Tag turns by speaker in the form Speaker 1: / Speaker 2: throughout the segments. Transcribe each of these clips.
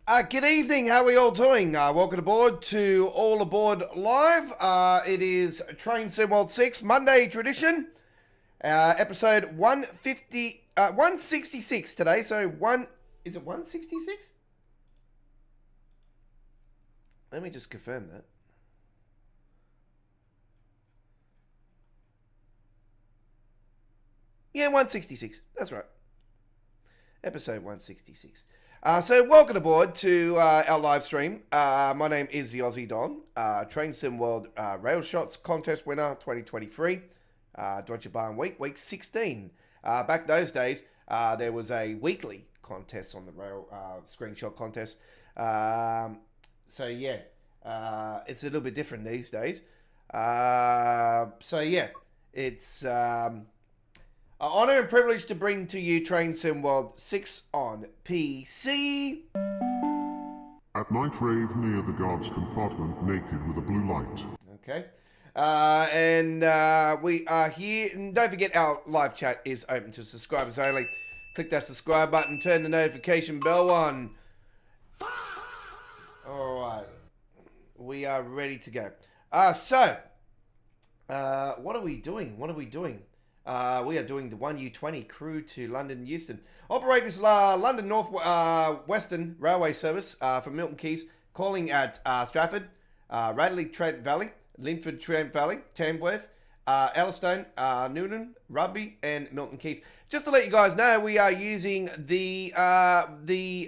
Speaker 1: Good evening. How are we all doing? Welcome aboard to All Aboard Live. It is Train Sim World 6 Monday tradition, episode 166 today. So is it 166? Let me just confirm that. Yeah, 166. That's right. Episode 166. So welcome aboard to our live stream. My name is the Aussie Don, Train Sim World Rail Shots Contest winner 2023, Deutsche Bahn week 16. Back those days, there was a weekly contest on the rail screenshot contest. So yeah, it's a little bit different these days. So yeah, it's an honour and privilege to bring to you Train Sim World 6 on PC.
Speaker 2: At night rave near the guard's compartment, naked with a blue light.
Speaker 1: Okay. We are here. And don't forget our live chat is open to subscribers only. Click that subscribe button, turn the notification bell on. Alright. We are ready to go. What are we doing? We are doing the 1U20 crew to London Euston. Operating London North Western Railway Service from Milton Keynes, calling at Stratford, Radley Trent Valley, Linford Trent Valley, Tamworth, Elstone, Noonan, Rugby, and Milton Keynes. Just to let you guys know, we are using the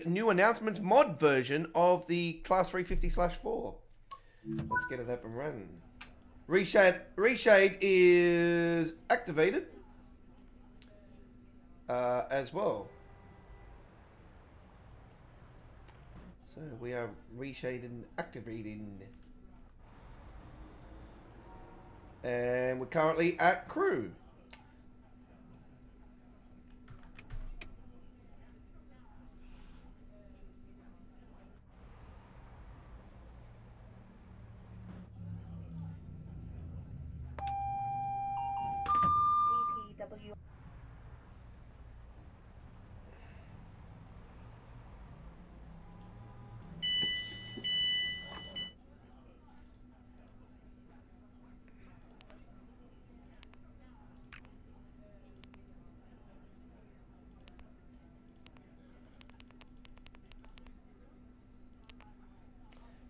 Speaker 1: new announcements mod version of the Class 350/4. Let's get it up and running. Reshade is activated as well. So we are reshading, activating. And we're currently at crew.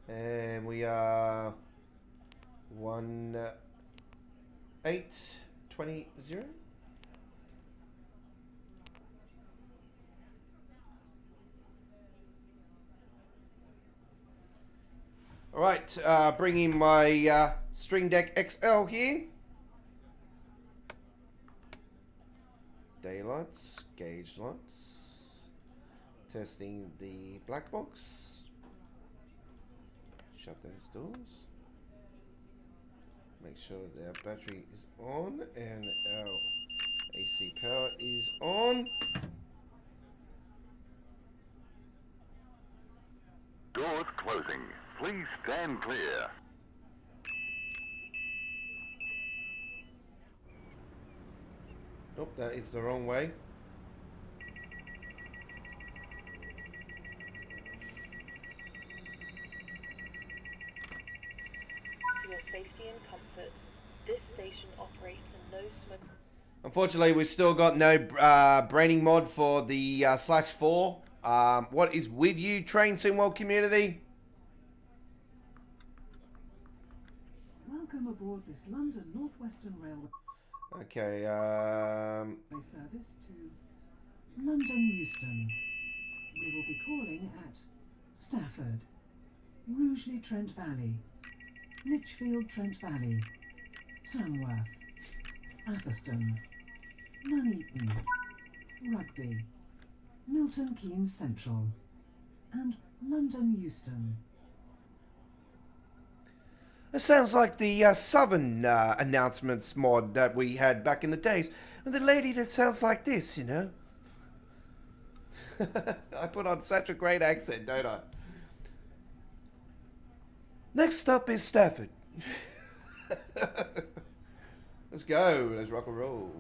Speaker 1: And we are 1820. All right, bringing my Stream Deck XL here. Daylights, gauge lights. Testing the black box. Shut those doors. Make sure that our battery is on and our AC power is on.
Speaker 3: Doors closing. Please stand clear.
Speaker 1: Oh, that is the wrong way.
Speaker 4: For your safety and comfort, this station operates a no smoke.
Speaker 1: Unfortunately, we've still got no branding mod for the /4. What is with you, Train Sim World community?
Speaker 5: Welcome aboard this London Northwestern Railway
Speaker 1: Okay,
Speaker 5: service to London Euston. We will be calling at Stafford, Rugeley Trent Valley, Lichfield Trent Valley, Tamworth, Atherstone, Nuneaton, Rugby, Milton Keynes Central, and London Euston.
Speaker 1: it sounds like the Southern announcements mod that we had back in the days. With the lady that sounds like this, you know. I put on such a great accent, don't I? Next up is Stafford. Let's go. Let's rock and roll.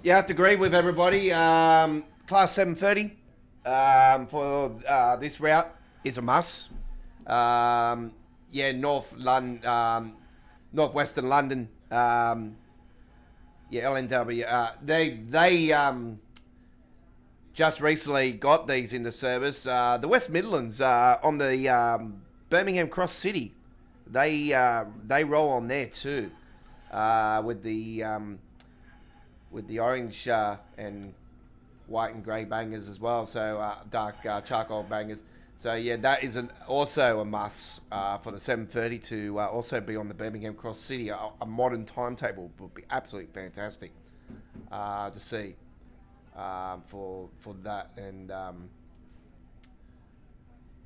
Speaker 1: Yeah, I have to agree with everybody. Class 730 for this route is a must. Yeah, northwestern London. Yeah, LNW. They just recently got these into service. The West Midlands on the Birmingham Cross City. They roll on there too, with the orange and white and grey bangers as well. So dark charcoal bangers. So yeah, that is also a must for the 730 to also be on the Birmingham Cross City. A modern timetable would be absolutely fantastic to see for that. And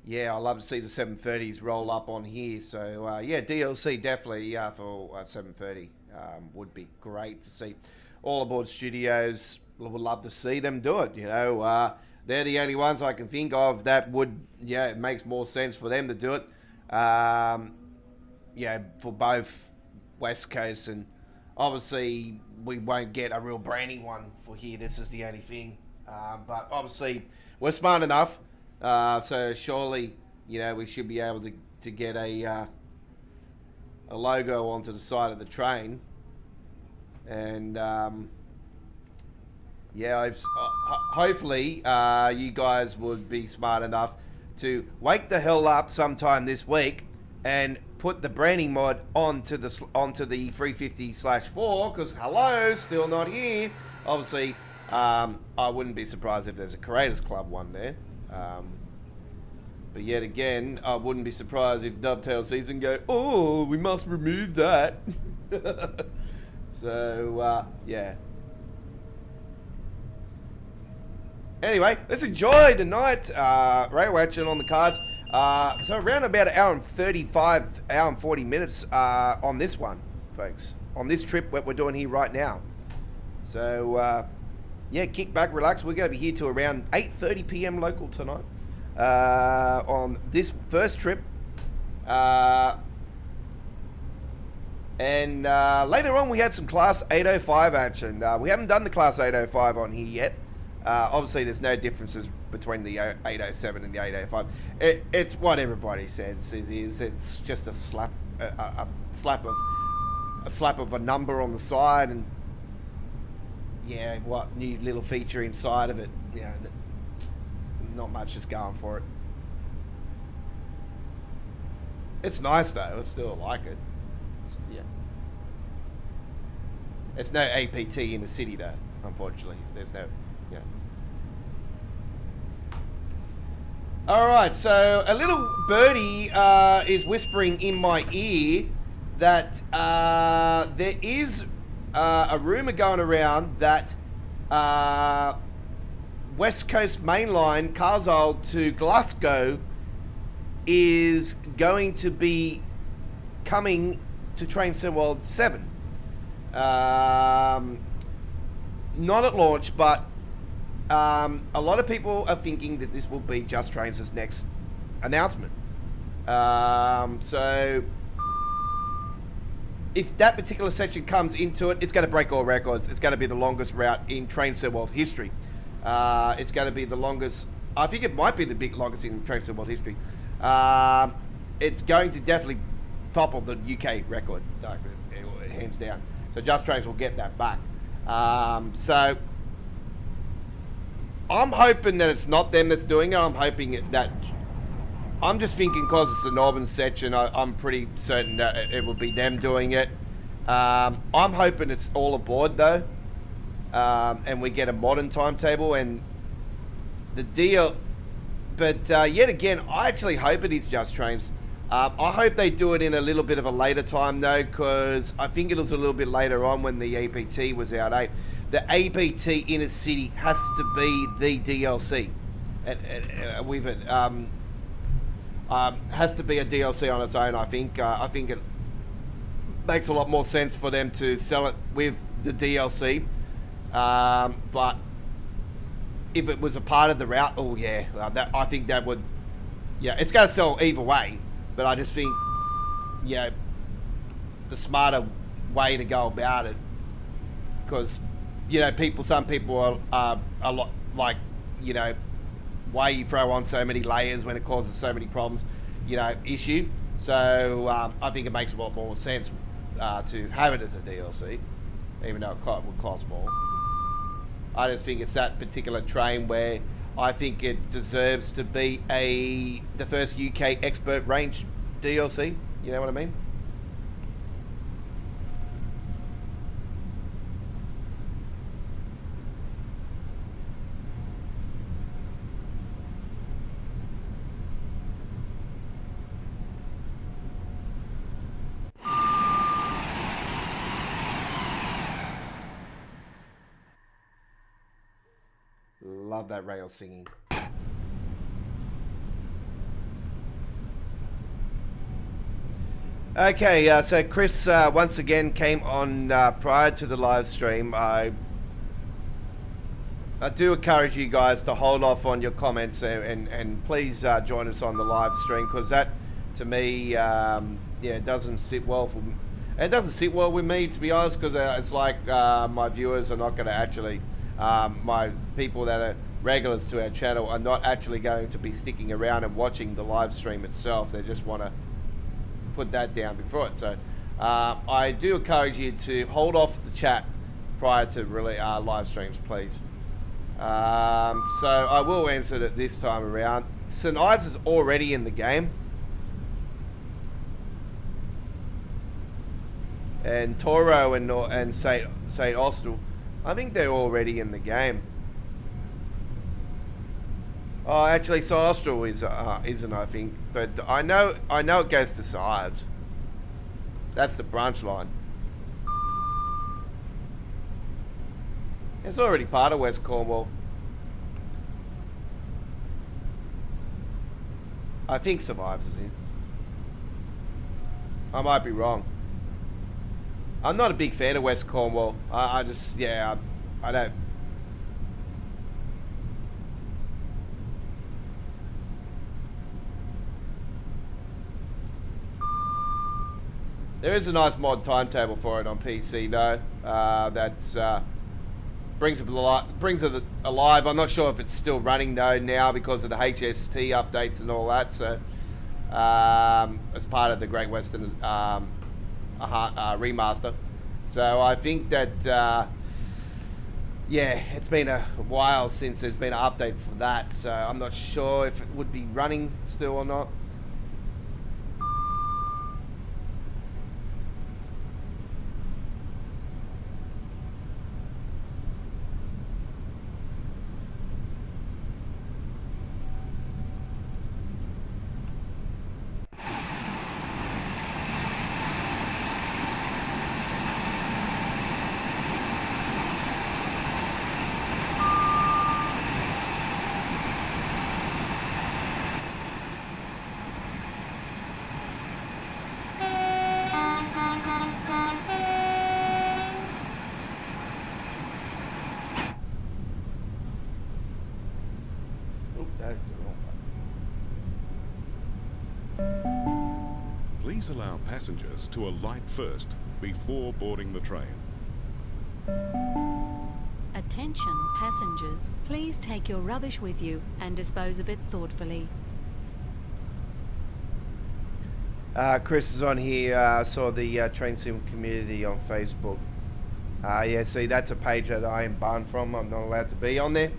Speaker 1: yeah, I love to see the 730s roll up on here. So yeah, DLC definitely for 730 would be great to see. All Aboard Studios would love to see them do it. You know, they're the only ones I can think of that would, yeah, it makes more sense for them to do it. Yeah, for both West Coast, and obviously we won't get a real branding one for here. This is the only thing. But obviously we're smart enough, so surely, you know, we should be able to get a logo onto the side of the train. And yeah, hopefully you guys would be smart enough to wake the hell up sometime this week and put the branding mod onto the 350/4, because hello, still not here. Obviously, I wouldn't be surprised if there's a Creators Club one there. But yet again, I wouldn't be surprised if Dovetail Season go, oh, we must remove that. So, yeah. Anyway, let's enjoy tonight. Railway action on the cards. So around about an hour and 35, hour and 40 minutes on this one, folks. On this trip that we're doing here right now. So, yeah, kick back, relax. We're going to be here till around 8:30 p.m. local tonight. On this first trip. And later on, we had some Class 805 action. We haven't done the Class 805 on here yet. Obviously, there's no differences between the 807 and the 805. It's what everybody says it is. It's just a slap of a number on the side, and yeah, what new little feature inside of it. You know, not much is going for it. It's nice though. I still like it. Yeah. It's no APT in the city though, unfortunately. There's no, yeah. Alright, so a little birdie is whispering in my ear that there is a rumour going around that West Coast Mainline Carswell to Glasgow is going to be coming to Train Sim World 7. Not at launch, but a lot of people are thinking that this will be Just Trains' next announcement. So if that particular section comes into it, it's going to break all records. It's going to be the longest route in Train Sim World history. It's going to be the longest. I think it might be the longest in Train Sim World history. It's going to definitely topple the UK record, hands down. So Just Trains will get that back. So I'm hoping that it's not them that's doing it. I'm hoping that. I'm just thinking because it's the Northern section, I'm pretty certain that it will be them doing it. I'm hoping it's all aboard though, and we get a modern timetable and the deal. But yet again, I actually hope it is Just Trains. I hope they do it in a little bit of a later time though, because I think it was a little bit later on when the APT was out. The APT Inner City has to be the DLC. With it, has to be a DLC on its own. I think it makes a lot more sense for them to sell it with the DLC. But if it was a part of the route, oh yeah, I think that would, yeah, it's going to sell either way. But I just think, yeah, the smarter way to go about it, because you know, some people are a lot like, you know, why you throw on so many layers when it causes so many problems, you know, issue. So I think it makes a lot more sense to have it as a DLC, even though it would cost more. I just think it's that particular train where I think it deserves to be the first UK expert range DLC. You know what I mean? Love that rail singing. Okay, so Chris once again came on prior to the live stream. I do encourage you guys to hold off on your comments and please join us on the live stream, because that, to me, yeah, doesn't sit well for me. It doesn't sit well with me, to be honest, because it's like my viewers are not going to actually, my people that are regulars to our channel are not actually going to be sticking around and watching the live stream itself. They just want to put that down before it. So I do encourage you to hold off the chat prior to really live streams, please. So I will answer it this time around. St. Ives is already in the game. And Toro and St. Austell, I think they're already in the game. Oh, actually, St. Austell isn't, I think. But I know it goes to St. Ives. That's the branch line. It's already part of West Cornwall. I think St. Ives is in. I might be wrong. I'm not a big fan of West Cornwall. I just, yeah, I don't. There is a nice mod timetable for it on PC though. That's brings it alive. I'm not sure if it's still running though now because of the HST updates and all that. So as part of the Great Western remaster. So I think that yeah, it's been a while since there's been an update for that. So I'm not sure if it would be running still or not.
Speaker 6: Please allow passengers to alight first before boarding the train.
Speaker 7: Attention passengers, please take your rubbish with you and dispose of it thoughtfully.
Speaker 1: Chris is on here. Saw the train sim community on Facebook. Yeah, see, that's a page that I am banned from. I'm not allowed to be on there.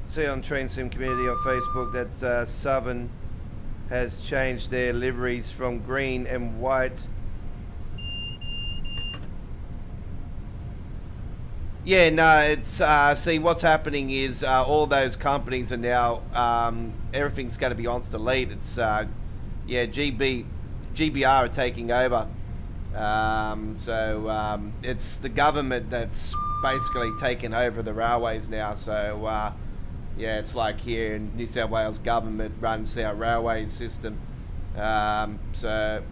Speaker 1: See on train sim community on Facebook that Southern has changed their liveries from green and white. Yeah, no, it's see what's happening is all those companies are now everything's going to be on delete. It's yeah, GBR are taking over. So it's the government that's basically taken over the railways now. So yeah, it's like here in New South Wales, government runs our railway system. So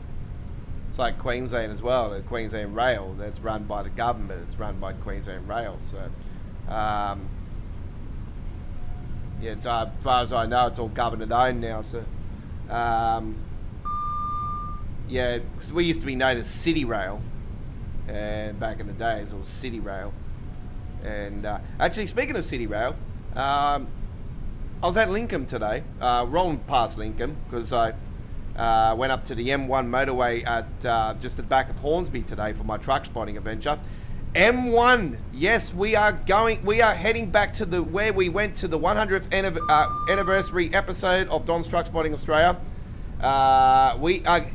Speaker 1: it's like Queensland as well. The Queensland Rail, that's run by the government. It's run by Queensland Rail. So yeah, it's, as far as I know, it's all government owned now. So yeah, because we used to be known as City Rail, and back in the days it was City Rail. And actually, speaking of City Rail, I was at Lincoln today, rolling past Lincoln because I went up to the M1 motorway at just at the back of Hornsby today for my truck spotting adventure. M1, yes, we are heading back to where we went to the 100th anniversary episode of Don's Truck Spotting Australia. We are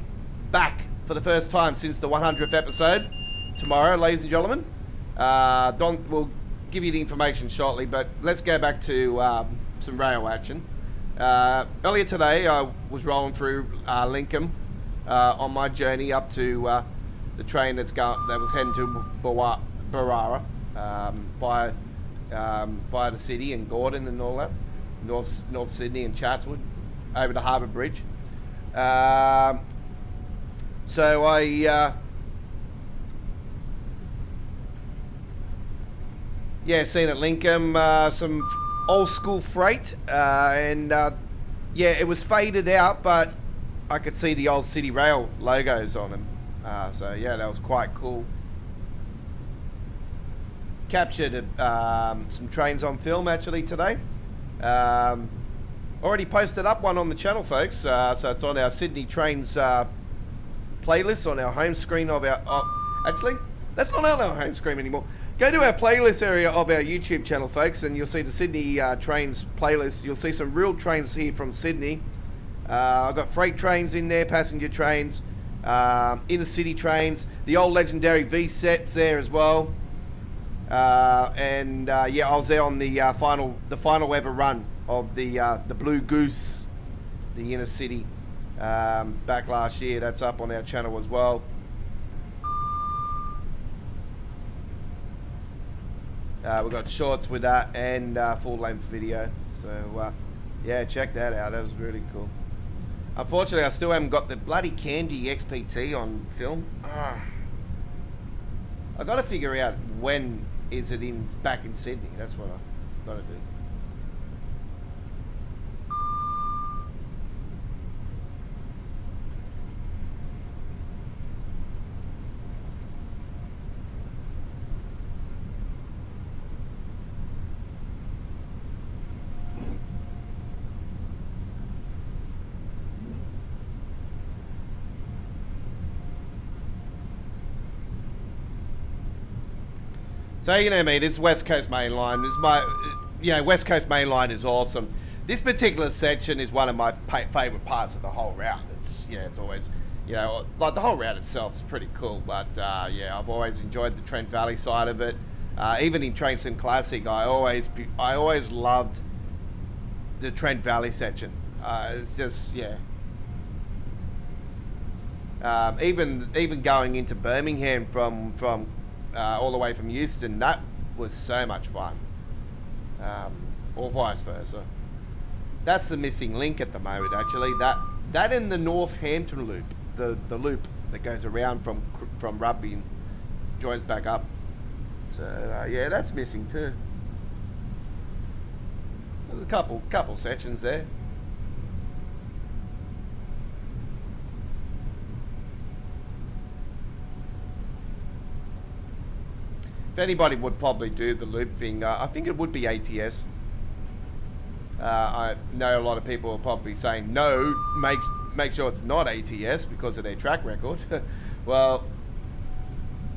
Speaker 1: back for the first time since the 100th episode tomorrow, ladies and gentlemen. Don will give you the information shortly, but let's go back to some rail action. Earlier today, I was rolling through Lincoln on my journey up to the train that was heading to Barara via the city and Gordon and all that, North Sydney and Chatswood, over the Harbour Bridge. So I seen at Lincoln some old school freight, and yeah, it was faded out, but I could see the old City Rail logos on them. So yeah, that was quite cool. Captured some trains on film actually today. Already posted up one on the channel, folks. So it's on our Sydney Trains playlist on our home screen of our... actually, that's not on our home screen anymore. Go to our playlist area of our YouTube channel, folks, and you'll see the Sydney Trains playlist. You'll see some real trains here from Sydney. I've got freight trains in there, passenger trains, inner city trains, the old legendary V sets there as well. And yeah, I was there on the final ever run of the Blue Goose, the inner city, back last year. That's up on our channel as well. We've got shorts with that and full length video. So yeah, check that out. That was really cool. Unfortunately, I still haven't got the bloody Candy XPT on film. I got to figure out when is it back in Sydney. That's what I got to do. So, you know me, this West Coast Main Line is West Coast Main Line is awesome. This particular section is one of my favourite parts of the whole route. It's always, like the whole route itself is pretty cool, but yeah, I've always enjoyed the Trent Valley side of it. Even in Train Sim Classic, I always loved the Trent Valley section. It's just, yeah. Even going into Birmingham from all the way from Euston, that was so much fun. Or vice versa. That's the missing link at the moment, actually. That and the Northampton loop, the loop that goes around from Rugby and joins back up. So yeah, that's missing too. So there's a couple sections there. If anybody would probably do the loop thing, I think it would be ATS. I know a lot of people are probably saying, no, make sure it's not ATS because of their track record. Well,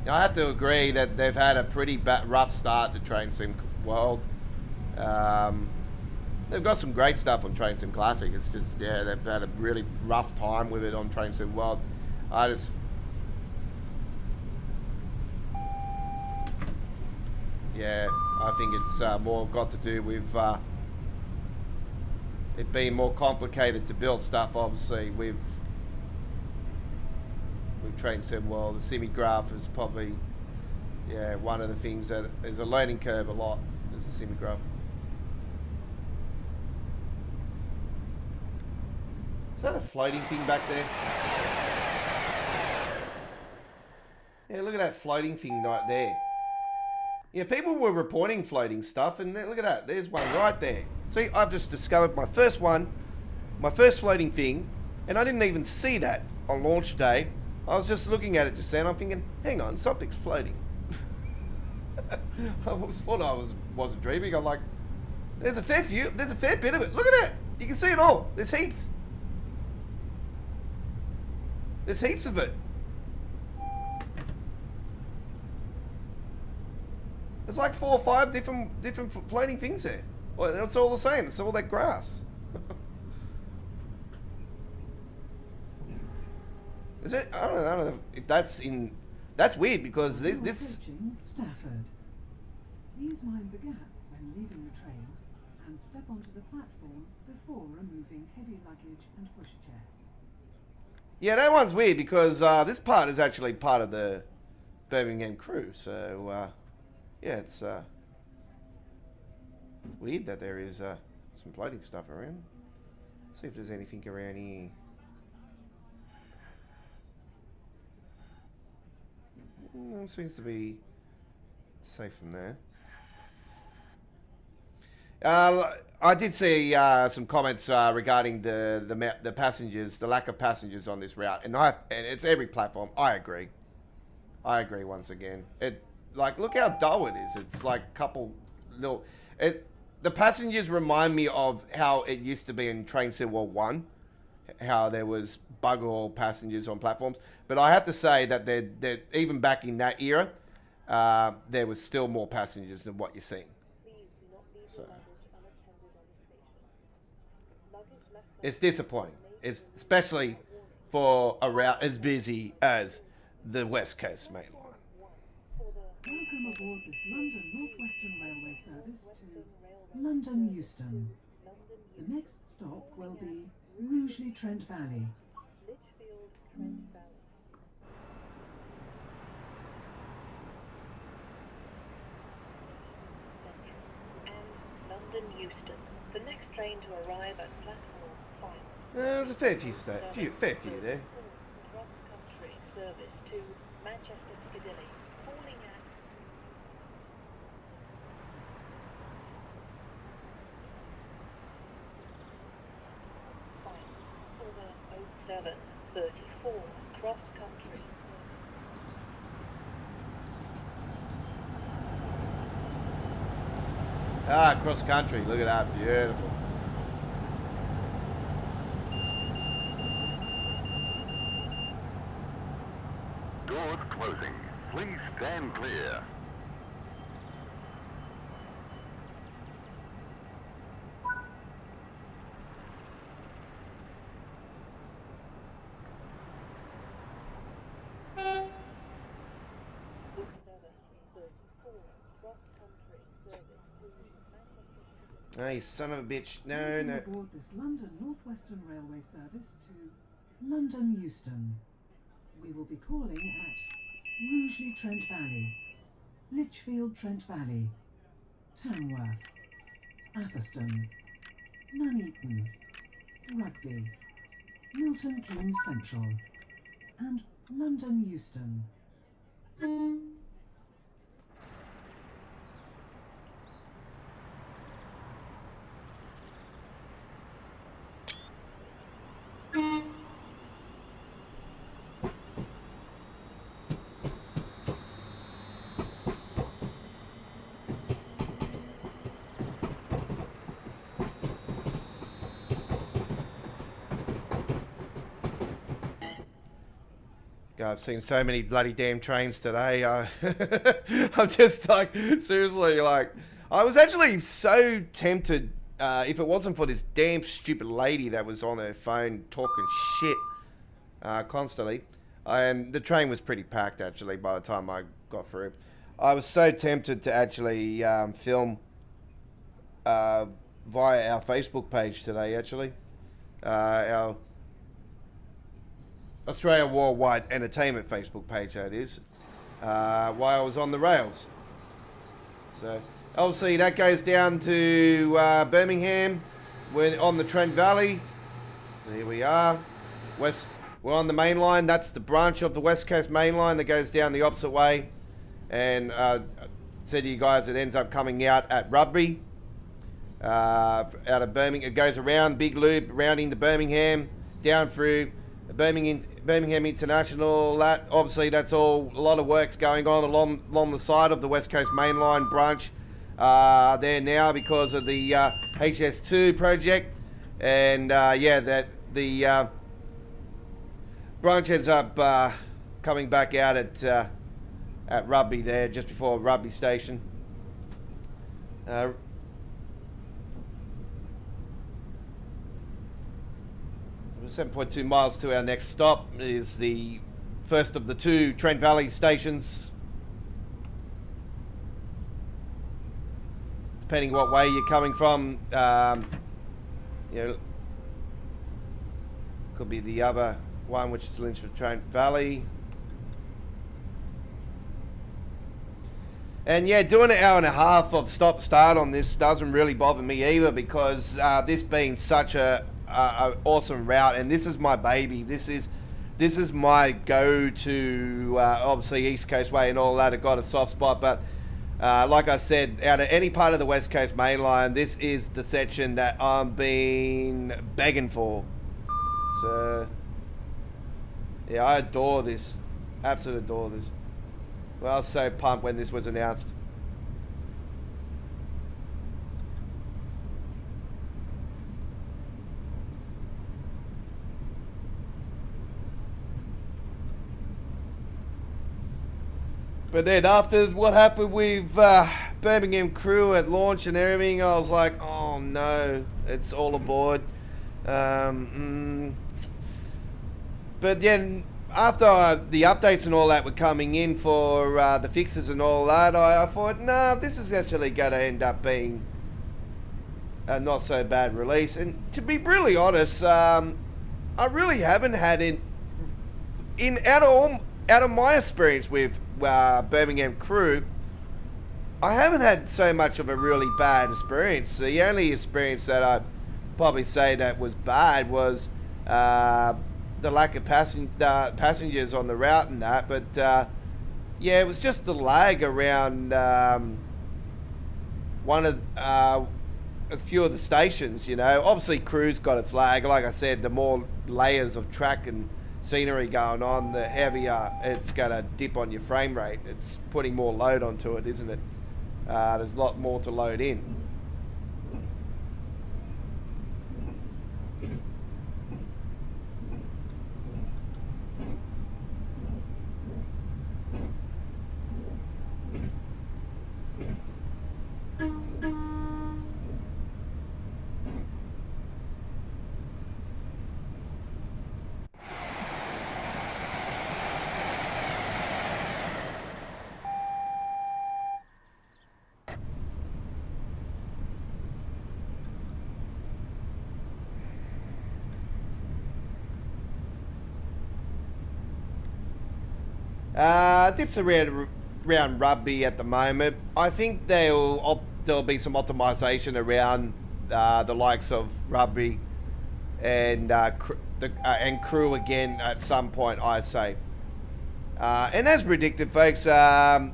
Speaker 1: I have to agree that they've had a pretty rough start to Train Sim World. They've got some great stuff on Train Sim Classic. It's just, yeah, they've had a really rough time with it on Train Sim World. Yeah, I think it's more got to do with it being more complicated to build stuff, obviously, with Train Sim World. The semi-graph is probably, yeah, one of the things that there's a learning curve a lot, is the semi-graph. Is that a floating thing back there? Yeah, look at that floating thing right there. Yeah, people were reporting floating stuff, and look at that. There's one right there. See, I've just discovered my first floating thing, and I didn't even see that on launch day, I was just looking at it just then. I'm thinking, hang on, something's floating. I thought I wasn't dreaming. I'm like, there's a fair bit of it. Look at it. You can see it all. There's heaps. There's heaps of it. There's like 4 or 5 different floating things there. Well, it's all the same. It's all that grass. Is it? I don't know if that's in. That's weird because this.
Speaker 5: Approaching Stafford. Please mind the gap when leaving the train and step onto the platform before removing heavy luggage and pushchairs.
Speaker 1: Yeah, that one's weird because this part is actually part of the Birmingham crew. So yeah, it's weird that there is some floating stuff around. Let's see if there's anything around here. It seems to be safe from there. I did see some comments regarding the passengers, the lack of passengers on this route, and it's every platform. I agree once again. Like, look how dull it is. It's like a couple little. The passengers remind me of how it used to be in Train Sim World 1, how there was bugger all passengers on platforms. But I have to say that they're even back in that era, there was still more passengers than what you're seeing. So it's disappointing. It's especially for a route as busy as the West Coast main line.
Speaker 5: Welcome aboard this London North Western Railway service to London Euston. The next stop will be Rugeley Trent Valley.
Speaker 4: Lichfield, Trent Valley. Central and London Euston. The next train to arrive at platform 5.
Speaker 1: There's a fair few there.
Speaker 4: Cross country service to Manchester Piccadilly. Calling at for the 0734 cross country service.
Speaker 1: Cross country. Look at that. Beautiful.
Speaker 3: Doors closing. Please stand clear.
Speaker 1: Oh, you son of a bitch. No.
Speaker 5: Aboard this London North Western Railway service to London Euston. We will be calling at Rugeley Trent Valley, Lichfield Trent Valley, Tamworth, Atherstone, Nuneaton, Rugby, Milton Keynes Central, and London Euston.
Speaker 1: God, I've seen so many bloody damn trains today. I'm just like, seriously, like, I was actually so tempted, if it wasn't for this damn stupid lady that was on her phone talking shit constantly. And the train was pretty packed, actually, by the time I got through. I was so tempted to actually film via our Facebook page today, actually. Our Australia Worldwide Entertainment Facebook page, that is, while I was on the rails. So, obviously, that goes down to Birmingham. We're on the Trent Valley. There we are. We're on the main line. That's the branch of the West Coast main line that goes down the opposite way. And I said to you guys, it ends up coming out at Rugby. Out of Birmingham. It goes around, big loop, rounding the Birmingham, down through Birmingham International. That obviously that's all a lot of work's going on along the side of the West Coast Mainline branch there now because of the HS2 project, and yeah, that the branch ends up coming back out at Rugby there just before Rugby Station. 7.2 miles to our next stop is the first of the two Trent Valley stations. Depending what way you're coming from, you know, could be the other one, which is Lynchford Trent Valley. And yeah, doing an hour and a half of stop-start on this doesn't really bother me either, because this being such a awesome route, and this is my baby. This is my go-to. Obviously, East Coast Way and all that have got a soft spot, but like I said, out of any part of the West Coast Mainline, this is the section that I'm been begging for. So yeah, I adore this. Absolutely adore this. Well, I was so pumped when this was announced. But then after what happened with Birmingham Crew at launch and everything, I was like, oh no, it's all aboard. But then after the updates and all that were coming in for the fixes and all that, I thought, nah, this is actually going to end up being a not so bad release. And to be really honest, I really haven't had out of my experience with Birmingham Crew, I haven't had so much of a really bad experience. The only experience that I'd probably say that was bad was the lack of passengers on the route and that. But yeah, it was just the lag around a few of the stations, you know. Obviously, Crew's got its lag. Like I said, the more layers of track and scenery going on, the heavier it's going to dip on your frame rate. It's putting more load onto it, isn't it? There's a lot more to load in. Dips around Rugby at the moment. I think there'll be some optimization around the likes of Rugby and Crew again at some point, I'd say. And as predicted, folks, the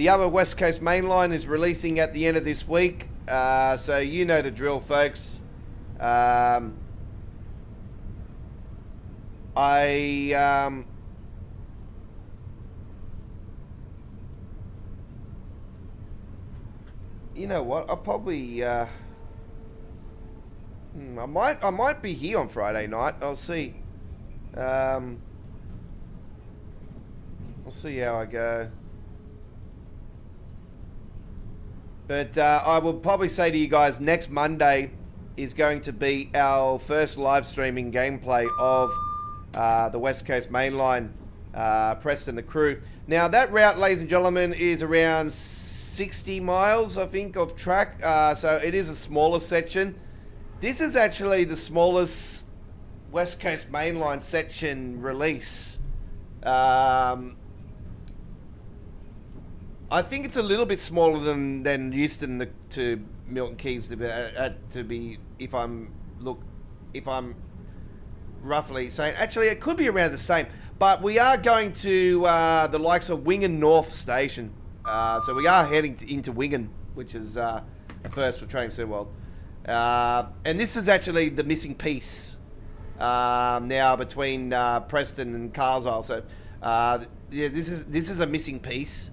Speaker 1: other West Coast Mainline is releasing at the end of this week. So you know the drill, folks. You know what? I'll probably I might be here on Friday night. I'll see. We'll see how I go. But I will probably say to you guys, next Monday is going to be our first live streaming gameplay of the West Coast Mainline, Preston the Crew. Now that route, ladies and gentlemen, is around 60 miles, I think, of track. So it is a smaller section. This is actually the smallest West Coast Mainline section release. I think it's a little bit smaller than Euston to Milton Keyes to be if I'm roughly saying. Actually, it could be around the same. But we are going to the likes of Wingan North Station. So we are heading into Wingan, which is a first for Train Sim World. And this is actually the missing piece now between Preston and Carlisle. So yeah, this is a missing piece,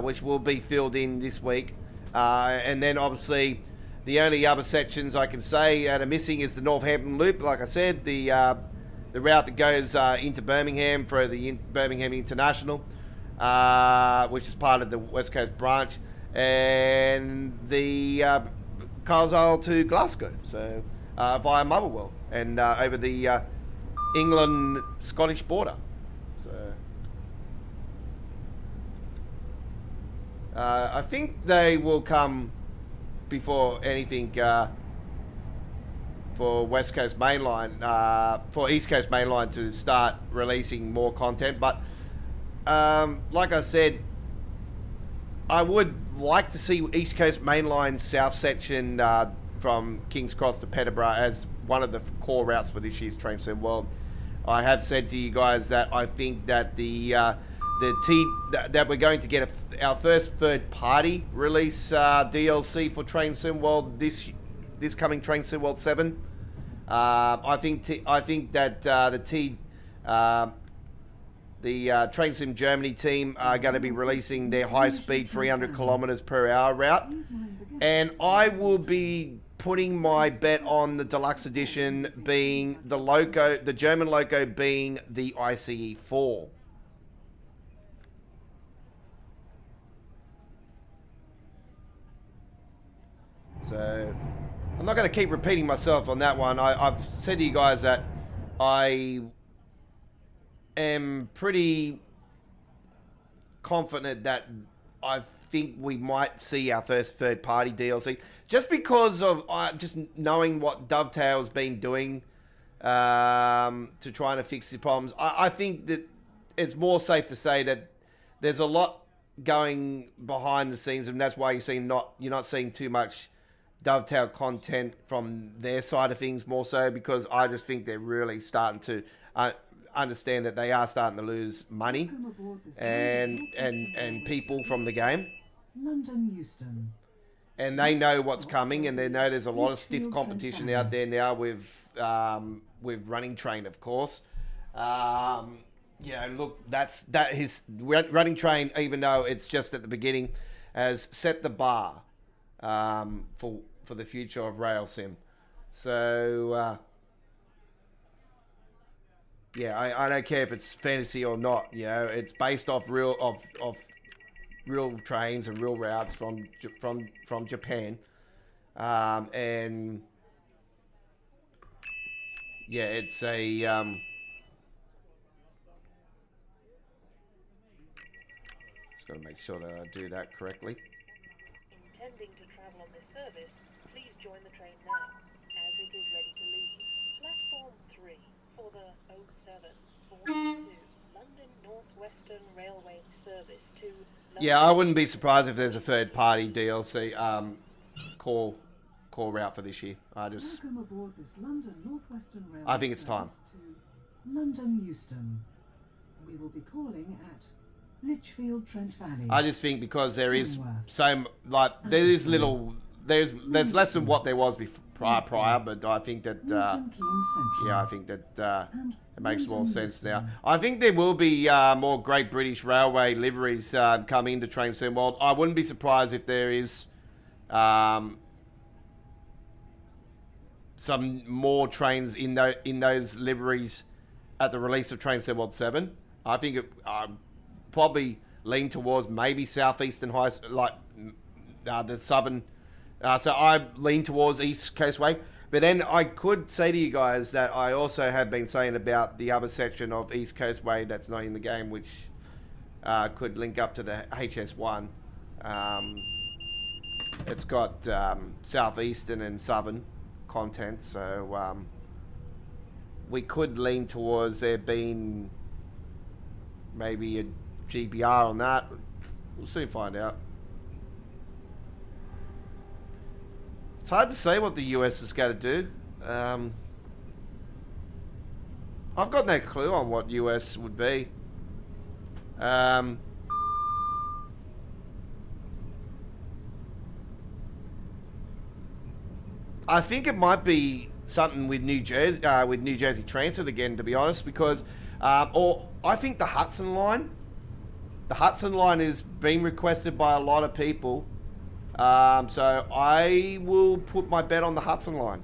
Speaker 1: which will be filled in this week. And then obviously the only other sections I can say that are missing is the Northampton Loop. Like I said, the route that goes into Birmingham for the Birmingham International, which is part of the West Coast branch, and the Carlisle to Glasgow, so via Motherwell and over the England-Scottish border. So I think they will come before anything for West Coast Mainline, for East Coast Mainline to start releasing more content. But like I said, I would like to see East Coast Mainline South section from King's Cross to Peterborough as one of the core routes for this year's Train Sim World. I have said to you guys that I think that that we're going to get our first third-party release DLC for Train Sim World this coming Train Sim World 7. I think that the Train Sim Germany team are going to be releasing their high-speed 300 kilometers per hour route, and I will be putting my bet on the deluxe edition being the German loco being the ICE 4. So I'm not going to keep repeating myself on that one. I've said to you guys that I am pretty confident that I think we might see our first third-party DLC, just because of just knowing what Dovetail's been doing to trying to fix the problems. I think that it's more safe to say that there's a lot going behind the scenes, and that's why you're not seeing too much Dovetail content from their side of things, more so because I just think they're really starting to understand that they are starting to lose money and people from the game.
Speaker 5: London Euston.
Speaker 1: And they know what's coming, and they know there's a lot of stiff competition out there now with Running Train, of course. Look, his Running Train, even though it's just at the beginning, has set the bar for the future of rail sim. So I don't care if it's fantasy or not. You know, it's based off real trains and real routes from Japan, and yeah, it's a just got to make sure that I do that correctly.
Speaker 4: Intending to travel on this service, please join the train now, as it is ready to leave. Platform 3 for the 0742 London Northwestern Railway service to London.
Speaker 1: Yeah, I wouldn't be surprised if there's a third-party DLC core route for this year.
Speaker 5: Welcome aboard this London Northwestern Railway
Speaker 1: I think it's time.
Speaker 5: to London Euston. We will be calling at Lichfield Trent Valley.
Speaker 1: I just think because there is there's less than what there was prior, but I think that it makes more sense now. I think there will be more Great British Railway liveries come into Train Sim World. I wouldn't be surprised if there is some more trains in those liveries at the release of Train Sim World 7. I think it probably lean towards maybe Southeastern the Southern. So I lean towards East Coast Way. But then I could say to you guys that I also have been saying about the other section of East Coast Way that's not in the game, which could link up to the HS1. It's got Southeastern and Southern content, so we could lean towards there being maybe a GBR on that. We'll soon find out. It's hard to say what the US is going to do. I've got no clue on what US would be. I think it might be something with New Jersey Transit again, to be honest, because or I think the Hudson line is being requested by a lot of people. So I will put my bet on the Hudson line.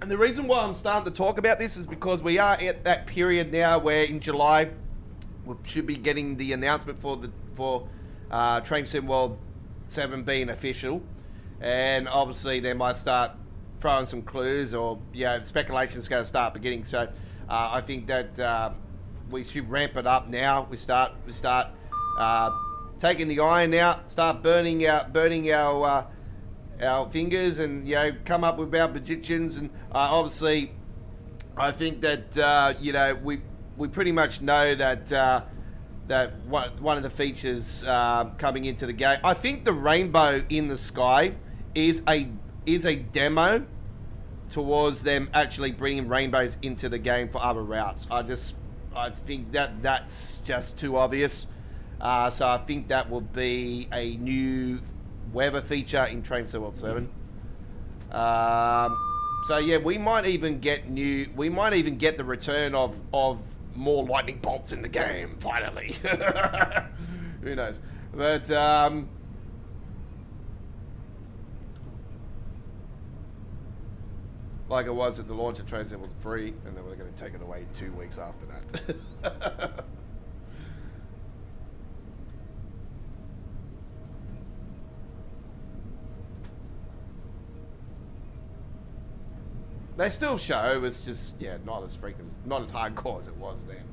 Speaker 1: And the reason why I'm starting to talk about this is because we are at that period now where in July we should be getting the announcement for Train Sim World 7 being official, and obviously they might start throwing some clues, or speculation is going to start beginning. So I think that we should ramp it up now. We start taking the iron out, start burning our fingers, and come up with our predictions. And obviously I think that we pretty much know that one of the features coming into the game, I think the rainbow in the sky is a demo towards them actually bringing rainbows into the game for other routes. I think that's just too obvious. So I think that will be a new weather feature in Train Sim World 7. So yeah, we might even get the return of more lightning bolts in the game finally. Who knows? But like it was at the launch of Train Sim World 3, and then we're going to take it away 2 weeks after that. They still show, it's just, not as hardcore as it was then.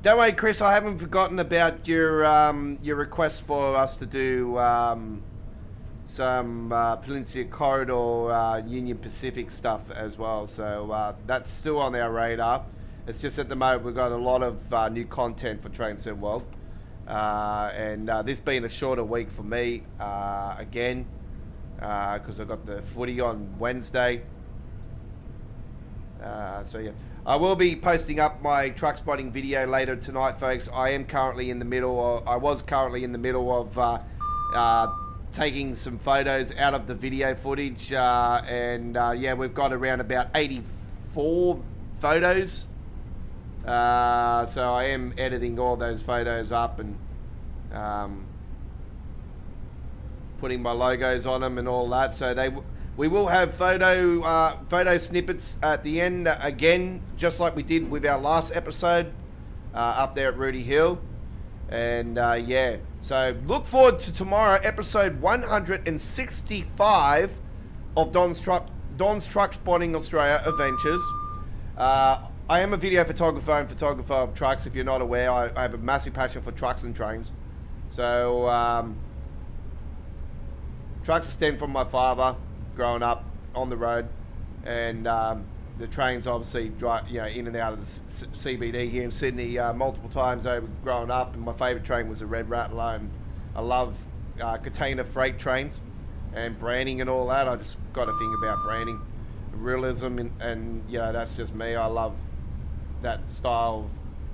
Speaker 1: Don't worry, Chris, I haven't forgotten about your request for us to do some Peninsula Corridor Union Pacific stuff as well. So that's still on our radar. It's just at the moment we've got a lot of new content for Train Sim World. And this being a shorter week for me, again, because I've got the footy on Wednesday. So yeah, I will be posting up my truck spotting video later tonight, folks. I was currently in the middle of taking some photos out of the video footage, and yeah, we've got around about 84 photos. So I am editing all those photos up and putting my logos on them and all that. So we will have photo snippets at the end again, just like we did with our last episode up there at Rudy Hill. And yeah, so look forward to tomorrow, episode 165 of Don's Truck Spotting Australia Adventures. I am a video photographer and photographer of trucks. If you're not aware, I have a massive passion for trucks and trains. So trucks stem from my father growing up on the road, and the trains obviously drive, in and out of the CBD here in Sydney multiple times over growing up. And my favourite train was the Red Rattler, and I love container freight trains and branding and all that. I just got a thing about branding, realism, and that's just me. I love that style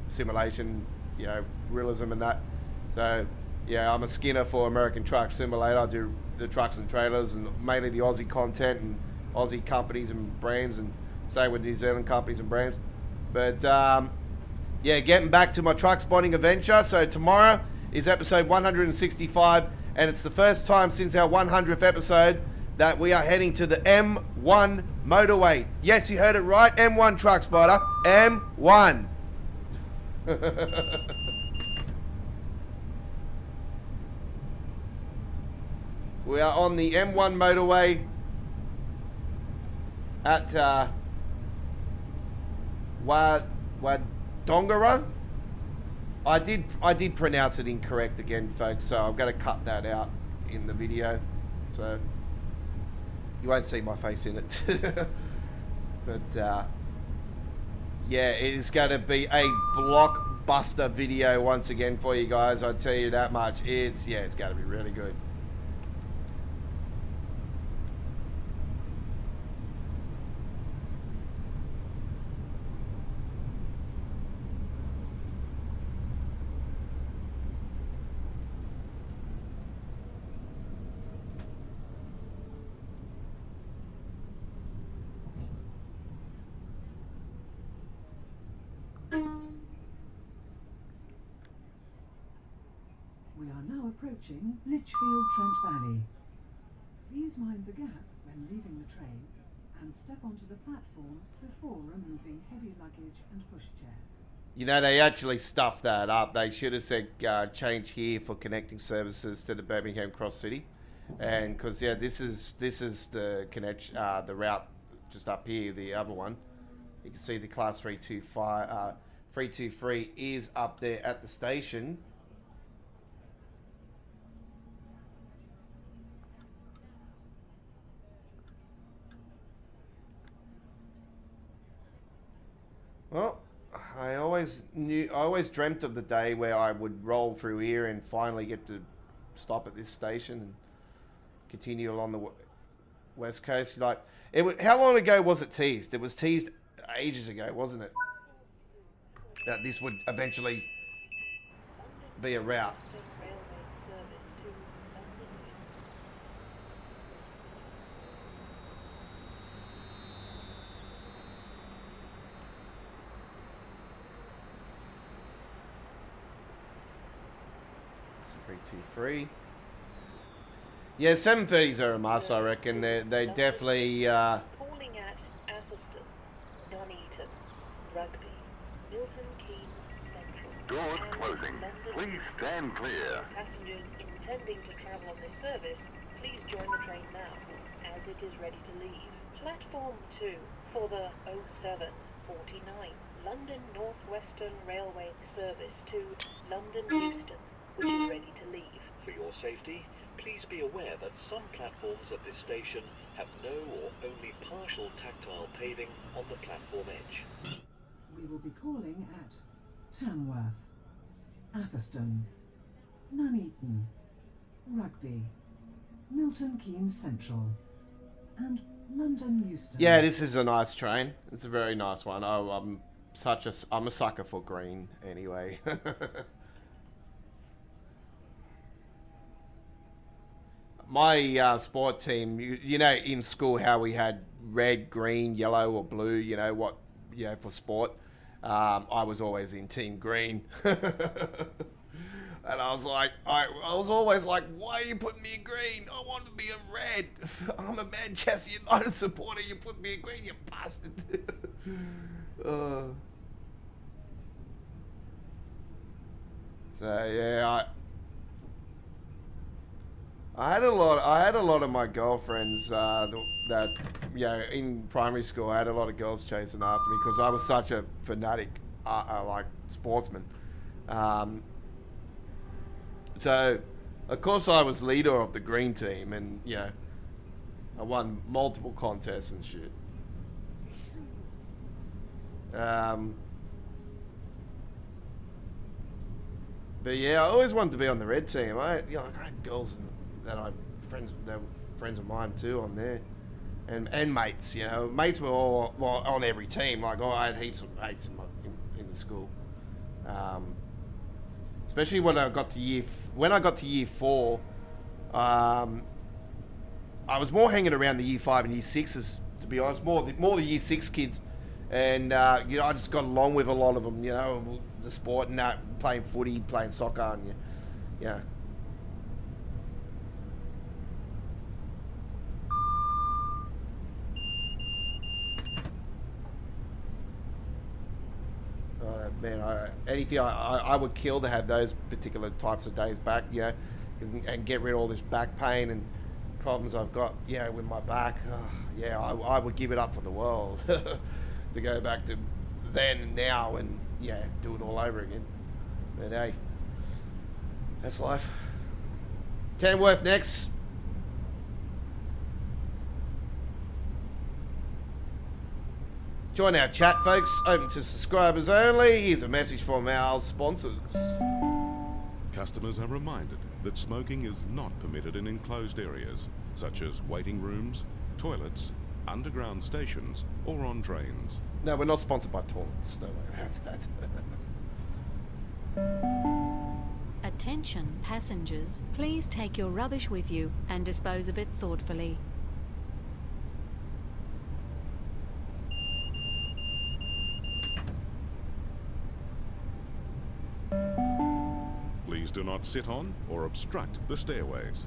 Speaker 1: of simulation, realism and that. So yeah, I'm a skinner for American Truck Simulator. I do the trucks and trailers and mainly the Aussie content and Aussie companies and brands, and same with New Zealand companies and brands. But yeah, getting back to my truck spotting adventure. So tomorrow is episode 165, and it's the first time since our 100th episode that we are heading to the M1 motorway. Yes, you heard it right, M1 Truck Spotter, M1. We are on the M1 motorway at Wodonga. I did pronounce it incorrect again, folks, so I'm going to cut that out in the video, so you won't see my face in it. But yeah, it is going to be a blockbuster video once again for you guys. I tell you that much. It's going to be really good.
Speaker 5: We are now approaching Litchfield Trent Valley. Please mind the gap when leaving the train and step onto the platform before removing heavy luggage and pushchairs.
Speaker 1: You know, they actually stuffed that up. They should have said change here for connecting services to the Birmingham Cross City. And because, yeah, this is the connection, the route just up here, the other one. You can see the class 325, 323 is up there at the station. Well, I always dreamt of the day where I would roll through here and finally get to stop at this station and continue along the west coast. Like, how long ago was it teased? It was teased ages ago, wasn't it? That this would eventually be a route. So 323. Yeah, 730s are a must, I reckon. They definitely.
Speaker 4: Calling at Atherstone, Nuneaton, Rugby, Milton Keynes Central.
Speaker 3: Doors
Speaker 4: and
Speaker 3: closing.
Speaker 4: London.
Speaker 3: Please stand clear.
Speaker 4: Passengers intending to travel on this service, please join the train now, as it is ready to leave. Platform 2 for the 0749 London North Western Railway service to London Euston, which is ready to leave.
Speaker 8: For your safety, please be aware that some platforms at this station have no or only partial tactile paving on the platform edge.
Speaker 5: We will be calling at Tamworth, Atherstone, Nuneaton, Rugby, Milton Keynes Central, and London Euston.
Speaker 1: Yeah, this is a nice train. It's a very nice one. I'm a sucker for green anyway. My sport team, you know, in school how we had red, green, yellow, or blue. You know what? You know, for sport, I was always in team green, and I was like, I was always like, why are you putting me in green? I want to be in red. I'm a Manchester United supporter. You put me in green, you bastard. So yeah, I had a lot of my girlfriends that you know, in primary school. I had a lot of girls chasing after me because I was such a fanatic like sportsman. So of course I was leader of the green team, and you know, I won multiple contests and shit. But yeah, I always wanted to be on the red team. I had girls that were friends of mine too on there, and mates. You know, mates were all on every team. Like, I had heaps of mates in the school. Especially when I got to year 4, I was more hanging around the year 5 and year 6s, to be honest. More the year 6 kids, and you know, I just got along with a lot of them. You know, the sport and that, playing footy, playing soccer, and yeah. Man, I would kill to have those particular types of days back, you know, and get rid of all this back pain and problems I've got, you know, with my back. Yeah, I would give it up for the world to go back to then and now and, yeah, do it all over again. But hey, that's life. Tamworth next. Join our chat, folks. Open to subscribers only. Here's a message from our sponsors.
Speaker 6: Customers are reminded that smoking is not permitted in enclosed areas, such as waiting rooms, toilets, underground stations, or on trains.
Speaker 1: No, we're not sponsored by toilets. Don't worry about that.
Speaker 7: Attention, passengers. Please take your rubbish with you and dispose of it thoughtfully.
Speaker 6: Please Please do not sit on or obstruct the stairways.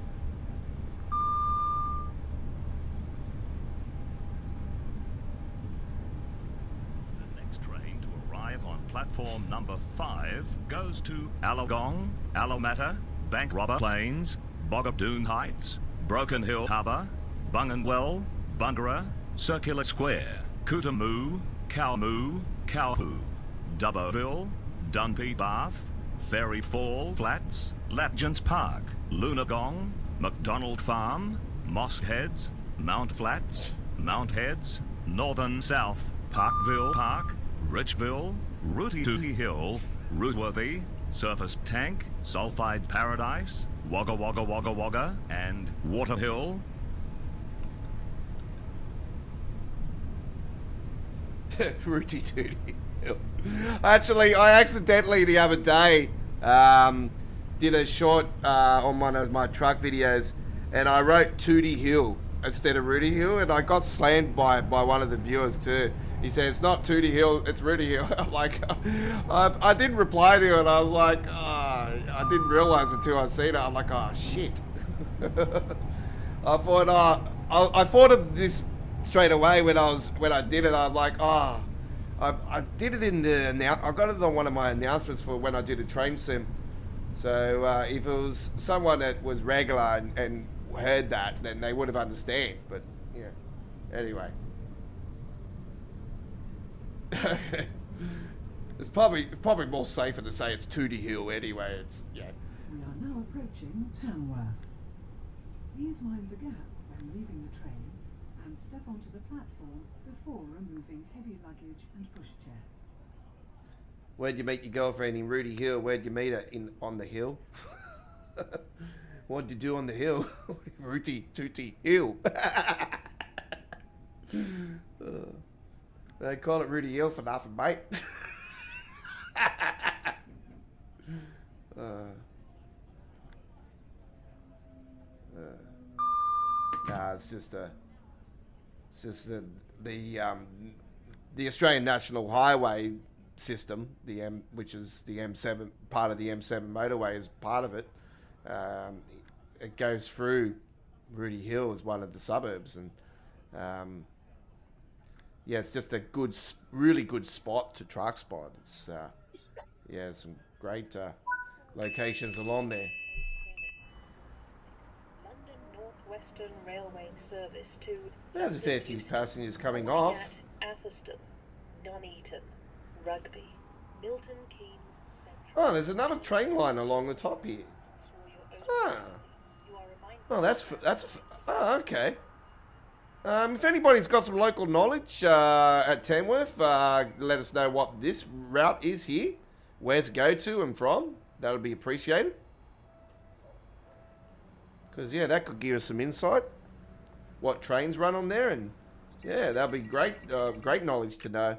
Speaker 9: The next train to arrive on platform number 5 goes to Allagong, Allamatta, Bank Robber Plains, Bogadoon Heights, Broken Hill Harbour, Bunganwell, Bungarra, Circular Square, Cootamoo, Cowmoo, Cowpoo, Dubboville, Dunphy Bath, Ferry Fall Flats, Lapjans Park, Lunagong, McDonald Farm, Moss Heads, Mount Flats, Mount Heads, Northern South, Parkville Park, Richville, Rooty Tooty Hill, Rootworthy, Surface Tank, Sulphide Paradise, Wagga Wagga Wagga Wagga, and Waterhill.
Speaker 1: Rooty Tooty Hill. Actually, I accidentally the other day did a short on one of my truck videos, and I wrote Tooty Hill instead of Rooty Hill, and I got slammed by one of the viewers too. He said, it's not Tooty Hill, it's Rooty Hill. I'm like, I didn't reply to it. I was like, I didn't realize until I seen it. I'm like, oh shit. I thought of this straight away when I did it. I was like, I did it in I got it on one of my announcements for when I did a train sim. So if it was someone that was regular and heard that, then they would have understand. But yeah, anyway. It's probably more safer to say it's Tooty Hill anyway. It's yeah.
Speaker 5: We are now approaching Tamworth. Please mind the gap when leaving the train and step onto the platform before removing heavy luggage and pushchairs.
Speaker 1: Where'd you meet your girlfriend in Rooty Hill? Where'd you meet her on the hill? What'd you do on the hill? Rooty Tooty Hill. They call it Rooty Hill for nothing, mate. Nah, it's just the Australian National Highway system, which is the M7, part of the M7 motorway is part of it. It goes through Rooty Hill as one of the suburbs, and yeah, it's just a really good spot to truck spot. It's yeah, some great locations along there.
Speaker 4: London Northwestern Railway service to
Speaker 1: There's a fair few passengers coming off.
Speaker 4: At Atherstone, Nuneaton, Rugby, Milton Keynes Central.
Speaker 1: Oh, there's another train line along the top here. Ah. Oh, that's oh, okay. If anybody's got some local knowledge at Tamworth, let us know what this route is here, where to go to and from. That would be appreciated. Because, yeah, that could give us some insight. What trains run on there, and, yeah, that would be great, great knowledge to know.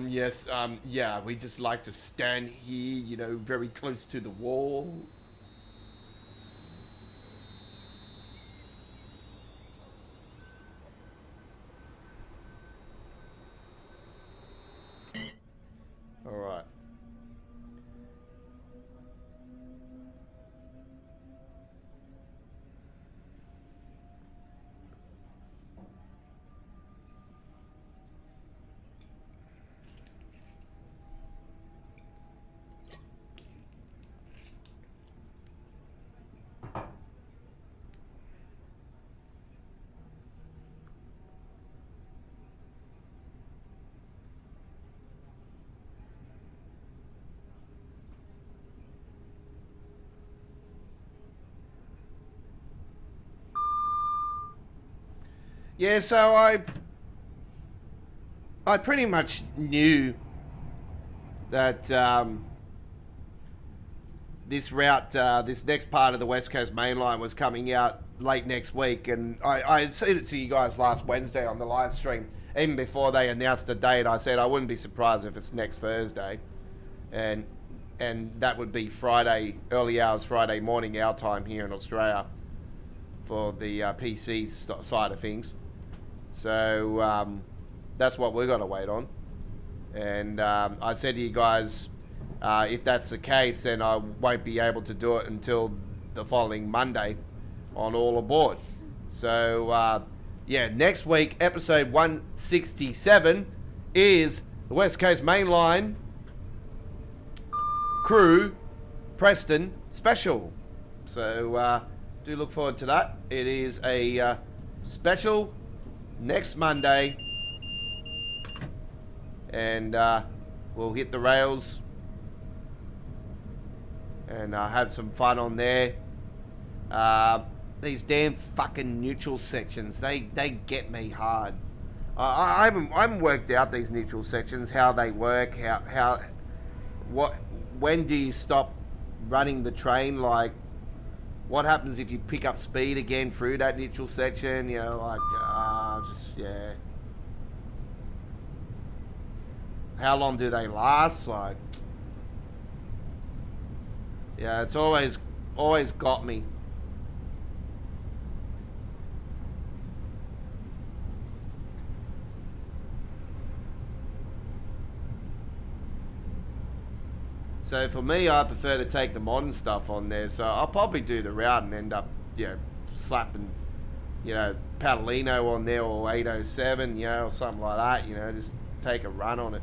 Speaker 1: Yes, yeah, we just like to stand here, you know, very close to the wall. All right. Yeah, so I pretty much knew that this route, this next part of the West Coast Main Line was coming out late next week, and I said it to you guys last Wednesday on the live stream. even before they announced the date, I said I wouldn't be surprised if it's next Thursday, and that would be Friday, early hours Friday morning our time here in Australia for the PC side of things. So that's what we're gonna wait on. And I said to you guys, if that's the case, then I won't be able to do it until the following Monday on All Aboard. So yeah, next week, episode 167 is the West Coast Mainline Crew Preston special. So do look forward to that. It is a special next Monday, and we'll hit the rails and have some fun on there. These damn fucking neutral sections, they get me hard. I haven't worked out these neutral sections, how they work, when do you stop running the train? Like, what happens if you pick up speed again through that neutral section? You know, like, just, yeah. How long do they last? Like, yeah, it's always got me. So for me, I prefer to take the modern stuff on there. So I'll probably do the route and end up, you know, slapping, you know, Padalino on there or 807, you know, or something like that, you know, just take a run on it.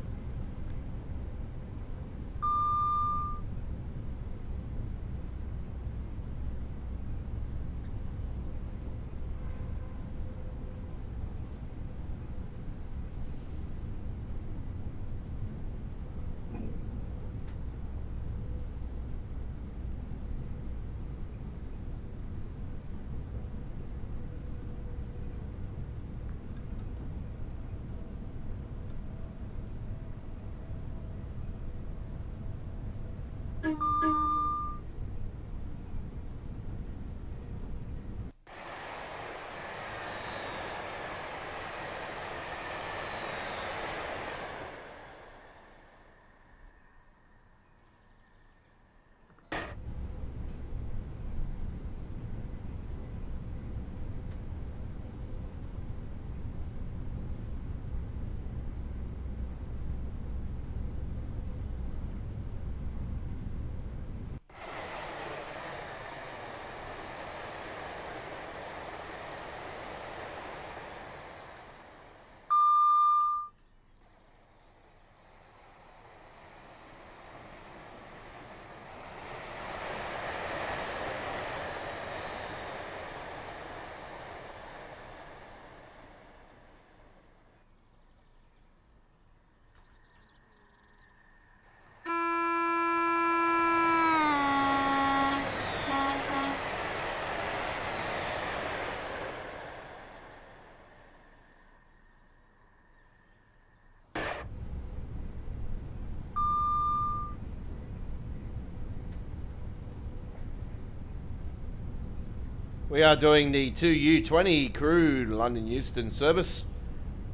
Speaker 1: We are doing the 2U20 Crew London Euston service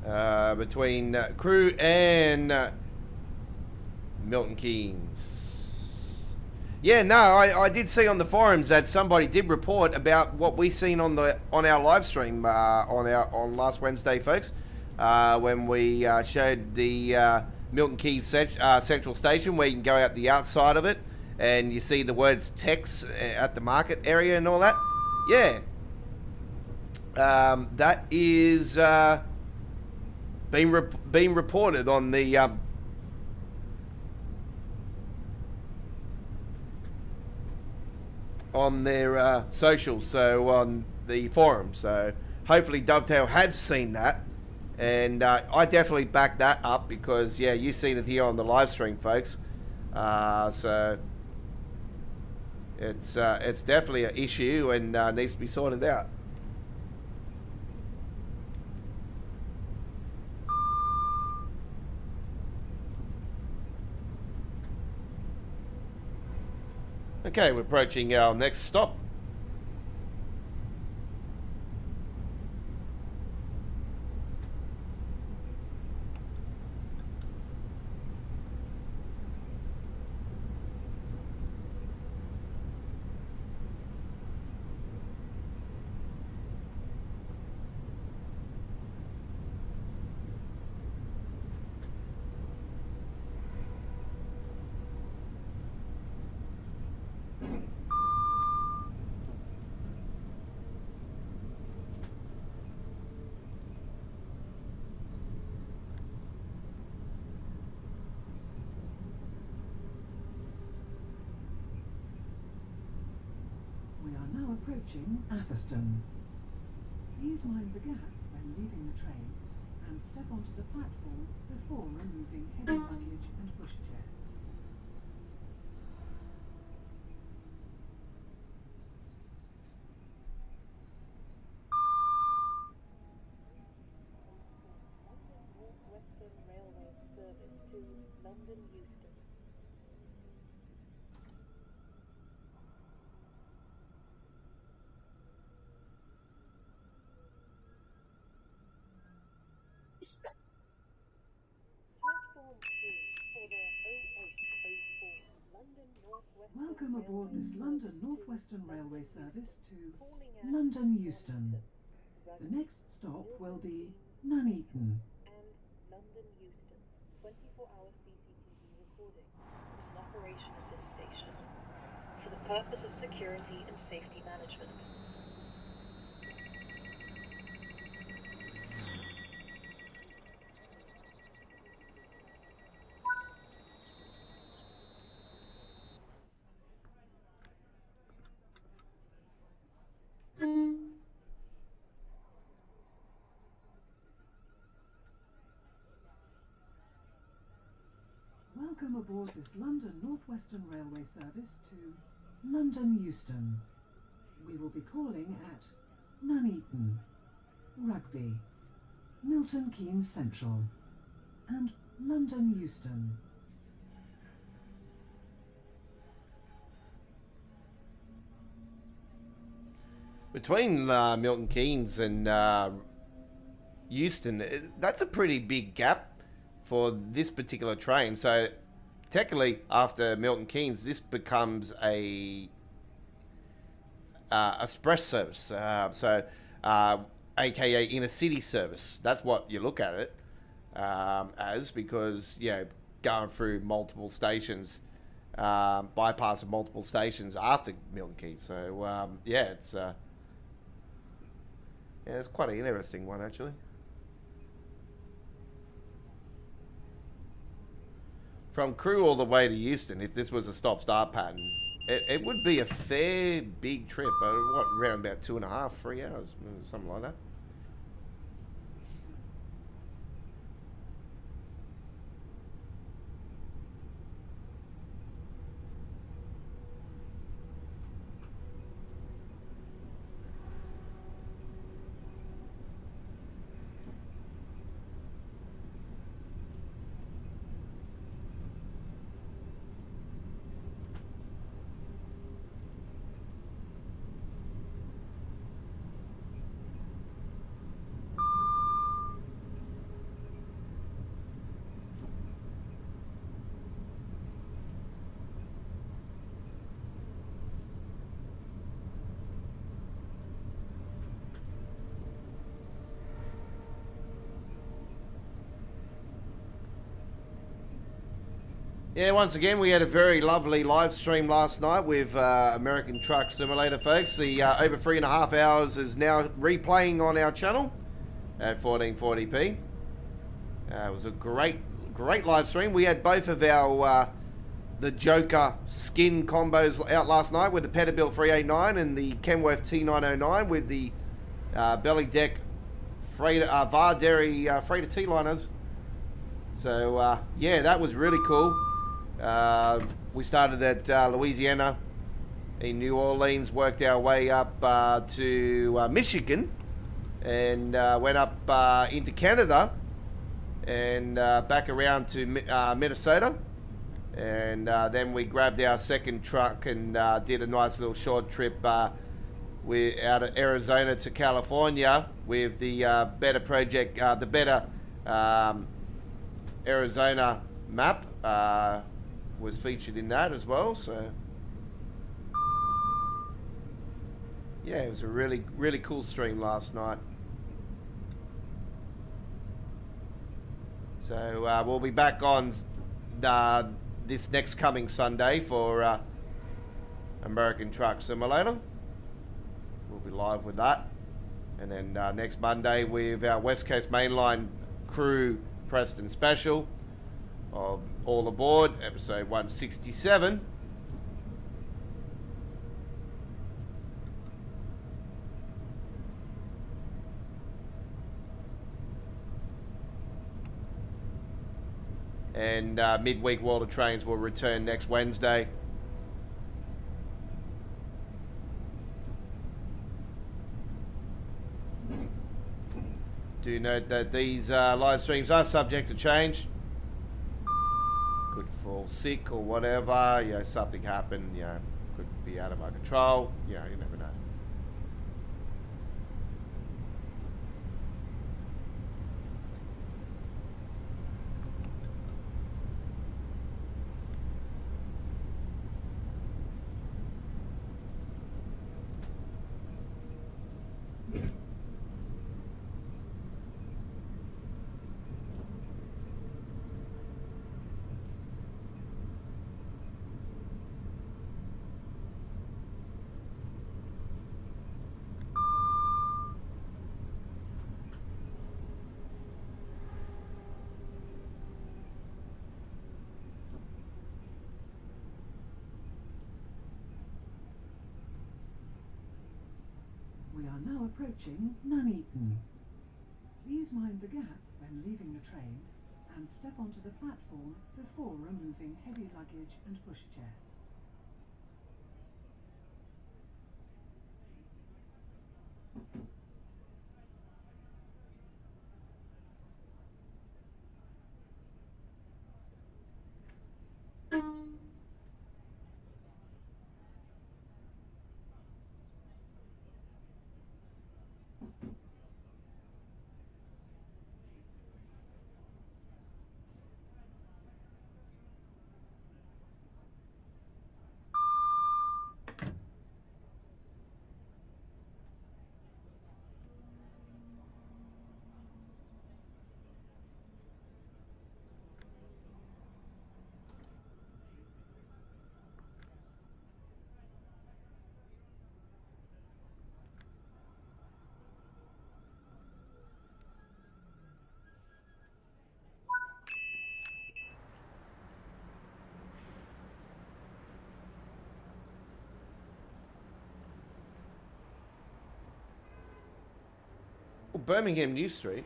Speaker 1: between Crew and Milton Keynes. Yeah, no, I did see on the forums that somebody did report about what we seen on our live stream on last Wednesday, folks, when we showed the Milton Keynes Central Station, where you can go out the outside of it and you see the words text at the market area and all that. Yeah, that is being reported on the on their socials, so on the forum. So hopefully Dovetail have seen that, and I definitely back that up because yeah, you've seen it here on the live stream, folks. So. It's definitely an issue and needs to be sorted out. Okay, we're approaching our next stop.
Speaker 5: approaching Atherstone. Please mind the gap when leaving the train and step onto the platform before removing heavy luggage and pushchairs.
Speaker 4: Northwestern Railway service to London Euston. Platform 2 for the 0804 London Northwestern
Speaker 5: Welcome aboard
Speaker 4: Railway
Speaker 5: this London
Speaker 4: service
Speaker 5: Northwestern
Speaker 4: to
Speaker 5: Railway
Speaker 4: London
Speaker 5: service to
Speaker 4: calling at
Speaker 5: London Euston.
Speaker 4: Wellington,
Speaker 5: The next stop will be Nuneaton.
Speaker 4: and London Euston. 24-hour CCTV recording is in operation at this station for the purpose of security and safety management.
Speaker 5: Welcome aboard this London Northwestern Railway service to London Euston. We will be calling at Nuneaton, Rugby, Milton Keynes Central, and London Euston.
Speaker 1: Between Milton Keynes and Euston, that's a pretty big gap for this particular train. So technically, after Milton Keynes, this becomes a express service. AKA inner city service. That's what you look at it as, because going through multiple stations, bypassing multiple stations after Milton Keynes. So it's quite an interesting one, actually. From Crewe all the way to Euston, if this was a stop-start pattern, it would be a fair big trip. Around about 2.5, 3 hours, something like that. Yeah, once again, we had a very lovely live stream last night with American Truck Simulator, folks. The over 3.5 hours is now replaying on our channel at 1440p. It was a great live stream. We had both of our the Joker skin combos out last night with the Peterbilt 389 and the Kenworth T909 with the belly deck freighter, Varderi freighter T-liners. So yeah, that was really cool. We started at Louisiana in New Orleans, worked our way up to Michigan, and went up into Canada, and back around to Minnesota, and then we grabbed our second truck and did a nice little short trip out of Arizona to California with the Better Project, the Better Arizona map was featured in that as well. So yeah, it was a really cool stream last night. So we'll be back on this next coming Sunday for American Truck Simulator. We'll be live with that, and then next Monday with our West Coast Mainline crew Preston special of All Aboard, episode 167. And midweek World of Trains will return next Wednesday. Do note that these live streams are subject to change. Could fall sick or whatever, you know, something happened, you know, could be out of my control, you know, you never know.
Speaker 5: We are now approaching Nuneaton. Please mind the gap when leaving the train and step onto the platform before removing heavy luggage and pushchairs.
Speaker 1: Oh, Birmingham New Street.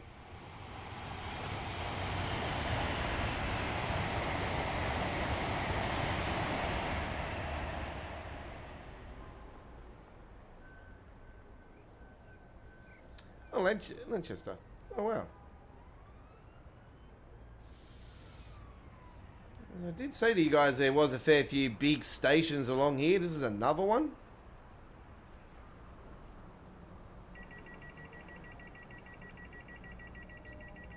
Speaker 1: Oh, Lanchester. Oh, wow. I did say to you guys there was a fair few big stations along here. This is another one.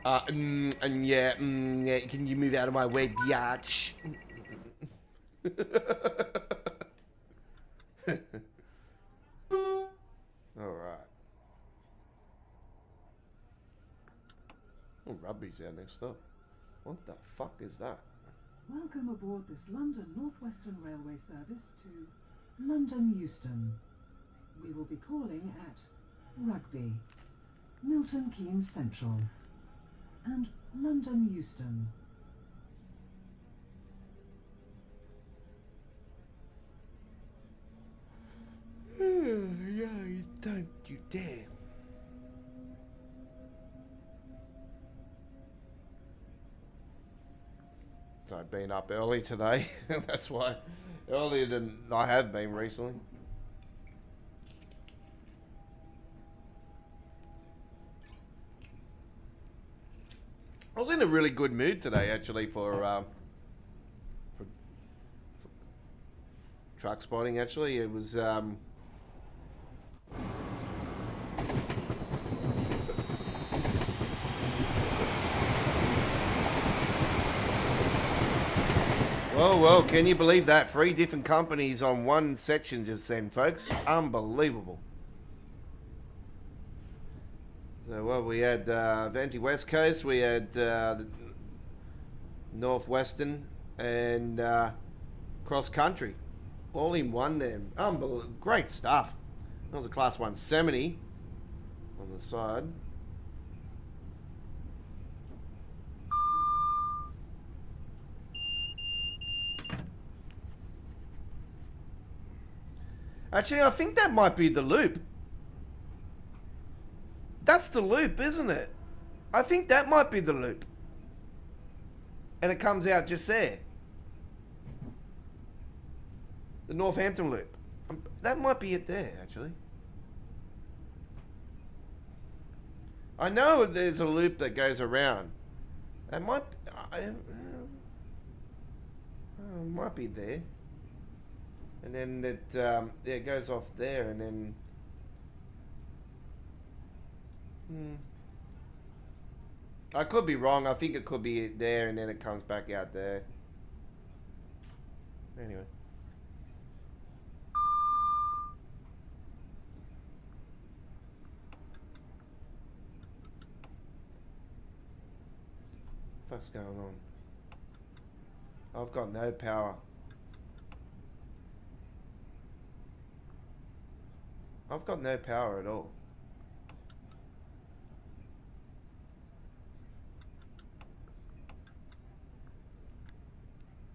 Speaker 1: Yeah, can you move out of my way, biatch? Alright. Oh, rugby's out next up. What the fuck is that?
Speaker 5: Welcome aboard this London North Western Railway service to London Euston. We will be calling at Rugby, Milton Keynes Central, and London Euston.
Speaker 1: Yeah, don't you dare. So I've been up early today. That's why. Earlier than I have been recently. I was in a really good mood today, actually, for truck spotting. Actually, it was Well, can you believe that? 3 different companies on one section just then, folks. Unbelievable. So, well, we had Venti West Coast, we had Northwestern, and Cross Country. All in one there. Unbelievable. Great stuff. That was a Class 170 on the side. Actually, I think that might be the loop. That's the loop, isn't it? I think that might be the loop. And it comes out just there. The Northampton loop. That might be it there, actually. I know there's a loop that goes around. That might... might be there. And then it, yeah, it goes off there and then... I could be wrong. I think it could be there and then it comes back out there. Anyway. What's going on? I've got no power. I've got no power at all.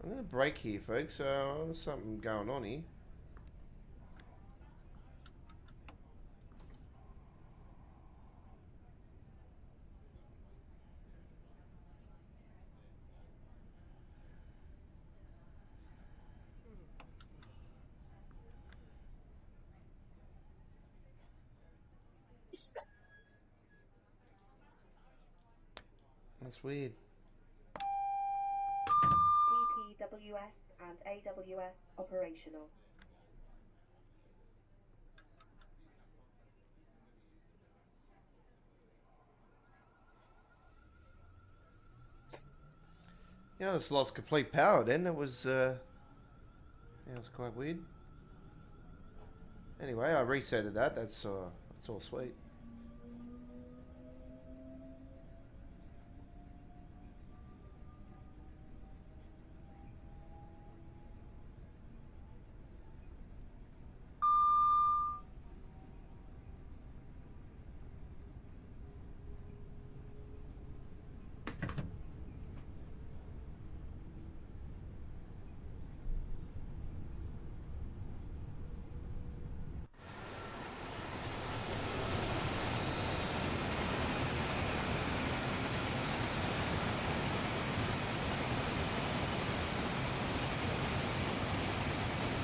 Speaker 1: I'm gonna break here, folks. So there's something going on here. That's weird.
Speaker 10: DPWS and AWS operational.
Speaker 1: Yeah, I just lost complete power then. That was, yeah, it was quite weird. Anyway, I resetted that. That's all sweet.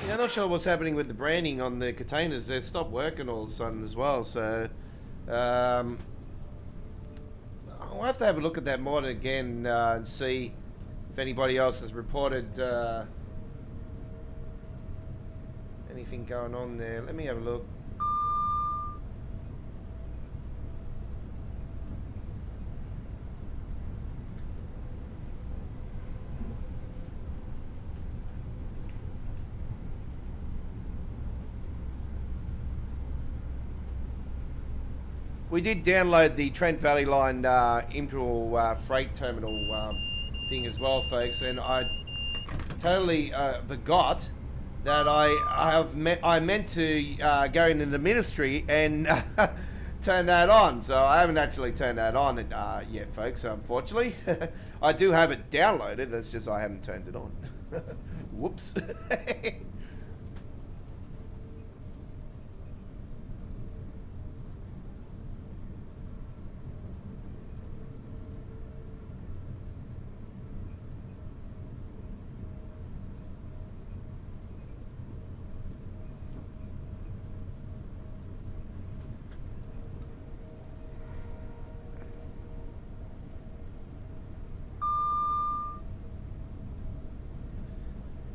Speaker 1: Yeah, I'm not sure what's happening with the branding on the containers. They stopped working all of a sudden as well, so I'll have to have a look at that mod again and see if anybody else has reported anything going on there. Let me have a look. We did download the Trent Valley Line Imperial Freight Terminal thing as well, folks, and I totally forgot that I meant to go into the ministry and turn that on. So I haven't actually turned that on yet, folks. Unfortunately, I do have it downloaded. That's just I haven't turned it on. Whoops.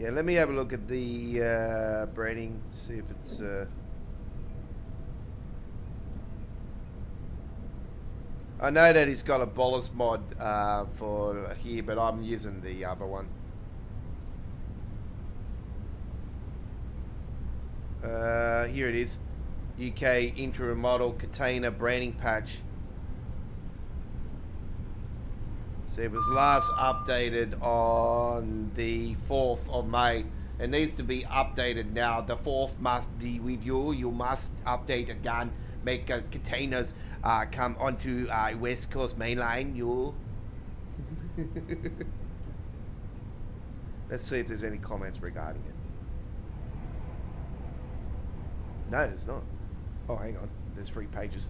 Speaker 1: Yeah, let me have a look at the branding, see if it's... I know that he's got a bolus mod for here, but I'm using the other one. Here it is. UK interim model container branding patch. So it was last updated on the 4th of May. It needs to be updated now. The 4th must be with you. You must update again. Make containers come onto West Coast Main Line. You. Let's see if there's any comments regarding it. No, there's not. Oh, hang on. There's 3 pages.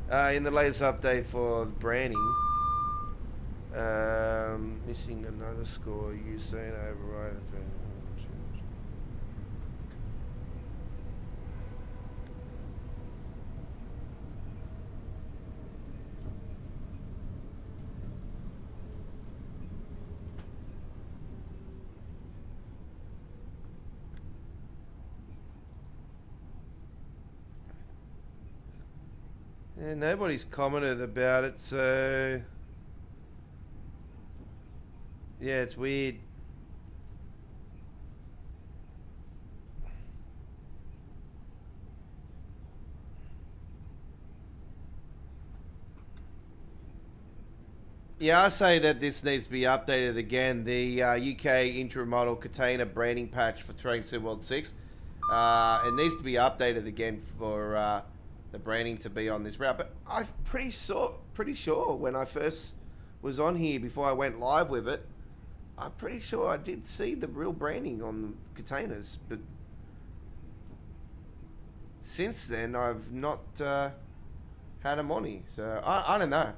Speaker 1: In the latest update for branding, missing another score. You saying override. Yeah, nobody's commented about it, so yeah, it's weird. Yeah, I say that this needs to be updated again. The UK intra-model container branding patch for Train Sim World 6. It needs to be updated again for the branding to be on this route. But I'm pretty sure when I first was on here before I went live with it, I'm pretty sure I did see the real branding on the containers. But since then, I've not had them on here. So I don't know.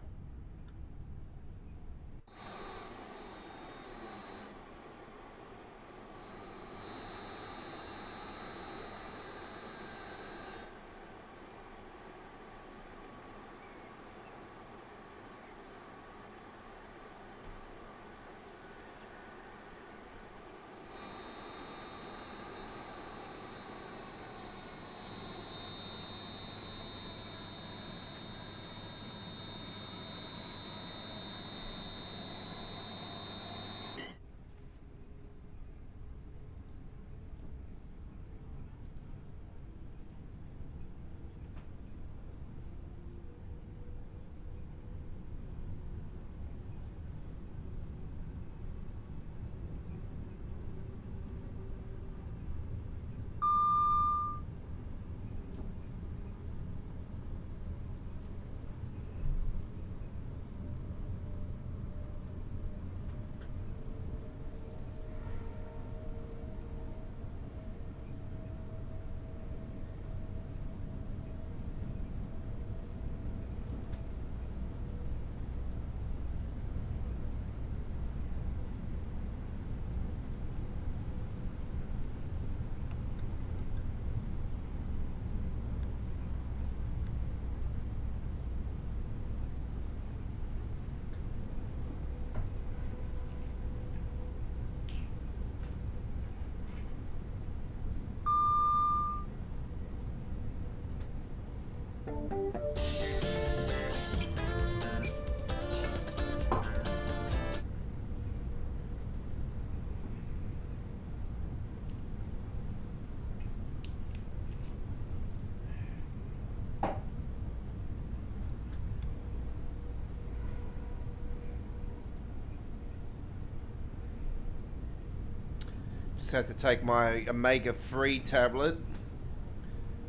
Speaker 1: Just had to take my Omega Free tablet,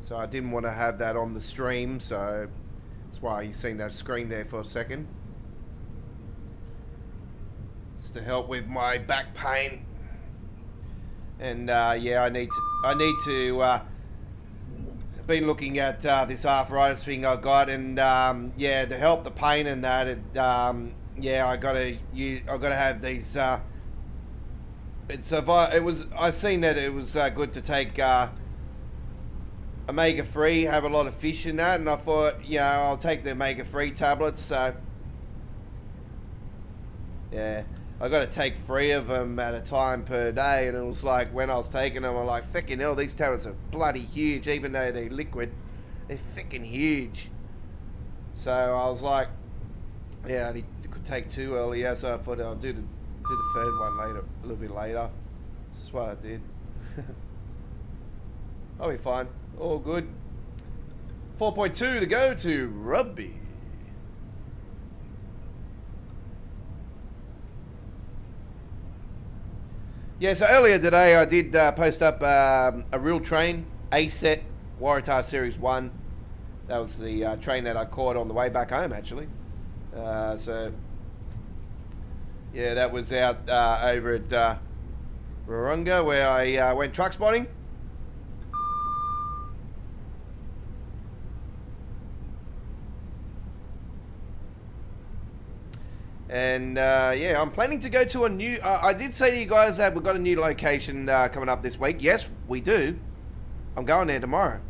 Speaker 1: so I didn't want to have that on the stream, so that's why you seen that screen there for a second. It's to help with my back pain, and yeah, I need to been looking at this arthritis thing I got, and yeah, to help the pain and that, yeah, I gotta have these. I seen that it was good to take Omega Free, have a lot of fish in that, and I thought, you know, I'll take the Omega Free tablets. So yeah, I got to take 3 of them at a time per day, and it was like when I was taking them, I'm like, fucking hell, these tablets are bloody huge, even though they're liquid, they're fucking huge. So I was like, yeah, I could take 2 earlier, so I thought I'll do the 3rd one later, a little bit later. This is what I did. I'll be fine. All good. 4.2 to go to rugby. Yeah, so earlier today I did post up a real train, A-Set, Waratah Series 1. That was the train that I caught on the way back home, actually. So yeah, that was out over at Warunga, where I went truck spotting. And yeah, I'm planning to go to a new... I did say to you guys that we've got a new location coming up this week. Yes, we do. I'm going there tomorrow.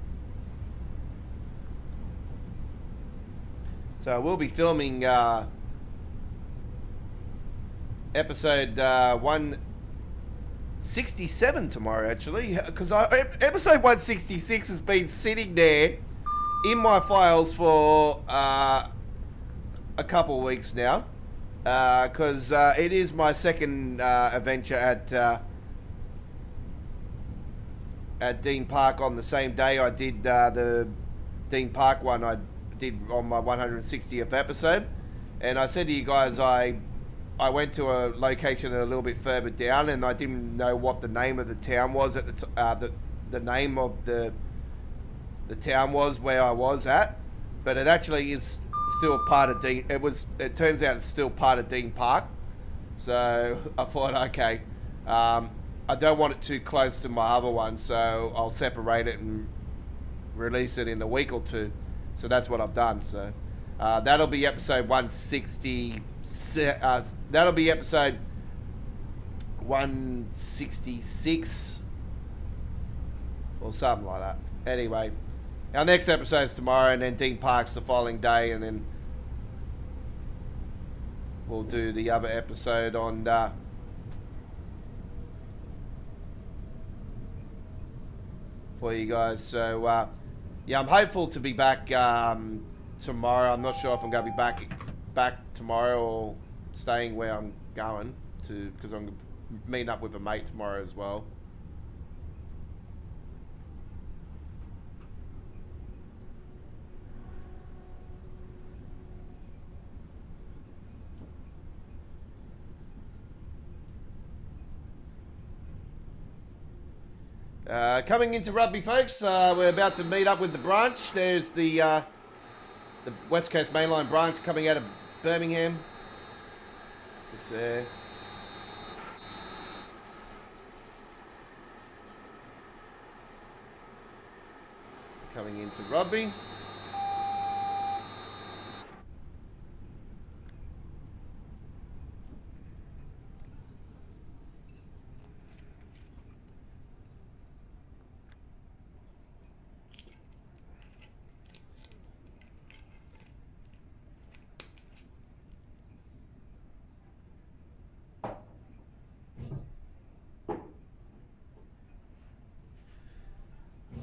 Speaker 1: So we'll be filming episode 167 tomorrow, actually. Because episode 166 has been sitting there in my files for a couple of weeks now. Because it is my second adventure at Dean Park on the same day I did the Dean Park one I did on my 160th episode. And I said to you guys I went to a location a little bit further down, and I didn't know what the name of the town was at the name of the town was where I was at, but it actually is still part of Dean. It turns out it's still part of Dean Park. So I thought, okay, I don't want it too close to my other one, so I'll separate it and release it in a week or two. So that's what I've done. So that'll be episode 160. That'll be episode 166 or something like that. Anyway, our next episode's tomorrow, and then Dean Park's the following day, and then we'll do the other episode on for you guys. So yeah, I'm hopeful to be back tomorrow. I'm not sure if I'm going to be back tomorrow or staying where I'm going to, because I'm meeting up with a mate tomorrow as well. Coming into rugby, folks, we're about to meet up with the branch. There's the West Coast Mainline branch coming out of Birmingham. It's just there. Coming into rugby.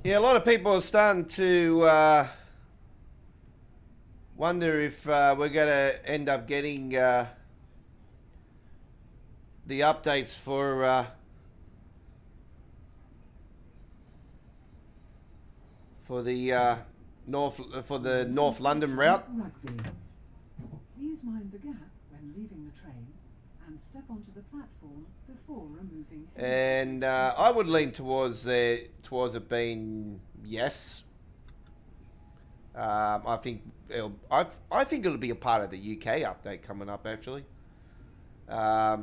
Speaker 1: Yeah, a lot of people are starting to wonder if we're going to end up getting the updates for the North London route.
Speaker 5: Rugby. Please mind the gap when leaving the train and step onto the platform before removing.
Speaker 1: And I would lean towards it being yes. I think it'll be a part of the UK update coming up. Actually, I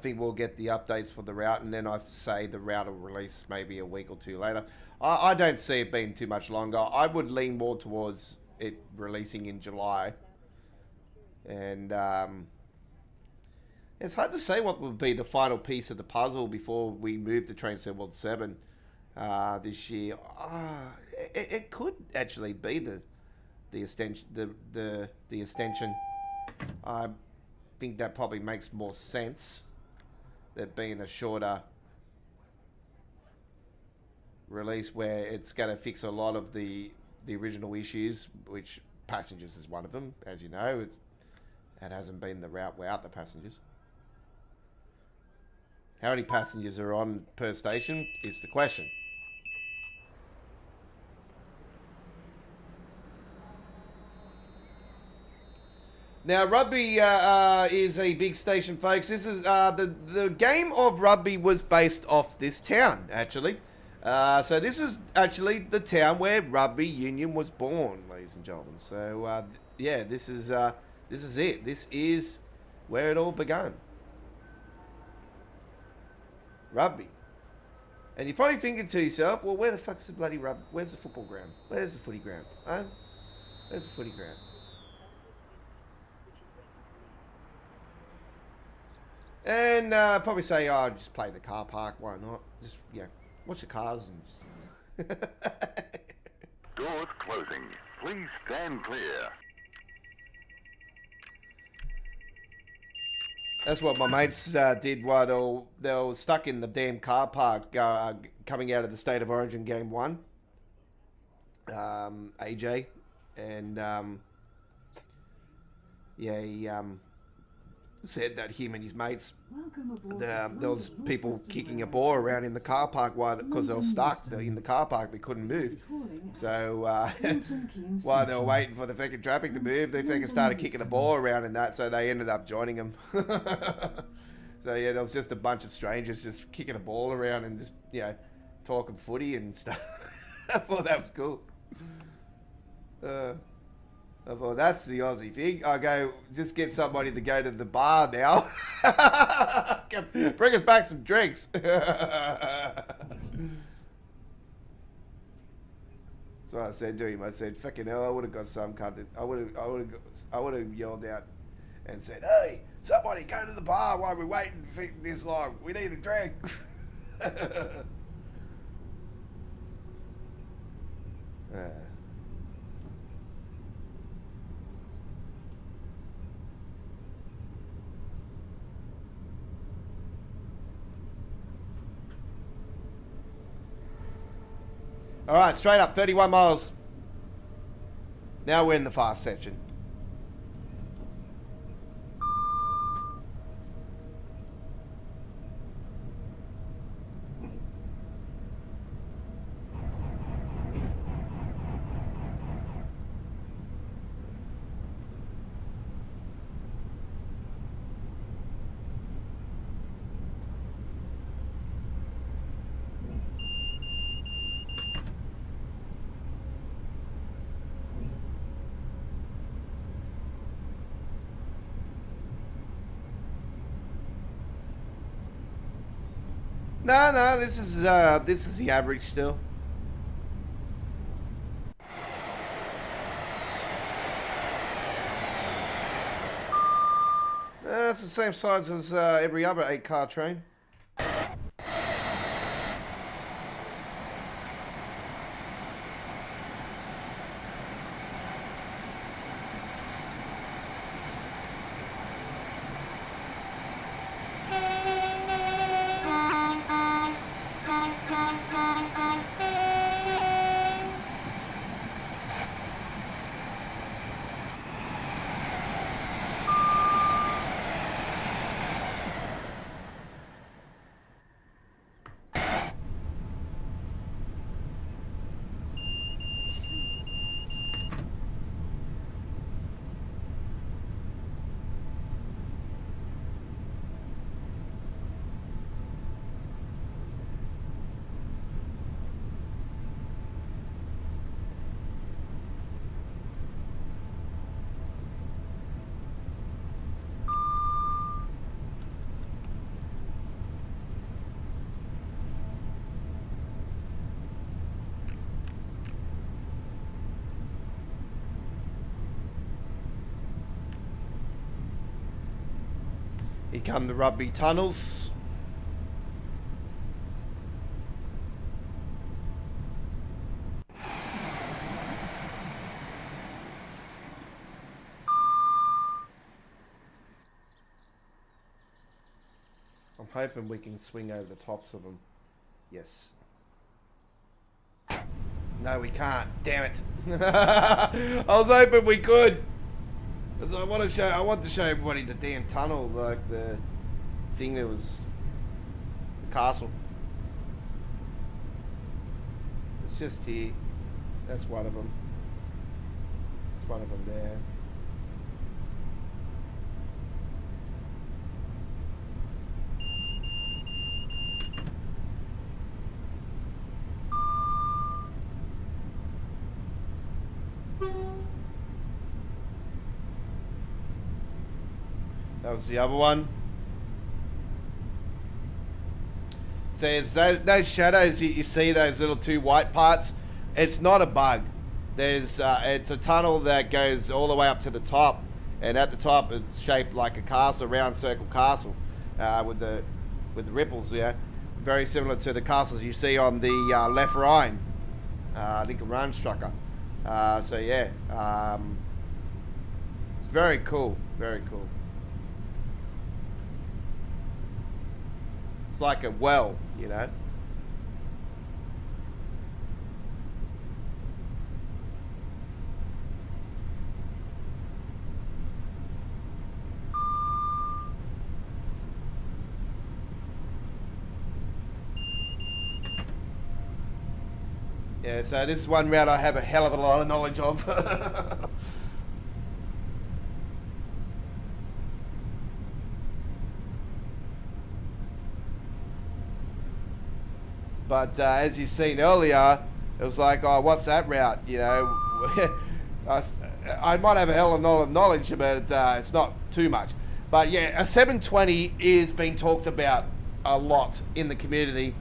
Speaker 1: think we'll get the updates for the route, and then I say the route will release maybe a week or two later. I don't see it being too much longer. I would lean more towards it releasing in July, and it's hard to say what will be the final piece of the puzzle before we move to Train Sim World 7 this year. It could actually be the extension. The extension. I think that probably makes more sense. That being a shorter release where it's going to fix a lot of the original issues, which passengers is one of them. As you know, it hasn't been the route without the passengers. How many passengers are on per station is the question. Now, rugby is a big station, folks. This is the game of rugby was based off this town, actually. So this is actually the town where rugby union was born, ladies and gentlemen. So yeah, this is it. This is where it all began. Rugby. And you're probably thinking to yourself, well, where the fuck's the bloody rugby? Where's the football ground? Where's the footy ground? Huh? Where's the footy ground? And probably say, oh, just play the car park. Why not? Just, watch the cars and just...
Speaker 3: Doors closing. Please stand clear.
Speaker 1: That's what my mates did while they were stuck in the damn car park coming out of the State of Origin Game 1. AJ. And, he said that him and his mates, there was people kicking a ball around in the car park because they were stuck in the car park. They couldn't move. So while they were waiting for the fucking traffic to move, they fucking started kicking the ball around and that. So they ended up joining them. So yeah, there was just a bunch of strangers just kicking a ball around and just talking footy and stuff. I thought that was cool. I thought, that's the Aussie thing. I go, just get somebody to go to the bar now. Bring us back some drinks. So I said to him, I said, fucking hell, I would have got some cunt. I would have yelled out and said, hey, somebody go to the bar while we're waiting for this long. We need a drink. All right, straight up, 31 miles. Now we're in the fast section. No, this is the average still. It's the same size as every other 8-car train. Here come the rugby tunnels. I'm hoping we can swing over the tops of them. Yes. No, we can't. Damn it. I was hoping we could. Because I want to show everybody the damn tunnel, like the thing that was the castle. It's just here. That's one of them. It's one of them there. That was the other one. So it's those shadows you see, those little two white parts. It's not a bug. It's a tunnel that goes all the way up to the top, and at the top it's shaped like a castle, round circle castle. with the ripples. Yeah, very similar to the castles you see on the left Rhine, Lincoln Rheinstrucker. So yeah, it's very cool. Very cool. It's like a well, you know. Yeah, so this is one route I have a hell of a lot of knowledge of. But as you've seen earlier, it was like, oh, what's that route? You know, I might have a hell of a lot of knowledge, but it's not too much. But yeah, a 720 is being talked about a lot in the community,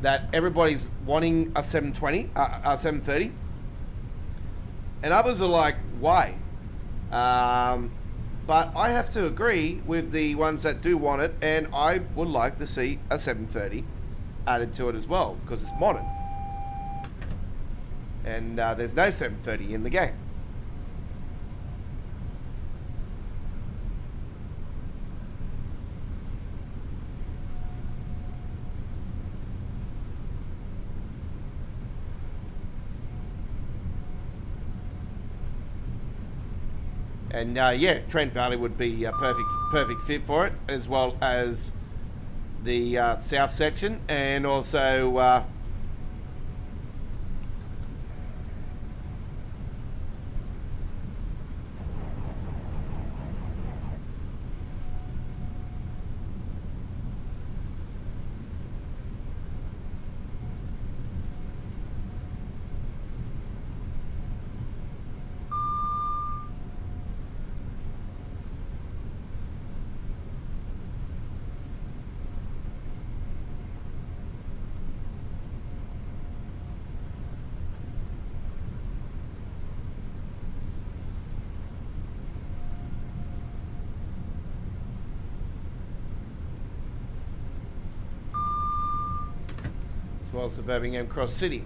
Speaker 1: that everybody's wanting a 720, a 730. And others are like, why? But I have to agree with the ones that do want it, and I would like to see a 730 added to it as well, because it's modern. And there's no 730 in the game. And yeah, Trent Valley would be a perfect fit for it, as well as the south section, and also well as the Birmingham Cross City.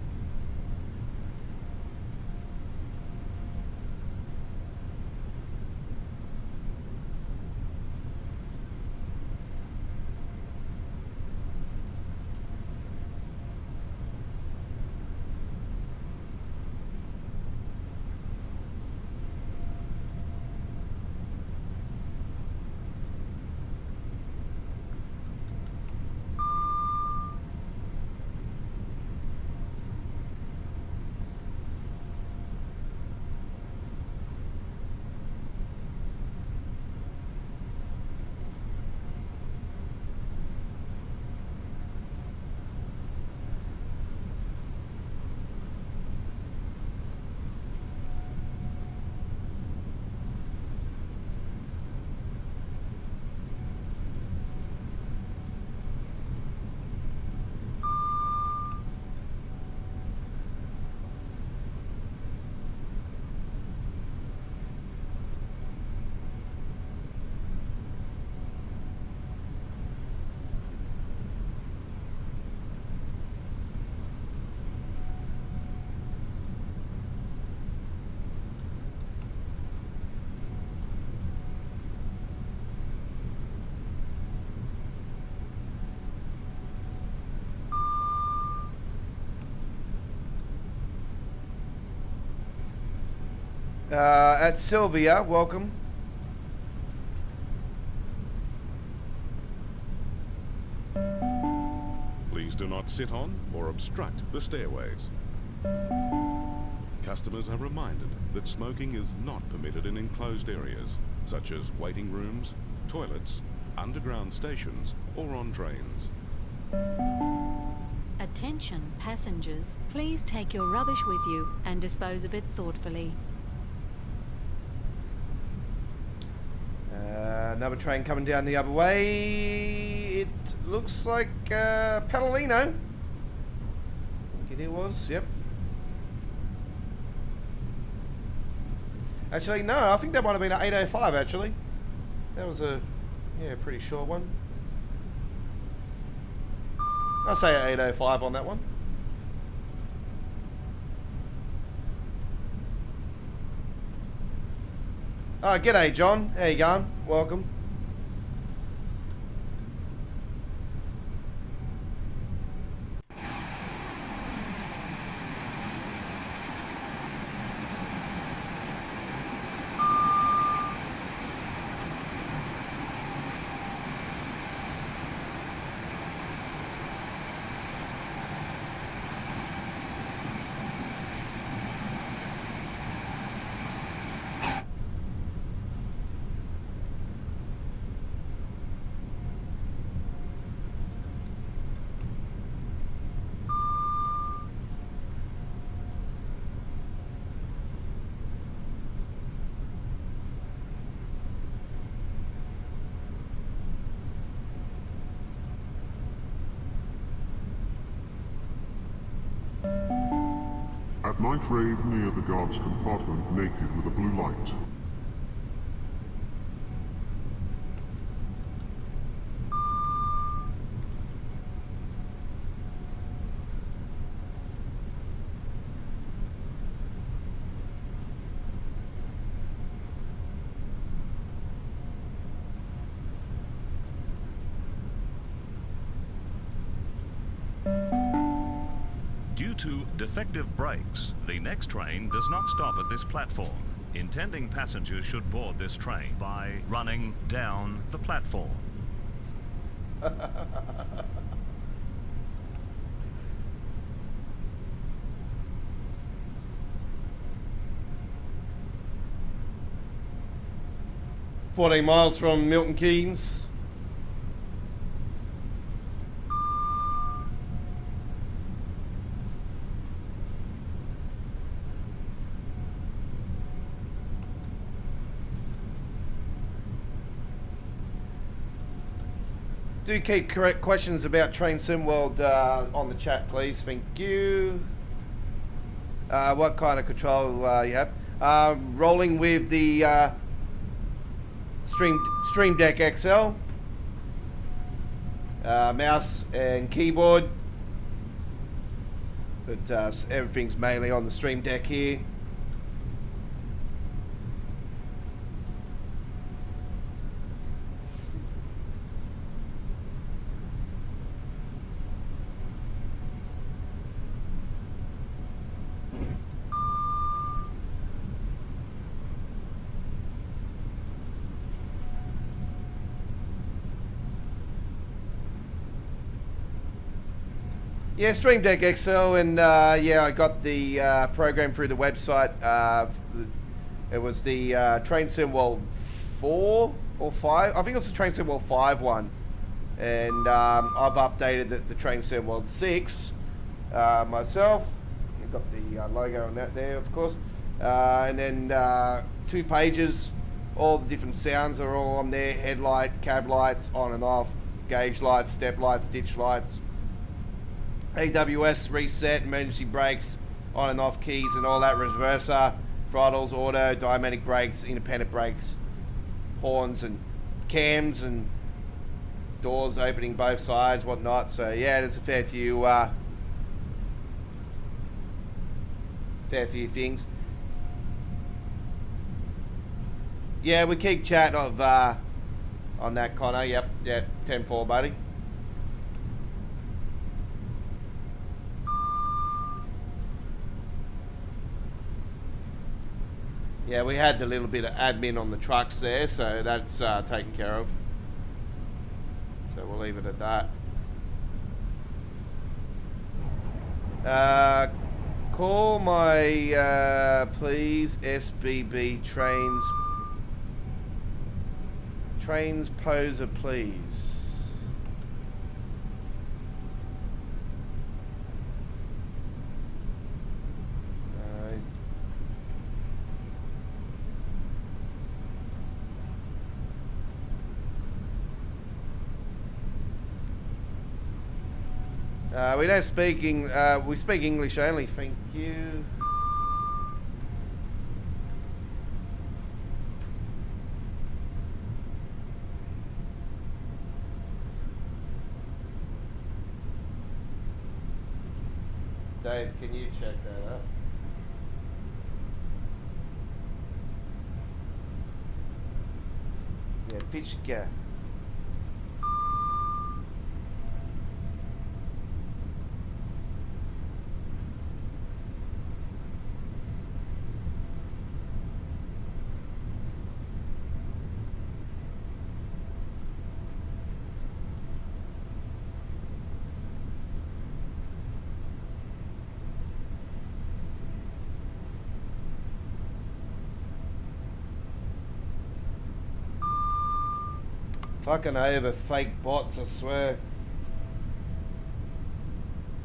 Speaker 1: At Sylvia, welcome.
Speaker 6: Please do not sit on or obstruct the stairways. Customers are reminded that smoking is not permitted in enclosed areas, such as waiting rooms, toilets, underground stations, or on trains.
Speaker 7: Attention passengers, please take your rubbish with you and dispose of it thoughtfully.
Speaker 1: Another train coming down the other way. It looks like Palomino. I think it was, yep. Actually, no, I think that might have been an 805 actually. That was a, yeah, pretty short one. I'll say 8:05 on that one. Oh, g'day, John. How you going? Welcome.
Speaker 2: At night rave near the guard's compartment naked with a blue light.
Speaker 9: Due to defective brakes, the next train does not stop at this platform. Intending passengers should board this train by running down the platform.
Speaker 1: $14 miles from Milton Keynes. Do keep correct questions about Train Sim World on the chat, please. Thank you. What kind of control you have? Rolling with the Stream Deck XL. Mouse and keyboard. But everything's mainly on the Stream Deck here. Yeah, Stream Deck XL, and yeah, I got the program through the website. It was the Train Sim World 4 or 5. I think it was the Train Sim World 5 one. And I've updated the Train Sim World 6 myself. You've got the logo on that there, of course. And then 2 pages. All the different sounds are all on there. Headlight, cab lights, on and off. Gauge lights, step lights, ditch lights. AWS reset, emergency brakes, on and off keys and all that, reverser, throttles, auto, diametric brakes, independent brakes, horns and cams and doors opening both sides, whatnot. So yeah, there's a fair few things. Yeah, we keep chat of on that, Connor. Yep, 10-4, buddy. Yeah, we had the little bit of admin on the trucks there, so that's taken care of. So we'll leave it at that. Call my, please, SBB trains poser, please. We don't speak we speak English only, thank you. Dave, can you check that out? Yeah, pitch gap. Fucking over fake bots, I swear.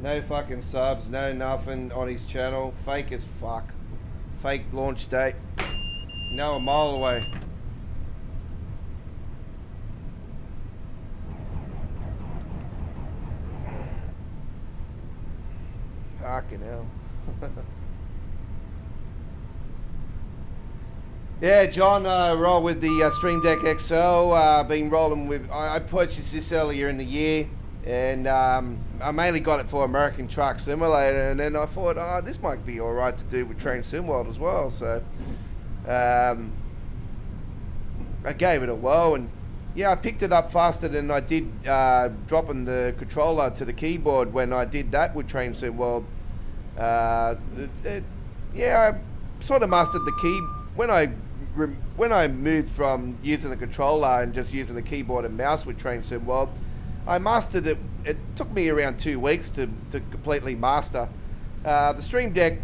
Speaker 1: No fucking subs, no nothing on his channel. Fake as fuck. Fake launch date. No, a mile away. Fucking hell. Yeah, John, roll with the Stream Deck XL. Been rolling with. I purchased this earlier in the year, and I mainly got it for American Truck Simulator. And then I thought, oh, this might be all right to do with Train Sim World as well. So I gave it a whirl, and yeah, I picked it up faster than I did dropping the controller to the keyboard when I did that with Train Sim World. Yeah, I sort of mastered the key when I moved from using a controller and just using a keyboard and mouse with Train Sim World. I mastered it. It took me around 2 weeks to completely master the Stream Deck.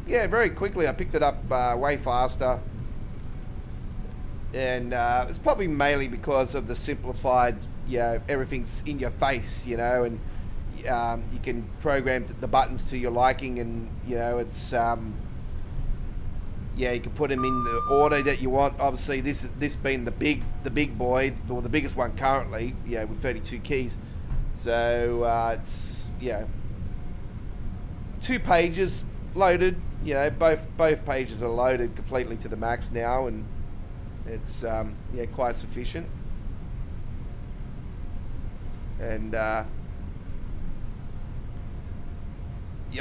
Speaker 1: Yeah, very quickly I picked it up way faster, and it's probably mainly because of the simplified, everything's in your face, and you can program the buttons to your liking, and it's you can put them in the order that you want. Obviously, this being the big boy, or the biggest one currently, with 32 keys. So it's 2 pages loaded. Both pages are loaded completely to the max now, and it's quite sufficient. And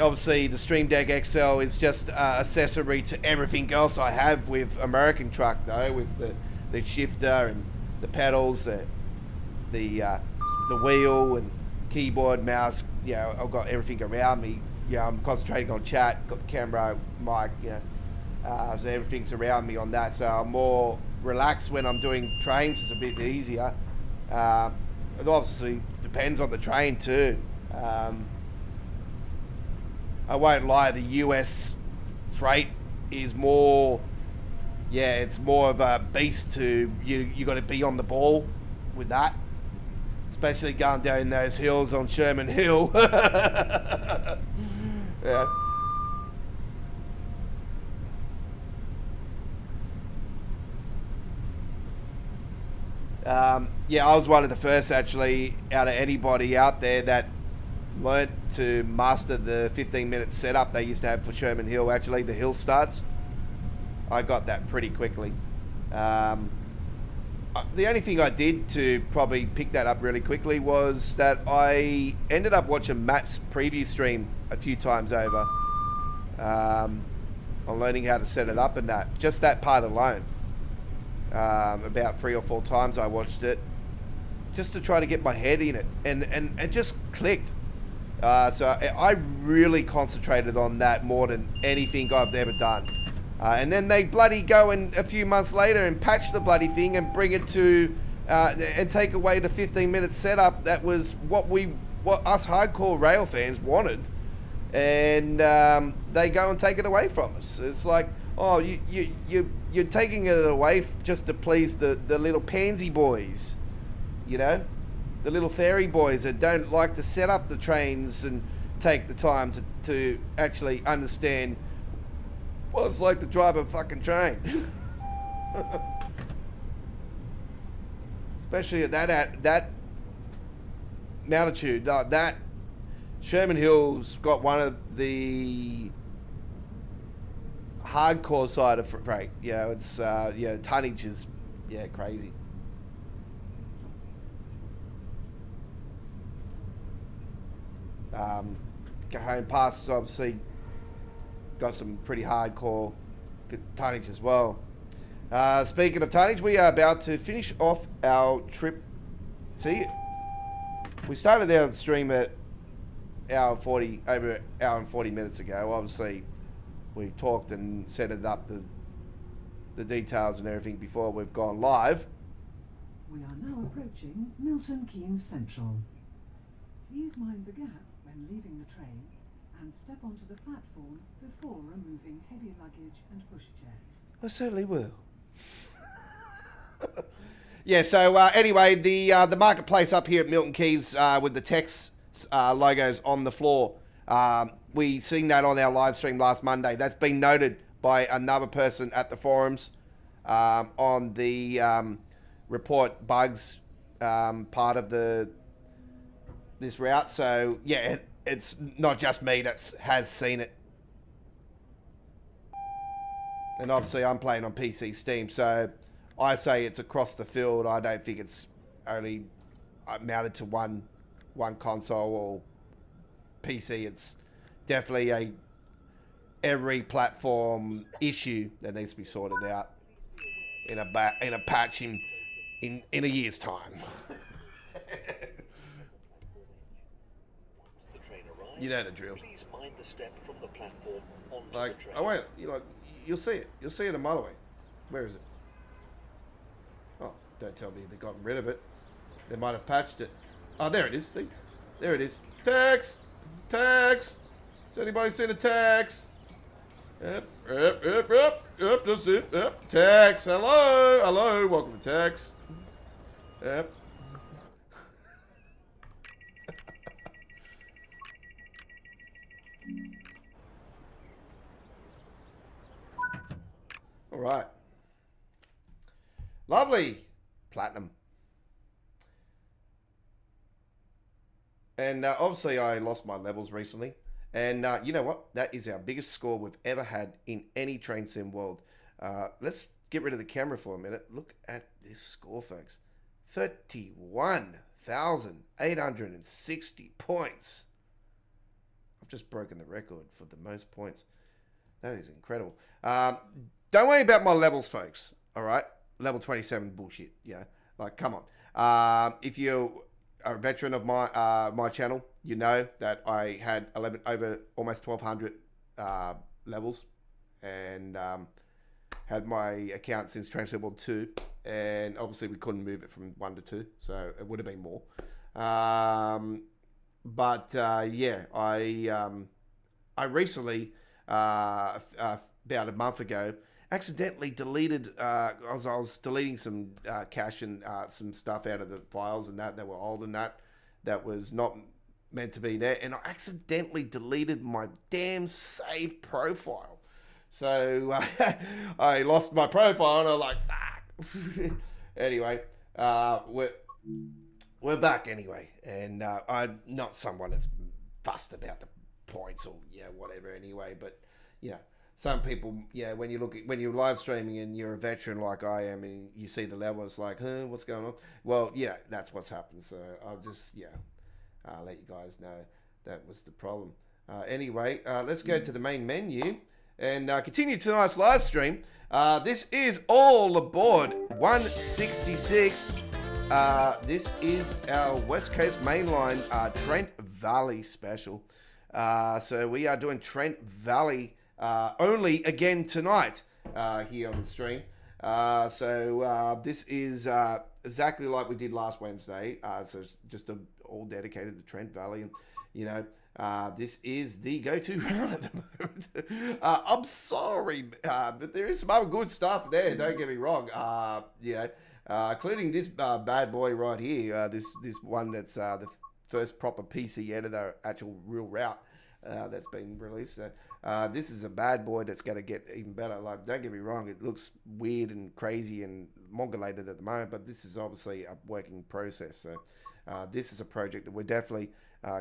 Speaker 1: obviously the Stream Deck XL is just accessory to everything else I have with American Truck, though, with the shifter and the pedals, the wheel and keyboard, mouse. I've got everything around me. I'm concentrating on chat, got the camera, mic, so everything's around me on that. So I'm more relaxed when I'm doing trains. It's a bit easier. It obviously depends on the train too. I won't lie, the US freight is more, it's more of a beast to, you got to be on the ball with that. Especially going down those hills on Sherman Hill. Yeah. I was one of the first, actually, out of anybody out there that learnt to master the 15-minute setup they used to have for Sherman Hill. Actually, the hill starts, I got that pretty quickly. The only thing I did to probably pick that up really quickly was that I ended up watching Matt's preview stream a few times over on learning how to set it up, and just that part alone. About 3 or 4 times I watched it just to try to get my head in it, and it just clicked. So I really concentrated on that more than anything I've ever done. And then they bloody go in a few months later and patch the bloody thing and bring it to and take away the 15-minute setup. That was what us hardcore rail fans wanted, and they go and take it away from us. It's like, oh, you're taking it away just to please the little pansy boys, the little fairy boys that don't like to set up the trains and take the time to actually understand what it's like to drive a fucking train. Especially at that altitude. That Sherman Hill's got one of the hardcore side of freight. It's tonnage is crazy. Cajon Pass has obviously got some pretty hardcore tonnage as well. Speaking of tonnage, we are about to finish off our trip. See, we started our stream at over an hour and 40 minutes ago. Obviously, we talked and set it up, the details and everything before we've gone live.
Speaker 5: We are now approaching Milton Keynes Central. Please mind the gap when leaving the train and step onto the platform before removing heavy luggage and pushchairs.
Speaker 1: I certainly will. Yeah, so anyway, the marketplace up here at Milton Keynes with the Tex logos on the floor. We seen that on our live stream last Monday. That's been noted by another person at the forums on the report bugs part of this route. So yeah, it's not just me that has seen it. And obviously I'm playing on PC Steam, so I say it's across the field. I don't think it's only mounted to one console or PC. It's definitely every platform issue that needs to be sorted out in a patch in a year's time. You know the drill.
Speaker 8: Please mind the step from the platform onto
Speaker 1: Like,
Speaker 8: the train.
Speaker 1: oh wait, you'll see it. You'll see it a mile away. Where is it? Oh, don't tell me they've gotten rid of it. They might have patched it. Oh, there it is. See? There it is. Text! Text! Has anybody seen a text? Yep, that's it. Yep, text. Hello, welcome to text. Yep. All right. Lovely. Platinum. And obviously I lost my levels recently. And you know what? That is our biggest score we've ever had in any train sim world. Let's get rid of the camera for a minute. Look at this score, folks. 31,860 points. I've just broken the record for the most points. That is incredible. Don't worry about my levels, folks. All right? Level 27 bullshit. Yeah. Like, come on. If you are a veteran of my channel, you know that I had almost 1,200 levels, and had my account since Train Sim World 2, and obviously we couldn't move it from 1 to 2, so it would have been more. But yeah, I recently, about a month ago, accidentally deleted, I was deleting some cache and some stuff out of the files and that were old and that was not meant to be there, and I accidentally deleted my damn save profile. So I lost my profile and I was like, fuck. Anyway, we're back anyway, and I'm not someone that's fussed about the points or whatever anyway, but some people, when you're live streaming and you're a veteran like I am and you see the level, it's like, what's going on? Well, that's what's happened. So I'll just, let you guys know that was the problem. Anyway, let's go to the main menu and continue tonight's live stream. This is All Aboard 166. This is our West Coast Mainline Trent Valley special. So we are doing Trent Valley only again tonight here on the stream. So this is exactly like we did last Wednesday. So it's just all dedicated to Trent Valley, and this is the go-to round at the moment. I'm sorry, but there is some other good stuff there. Don't get me wrong. Including this bad boy right here. This one that's the first proper PC editor, actual real route that's been released. This is a bad boy that's going to get even better. Like, don't get me wrong, it looks weird and crazy and mongolated at the moment, but this is obviously a working process. So this is a project that we're definitely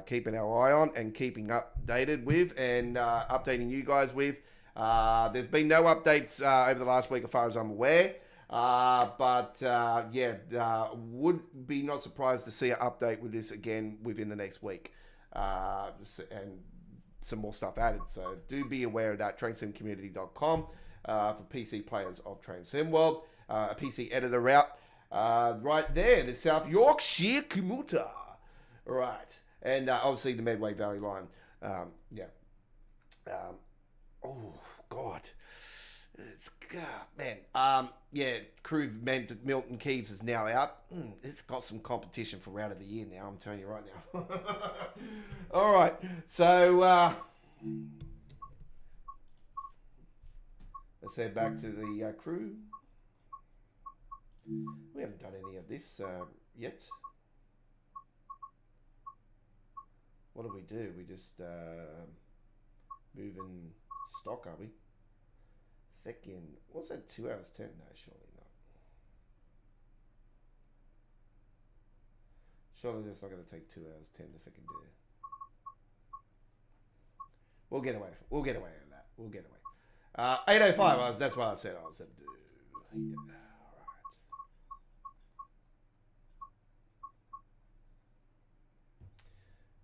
Speaker 1: keeping our eye on and keeping updated with, and updating you guys with. There's been no updates over the last week as far as I'm aware. Would be not surprised to see an update with this again within the next week. And some more stuff added. So do be aware of that. TrainSimCommunity.com for PC players of Train Sim World. A PC editor route right there, the South Yorkshire commuter. Right. And obviously the Medway Valley line. Oh, God. It's, man. Crew Milton Keynes is now out. It's got some competition for Route of the Year now, I'm telling you right now. All right. So, let's head back to the crew. We haven't done any of this yet. What do? We just move in stock, are we? Thickin'. What's that, 2 hours 10? No, surely not. Surely that's not going to take 2 hours 10 to thickin' do. We'll get away with that. We'll get away. 8:05 hours, that's what I said I was going to do. Yeah, alright.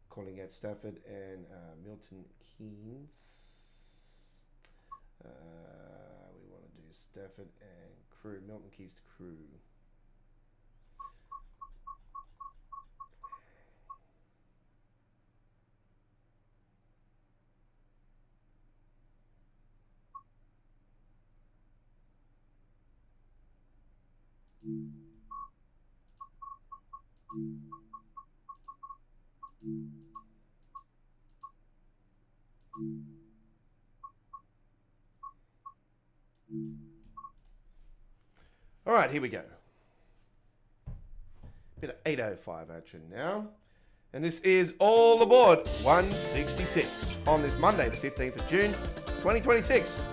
Speaker 1: Calling out Stafford and Milton Keynes. We want to do Stafford and Crew. Milton Keynes to Crew. All right, here we go. Bit of 8:05 action now. And this is All Aboard 166 on this Monday, the 15th of June, 2026.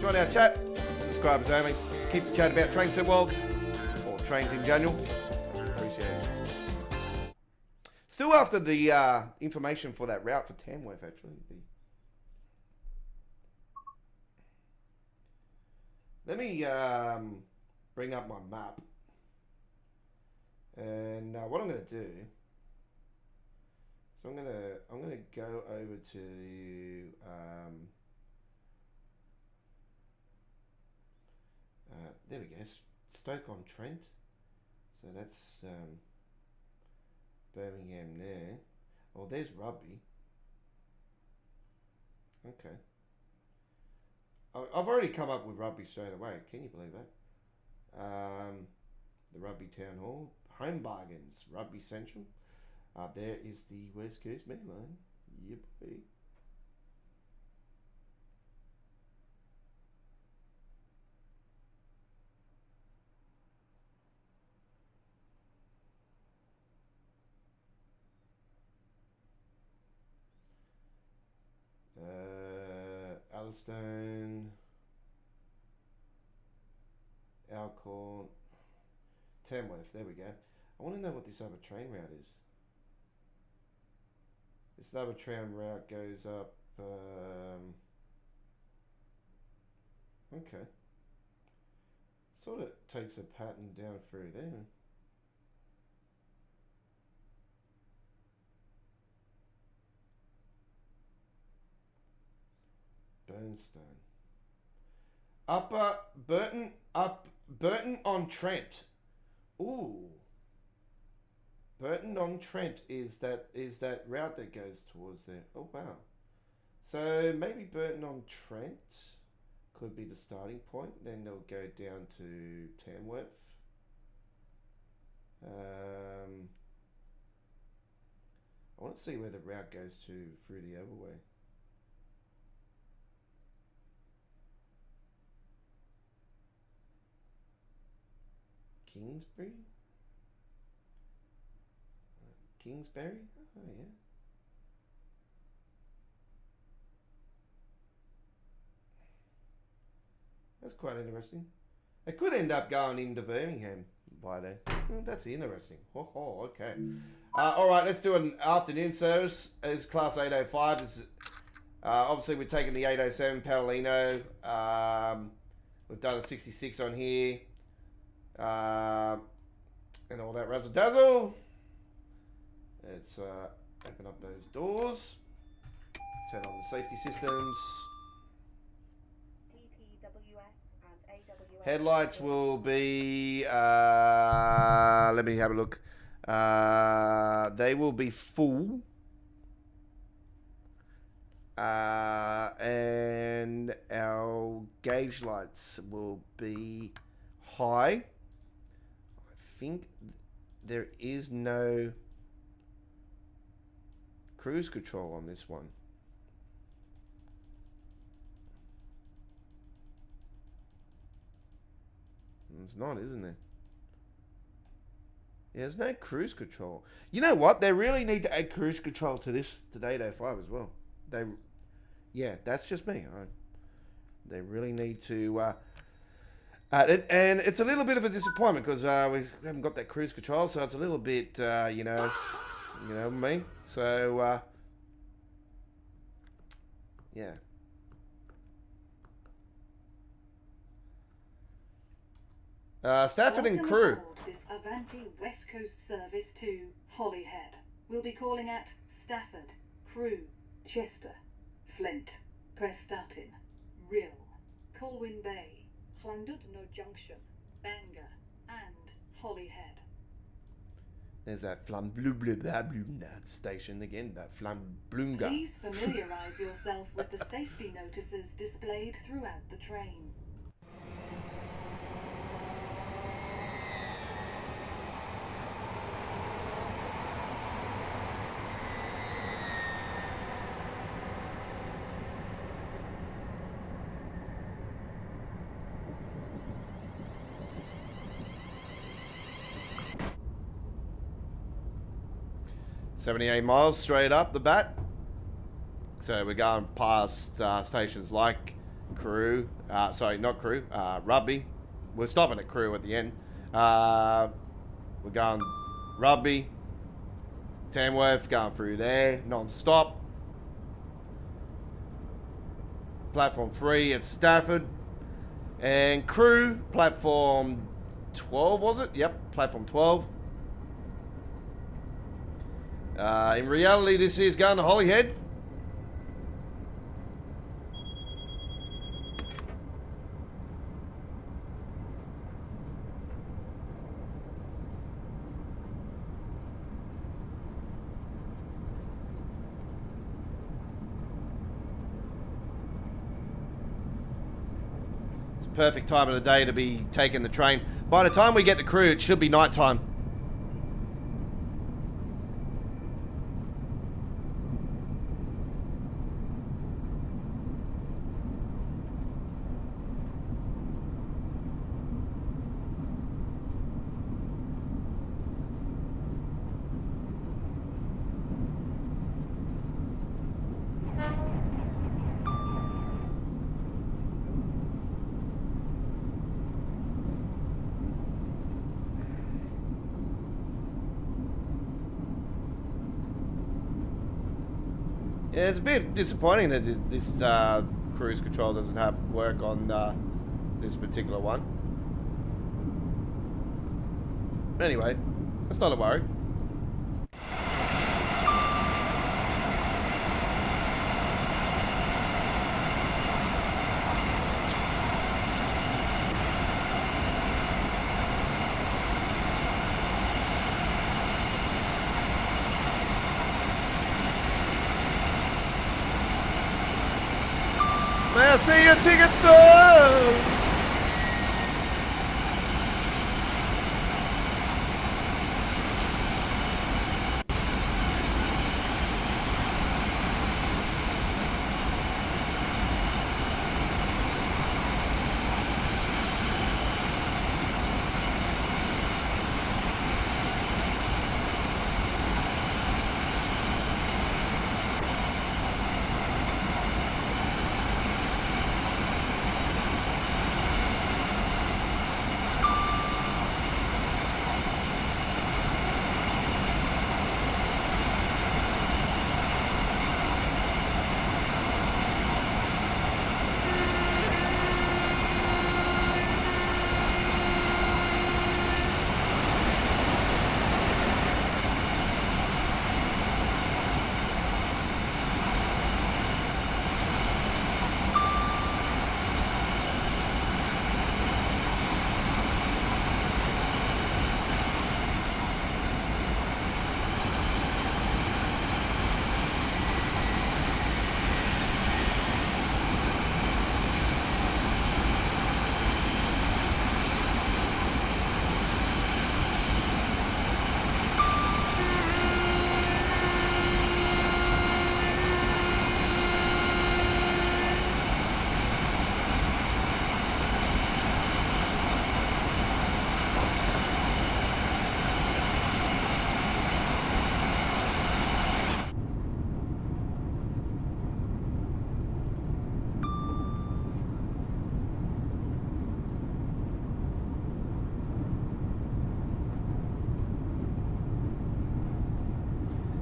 Speaker 1: Join our chat, subscribers only. Keep the chat about Train Sim World or trains in general. Appreciate it. Still after the information for that route for Tamworth, actually. Let me bring up my map, and what I'm going to do, so I'm going to go over to there we go, Stoke-on-Trent. So that's Birmingham there. Oh, there's Rugby. Okay. I've already come up with Rugby straight away. Can you believe that? The Rugby Town Hall. Home Bargains. Rugby Central. There is the West Coast Main Line. Yep. Alstone, Alcorn, Tamworth, there we go. I want to know what this other train route is. This other train route goes up, okay. Sort of takes a pattern down through there. Burnstone. Burton-on-Trent. Ooh. Burton-on-Trent is that route that goes towards there. Oh wow. So maybe Burton-on-Trent could be the starting point. Then they'll go down to Tamworth. I want to see where the route goes to through the other way. Kingsbury? Kingsbury? Oh, yeah. That's quite interesting. It could end up going into Birmingham by there. That's interesting. Oh, okay. All right, let's do an afternoon service. It's class 805. This is, obviously, we're taking the 807 Paolino. We've done a 66 on here. And all that razzle dazzle. Let's open up those doors. Turn on the safety systems.
Speaker 10: TPWS and AWS.
Speaker 1: Headlights will be, let me have a look. They will be full. And our gauge lights will be high. I think there is no cruise control on this one. It's not, isn't there? Yeah, there's no cruise control. You know what? They really need to add cruise control to this, to Date 05 as well. Yeah, that's just me. They really need to add it. And it's a little bit of a disappointment because we haven't got that cruise control, so it's a little bit, you know what I mean? So, yeah. Stafford and
Speaker 4: Welcome
Speaker 1: crew.
Speaker 4: aboard this Avanti West Coast service to Holyhead. We'll be calling at Stafford, Crewe, Chester, Flint, Prestatyn, Rhyl, Colwyn Bay, Llandudno Junction, Bangor, and Holyhead.
Speaker 1: There's that Flamblubla station again, that Flamblunga.
Speaker 4: Please familiarise yourself with the safety notices displayed throughout the train.
Speaker 1: $78 miles straight up the bat. So we're going past stations like Crewe, sorry, not Crewe, Rugby. We're stopping at Crewe at the end. We're going Rugby, Tamworth, going through there non-stop. Platform 3 at Stafford. And Crewe, platform 12, was it? Yep, platform 12. In reality, this is going to Holyhead. It's a perfect time of the day to be taking the train. By the time we get the Crewe, it should be nighttime. Yeah, it's a bit disappointing that this cruise control doesn't have work on this particular one. Anyway, that's not a worry. May I see your ticket, sir?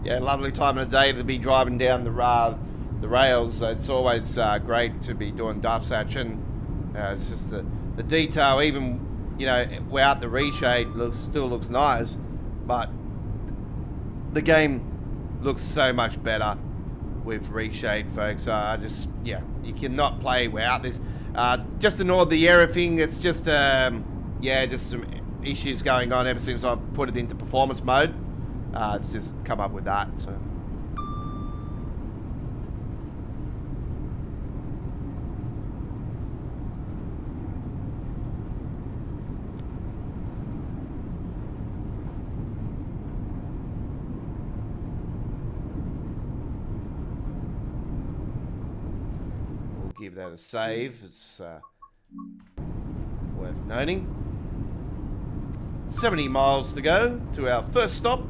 Speaker 1: Yeah, lovely time of the day to be driving down the rails. It's always great to be doing Duff's action. It's just the detail, even, you know, without the reshade, still looks nice, but the game looks so much better with reshade, folks. Yeah, you cannot play without this. Just ignore the error thing. It's just, yeah, just some issues going on ever since I've put it into performance mode. It's just come up with that, so. We'll give that a save. It's worth noting. 70 miles to go to our first stop.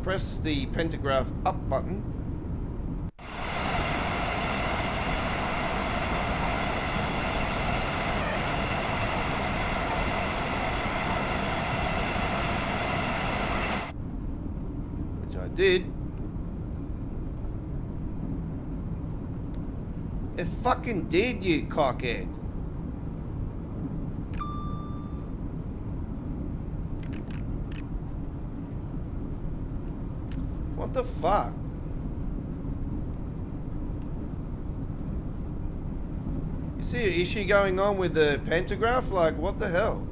Speaker 1: Press the pantograph up button. Which I did. It fucking did, you cockhead. What the fuck? You see an issue going on with the pantograph? Like, what the hell?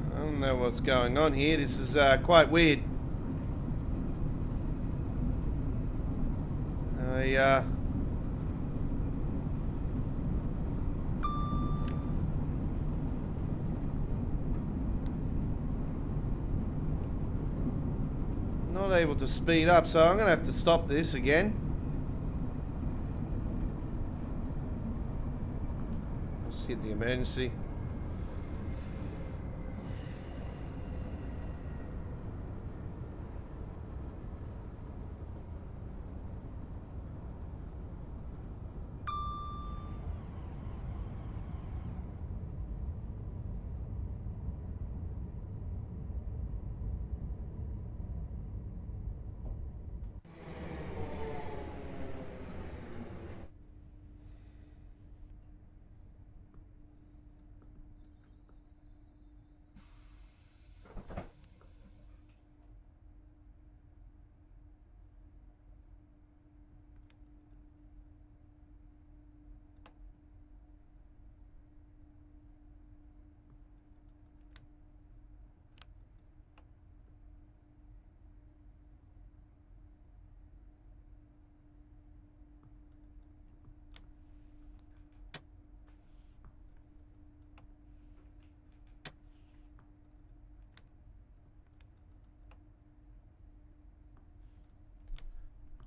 Speaker 1: I don't know what's going on here. This is quite weird. Not able to speed up, so I'm gonna have to stop this again. Let's hit the emergency.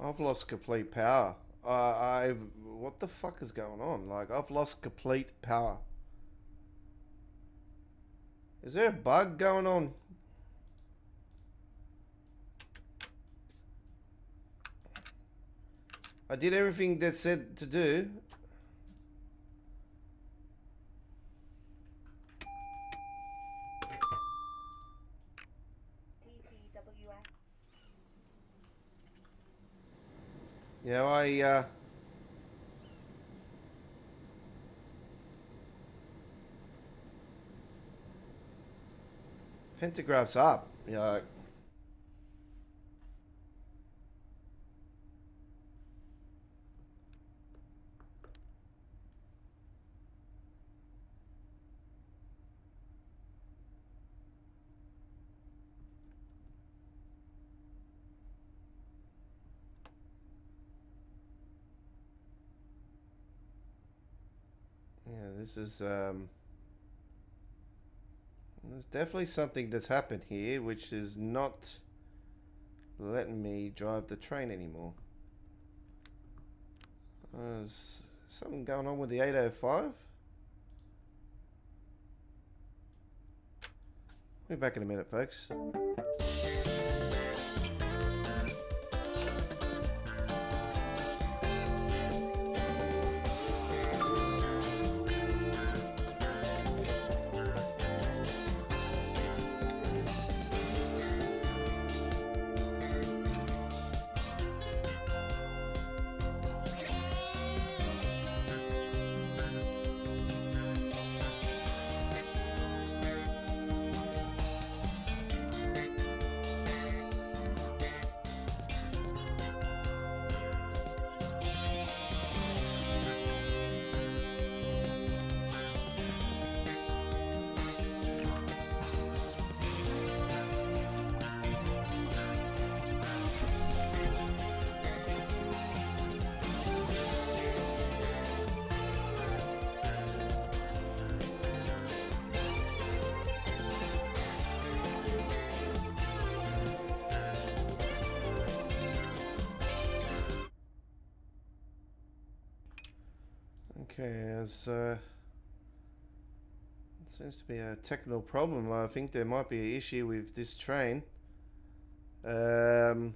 Speaker 1: I've lost complete power. What the fuck is going on? Like, I've lost complete power. Is there a bug going on? I did everything that said to do.
Speaker 10: TPWS.
Speaker 1: You know, Pentagraph's up, you know. This is, there's definitely something that's happened here, which is not letting me drive the train anymore. There's something going on with the 805. We'll be back in a minute, folks. Okay, it seems to be a technical problem. I think there might be an issue with this train. It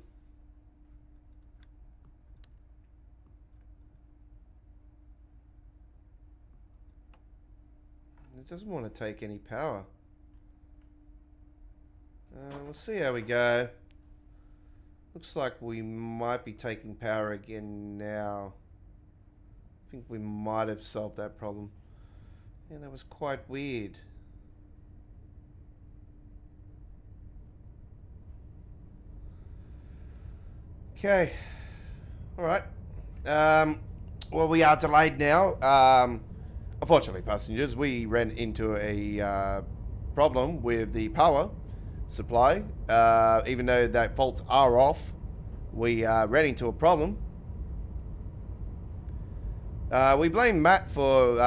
Speaker 1: doesn't want to take any power. We'll see how we go. Looks like we might be taking power again now. I think we might have solved that problem. Yeah, that was quite weird. Okay. Alright. Well, we are delayed now. Unfortunately, passengers, we ran into a problem with the power supply. Even though that faults are off, we ran into a problem. We blame Matt for,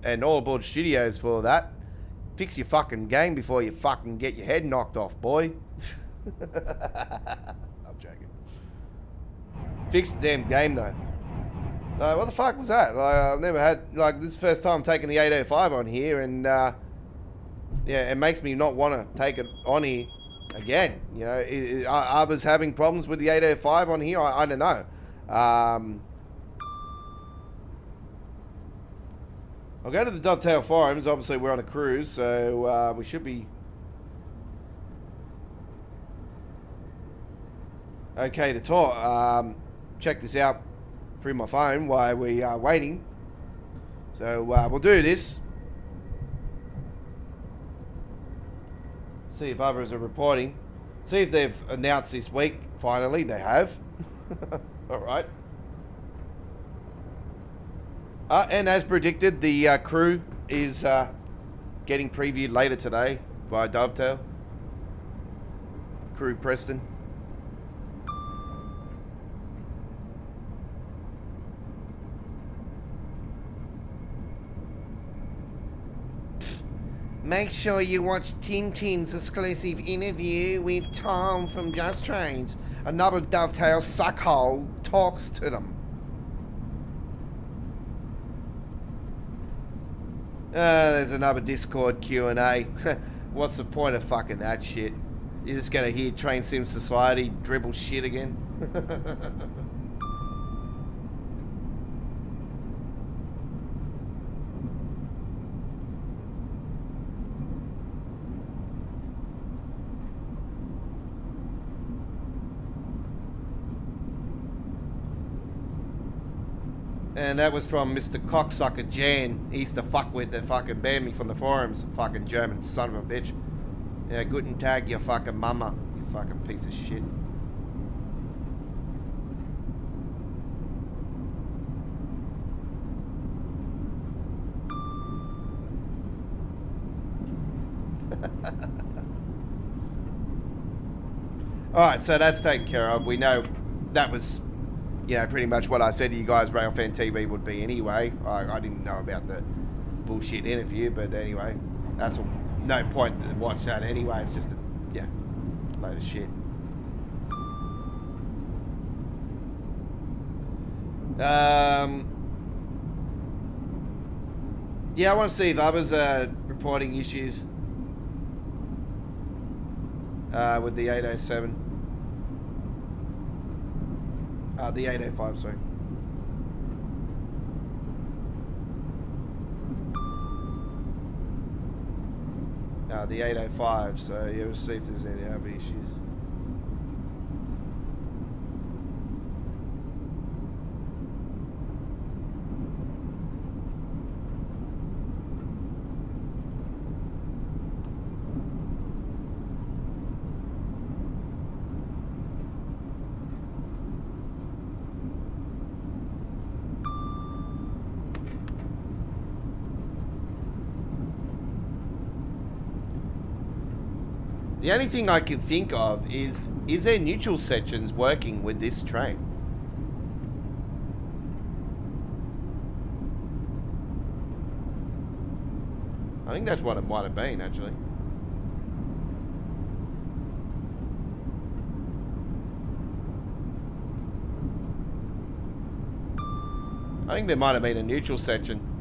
Speaker 1: and All Aboard Studios for that. Fix your fucking game before you fucking get your head knocked off, boy. I'm joking. Fix the damn game, though. What the fuck was that? I've never had, this is the first time I'm taking the 805 on here, and, yeah, it makes me not want to take it on here again. You know, are others having problems with the 805 on here? I don't know. I'll go to the Dovetail forums. Obviously, we're on a cruise, so we should be okay to talk. Check this out through my phone while we are waiting. So we'll do this. See if others are reporting. See if they've announced this week. Finally, they have. All right. And as predicted, the crew is getting previewed later today by Dovetail. Crew Preston. Make sure you watch Tintin's exclusive interview with Tom from Just Trains. Another Dovetail suckhole talks to them. There's another Discord Q&A. What's the point of fucking that shit? You're just gonna hear Train Sim Society dribble shit again? And that was from Mr. Cocksucker Jan. He used to fuck with that fucking banned me from the forums. Fucking German son of a bitch. Yeah, guten Tag, you fucking mama. You fucking piece of shit. Alright, so that's taken care of. We know that was, you know, pretty much what I said to you guys Railfan TV would be anyway. I didn't know about the bullshit interview, but anyway, that's no point to watch that anyway. It's just a load of shit. Yeah, I want to see if others are reporting issues with the 807. The 805, sorry. The 805, so yeah, we'll see if there's any other issues. The only thing I can think of is there neutral sections working with this train? I think that's what it might have been, actually. I think there might have been a neutral section.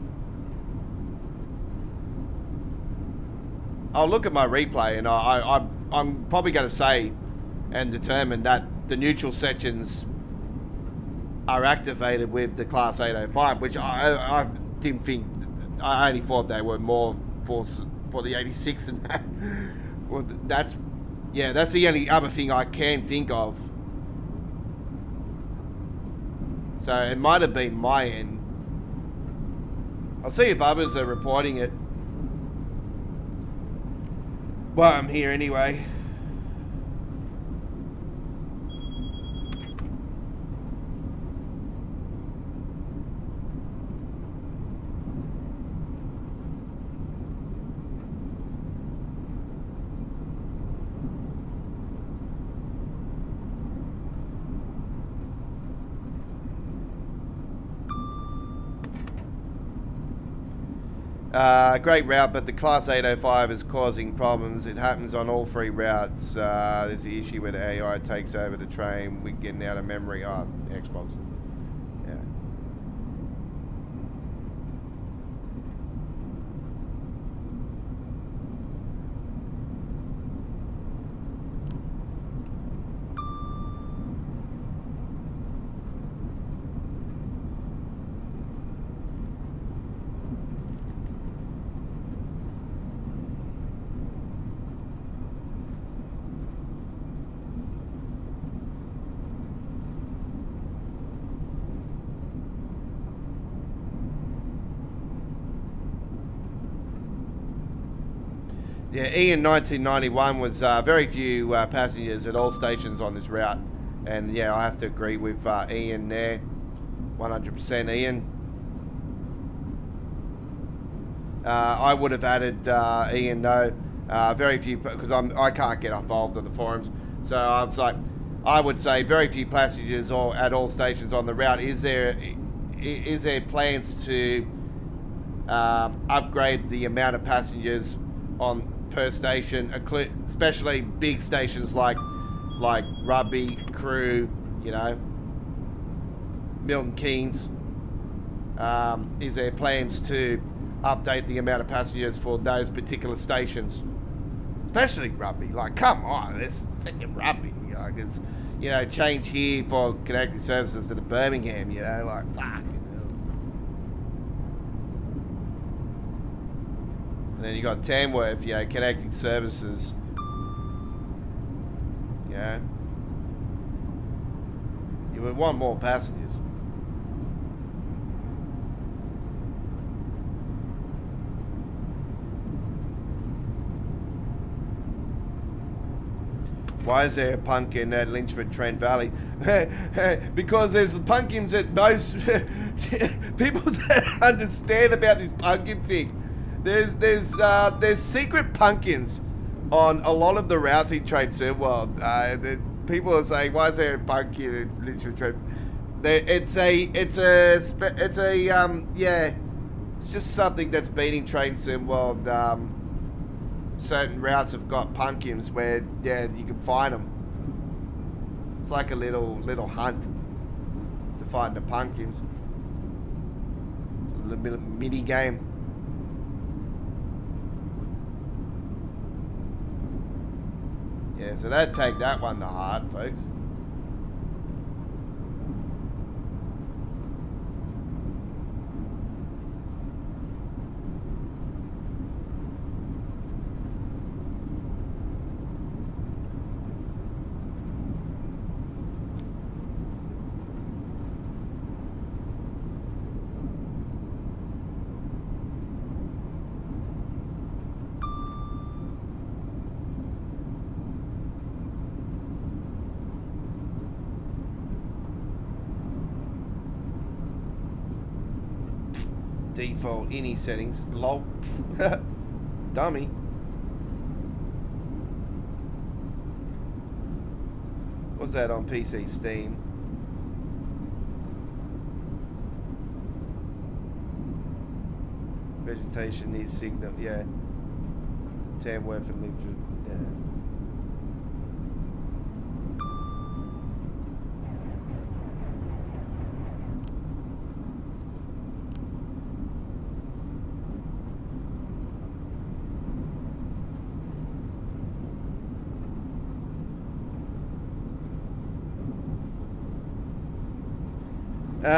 Speaker 1: I'll look at my replay, and I'm probably going to say and determine that the neutral sections are activated with the Class 805, which I didn't think. I only thought they were more for the 86 and that. Well, that's the only other thing I can think of. So it might have been my end. I'll see if others are reporting it. Well, I'm here anyway. Great route, but the Class 805 is causing problems. It happens on all three routes. There's the issue where the AI takes over the train. We're getting out of memory. Xbox. Yeah. Yeah, Ian 1991 was very few passengers at all stations on this route. And yeah, I have to agree with Ian there. 100% Ian. I would have added Ian, no. Very few, because I can't get involved in the forums. So I was like, I would say very few passengers at all stations on the route. Is there plans to upgrade the amount of passengers on per station, especially big stations like Rugby, Crew, you know, Milton Keynes? Is there plans to update the amount of passengers for those particular stations? Especially Rugby. Like, come on, it's freaking Rugby. Like, it's, you know, change here for connecting services to the Birmingham, you know, like, fuck. And then you got Tamworth, you know, connecting services. Yeah. You would want more passengers. Why is there a pumpkin at Lynchford Trent Valley? Because there's the pumpkins at most people that understand about this pumpkin thing. There's secret pumpkins on a lot of the routes in Trade Serve World. People are saying, why is there a pumpkin at Lynchford Trent? It's a It's just something that's been in Train Sim World. Certain routes have got pumpkins where, yeah, you can find them. It's like a little hunt to find the pumpkins. It's a little mini game. Yeah, so they'd take that one to heart, folks. Default ini settings. Lol. Dummy. What's that on PC? Steam. Vegetation needs signal. Yeah. Tamworth and Linkford. Yeah.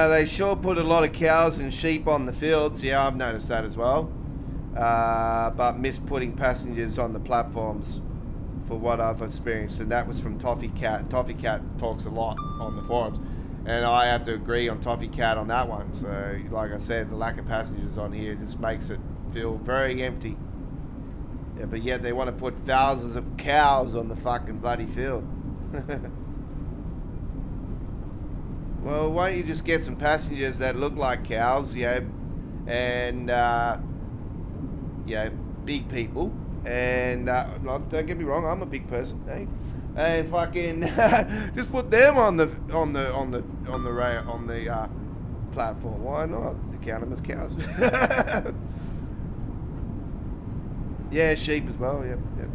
Speaker 1: They sure put a lot of cows and sheep on the fields. Yeah, I've noticed that as well. But miss putting passengers on the platforms for what I've experienced. And that was from Toffee Cat. Toffee Cat talks a lot on the forums. And I have to agree on Toffee Cat on that one. So, like I said, the lack of passengers on here just makes it feel very empty. Yeah, but yet they want to put thousands of cows on the fucking bloody field. Well, why don't you just get some passengers that look like cows, you know, and, you know, big people, and, don't get me wrong, I'm a big person, eh? And fucking just put them on the platform. Why not? They count them as cows. Yeah, sheep as well. Yep, yep.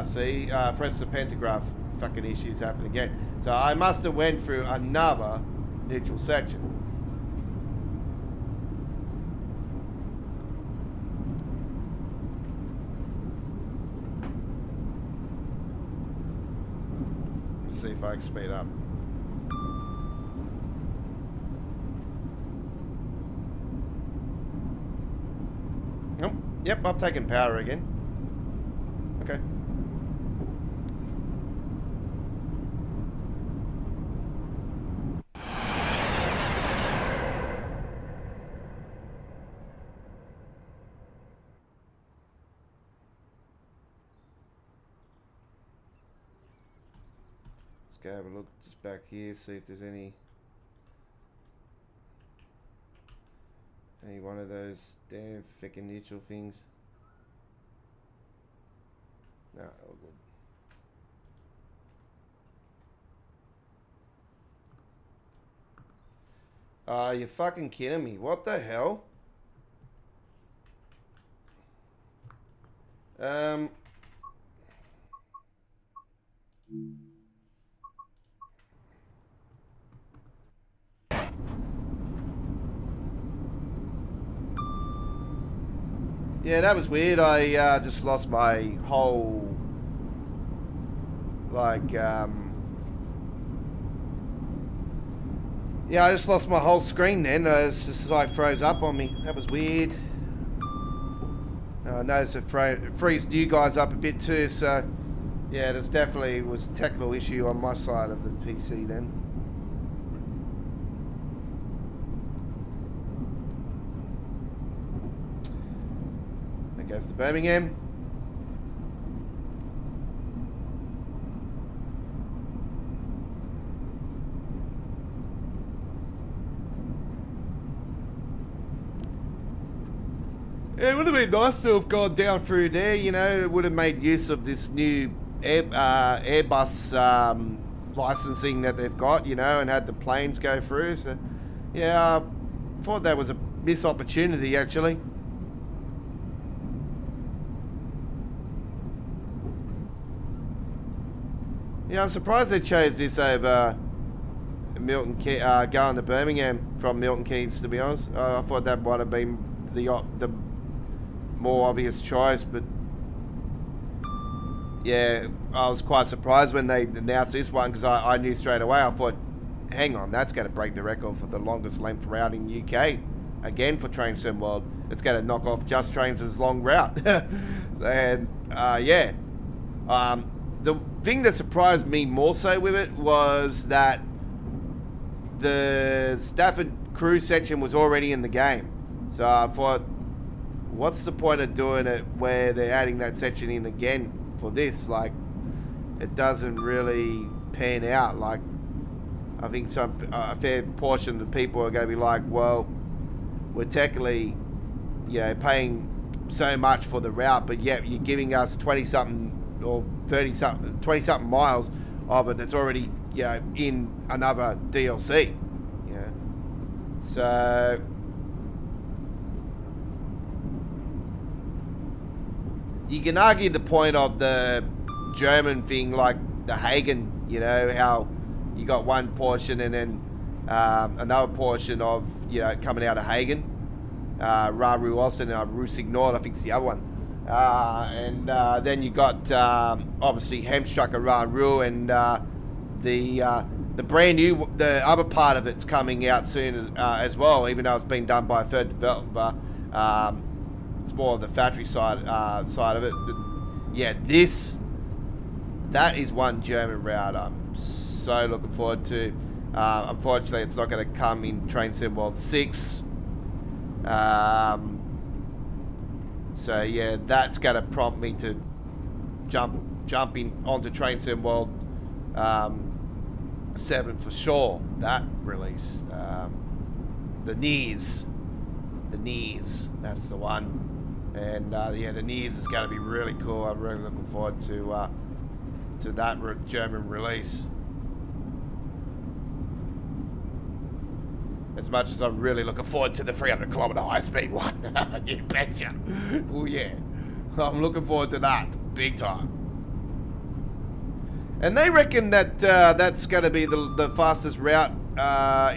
Speaker 1: See, press the pentagraph, fucking issues happen again. So I must have went through another neutral section. Let's see if I can speed up. Nope. Yep, I've taken power again. Okay. Let's go have a look just back here, see if there's any one of those damn frickin' neutral things. No, all good. You're fucking kidding me. What the hell? Yeah, that was weird. I just lost my whole, like, yeah, I just lost my whole screen then. It's just like froze up on me. That was weird. I noticed it freezed you guys up a bit too, so yeah, this definitely was a technical issue on my side of the PC then. Goes to Birmingham. It would have been nice to have gone down through there, you know. It would have made use of this new Airbus licensing that they've got, you know, and had the planes go through. So, yeah, I thought that was a missed opportunity, actually. Yeah, I'm surprised they chose this over Milton Keynes, going to Birmingham from Milton Keynes, to be honest. I thought that might have been the more obvious choice, but yeah, I was quite surprised when they announced this one, because I knew straight away. I thought, hang on, that's going to break the record for the longest length route in UK. Again, for Train Sim World, it's going to knock off Just Trains' long route. And yeah, the thing that surprised me more so with it was that the Stafford Crew section was already in the game. So I thought, what's the point of doing it where they're adding that section in again for this? Like, it doesn't really pan out. Like, I think a fair portion of the people are going to be like, well, we're technically, you know, paying so much for the route, but yet you're giving us 20-something or 30-something, 20-something miles of it that's already, you know, in another DLC. You know? So you can argue the point of the German thing, like the Hagen, you know, how you got one portion and then another portion of, you know, coming out of Hagen, Raru Austin and Rusignord, I think it's the other one. And then you got obviously Hemstruck around Ru, and the brand new, the other part of it's coming out soon as well, even though it's been done by a third developer. It's more of the factory side of it. But yeah, that is one German route I'm so looking forward to. Unfortunately, it's not going to come in Train Sim World 6. So yeah, that's going to prompt me to jump in onto Train Sim World 7 for sure. That release, the Nears, that's the one. And yeah, the Nears is going to be really cool. I'm really looking forward to that German release. As much as I'm really looking forward to the 300-kilometer high-speed one. You betcha. Oh, yeah. I'm looking forward to that. Big time. And they reckon that that's going to be the fastest route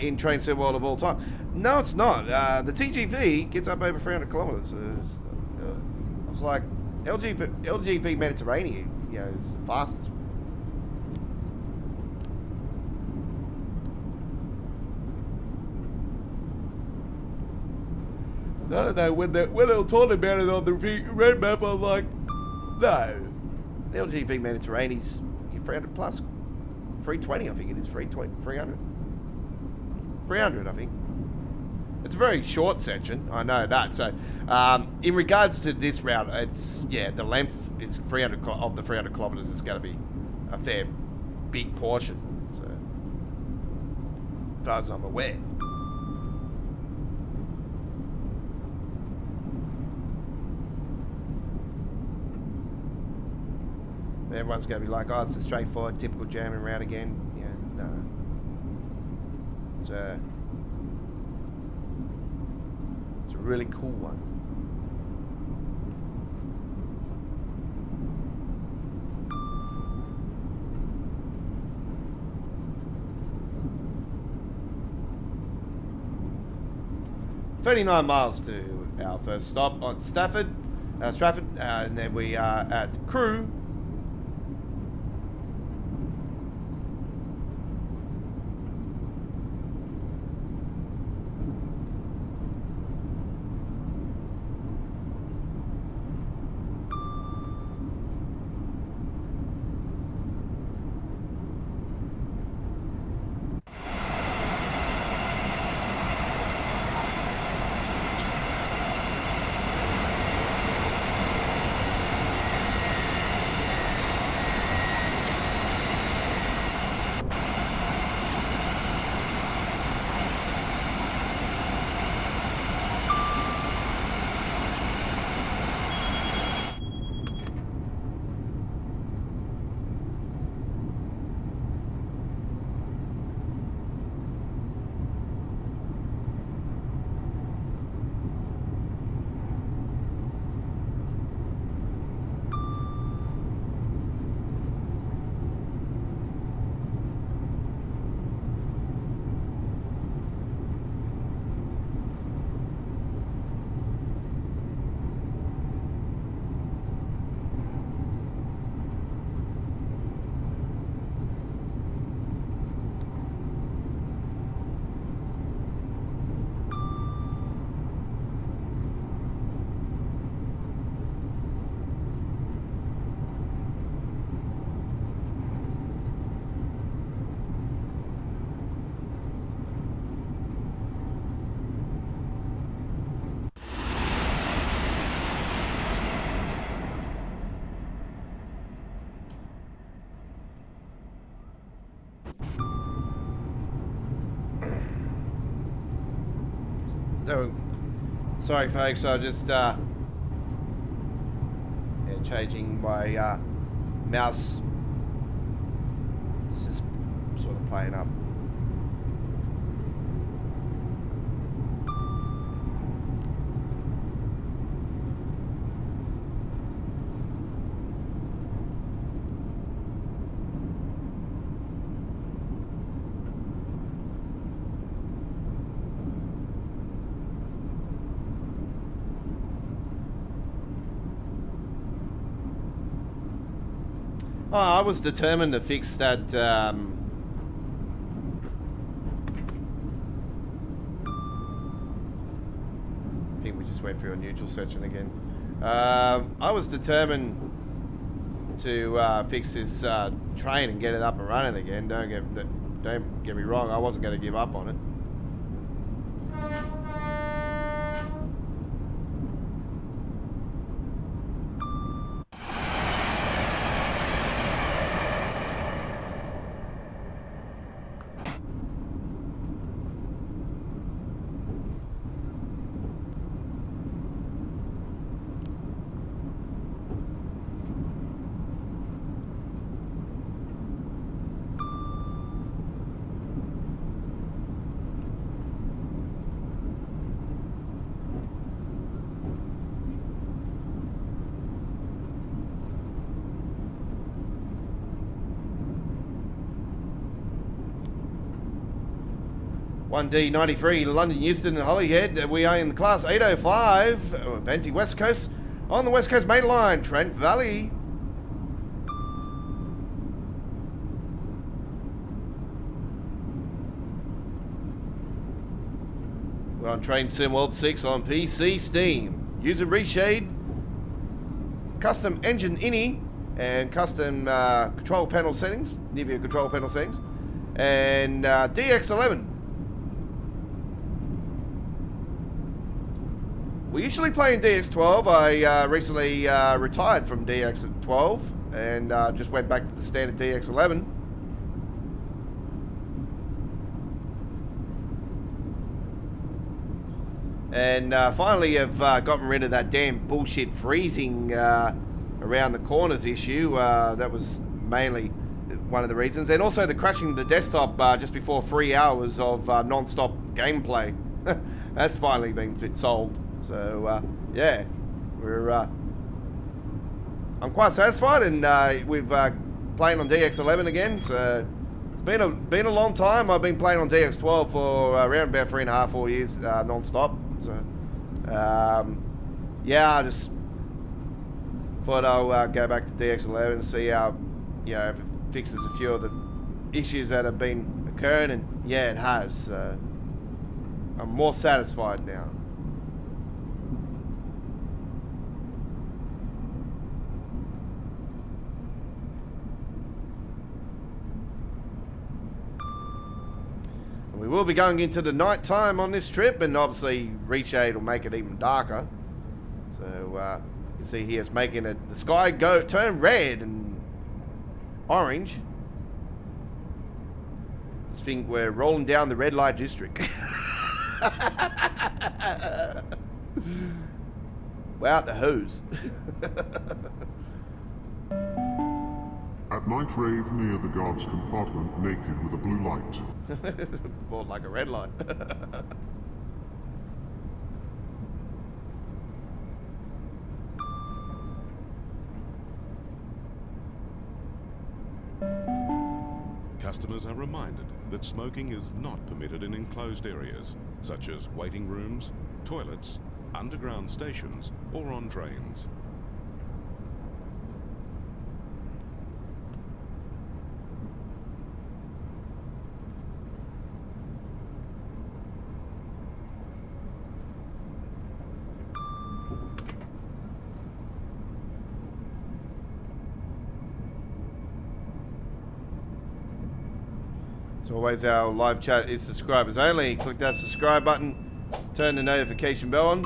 Speaker 1: in Train Sim World of all time. No, it's not. The TGV gets up over 300 kilometers. I was like, LGV Mediterranean, you know, is the fastest. I don't know, when they were talking about it on the red map, I'm like, no. The LGV Mediterranean's 300 plus. 320, I think it is. 320, 300. 300, I think. It's a very short section, I know that. So, in regards to this route, it's, yeah, the length is 300, of the 300 kilometers is going to be a fair, big portion. So, as far as I'm aware. Everyone's going to be like, oh, it's a straightforward, typical German route again. Yeah, no. It's a really cool one. "39 miles to our first stop on Stratford, and then we are at Crewe. Oh, sorry, folks. I just yeah, changing my mouse. It's just sort of playing up. Oh, I was determined to fix that. I think we just went through a neutral section again. I was determined to fix this train and get it up and running again. Don't get me wrong. I wasn't going to give up on it. D93, London, Euston and Holyhead. We are in the class 805, Venti West Coast, on the West Coast Main Line, Trent Valley. We're on Train Sim World 6 on PC Steam. Using Reshade, custom engine INI, and custom control panel settings, Nivea control panel settings, and DX11. We usually play in DX12. I recently retired from DX12 and just went back to the standard DX11. And finally have gotten rid of that damn bullshit freezing around the corners issue. That was mainly one of the reasons. And also the crashing the desktop just before 3 hours of non-stop gameplay. That's finally been solved. So, yeah, we're, I'm quite satisfied, and we've playing on DX11 again, so it's been a long time. I've been playing on DX12 for around about 3.5, 4 years, non-stop, so, yeah, I just thought I'll go back to DX11 and see how, you know, if it fixes a few of the issues that have been occurring, and yeah, it has. I'm more satisfied now. We will be going into the night time on this trip, and obviously Reshade will make it even darker. So you can see here it's making it, the sky turn red and orange. Just think we're rolling down the red light district. We're out the hose.
Speaker 2: At night rave near the guard's compartment, naked with a blue light.
Speaker 1: More like a red light.
Speaker 6: Customers are reminded that smoking is not permitted in enclosed areas, such as waiting rooms, toilets, underground stations, or on trains.
Speaker 1: As always, our live chat is subscribers only. Click that subscribe button, turn the notification bell on.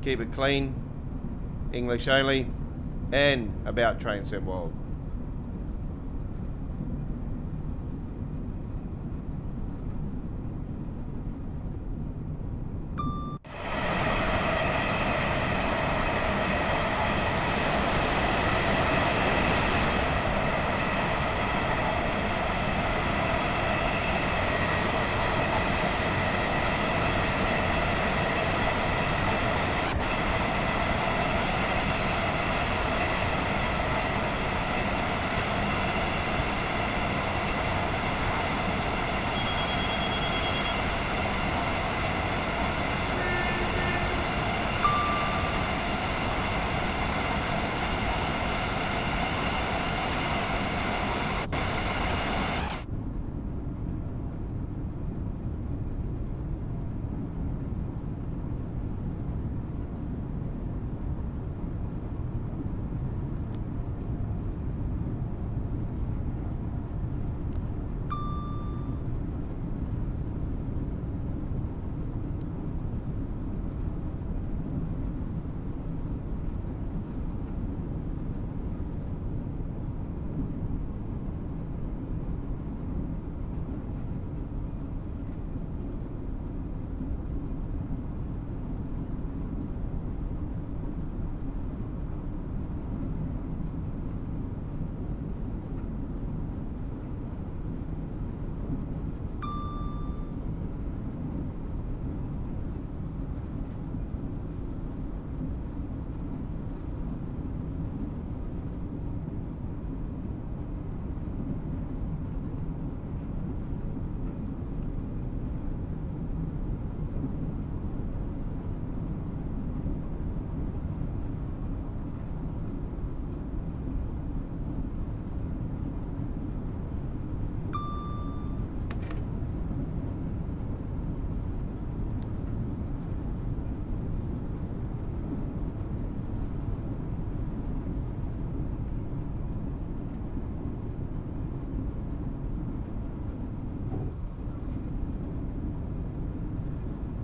Speaker 1: Keep it clean, English only, and about Train Sim World.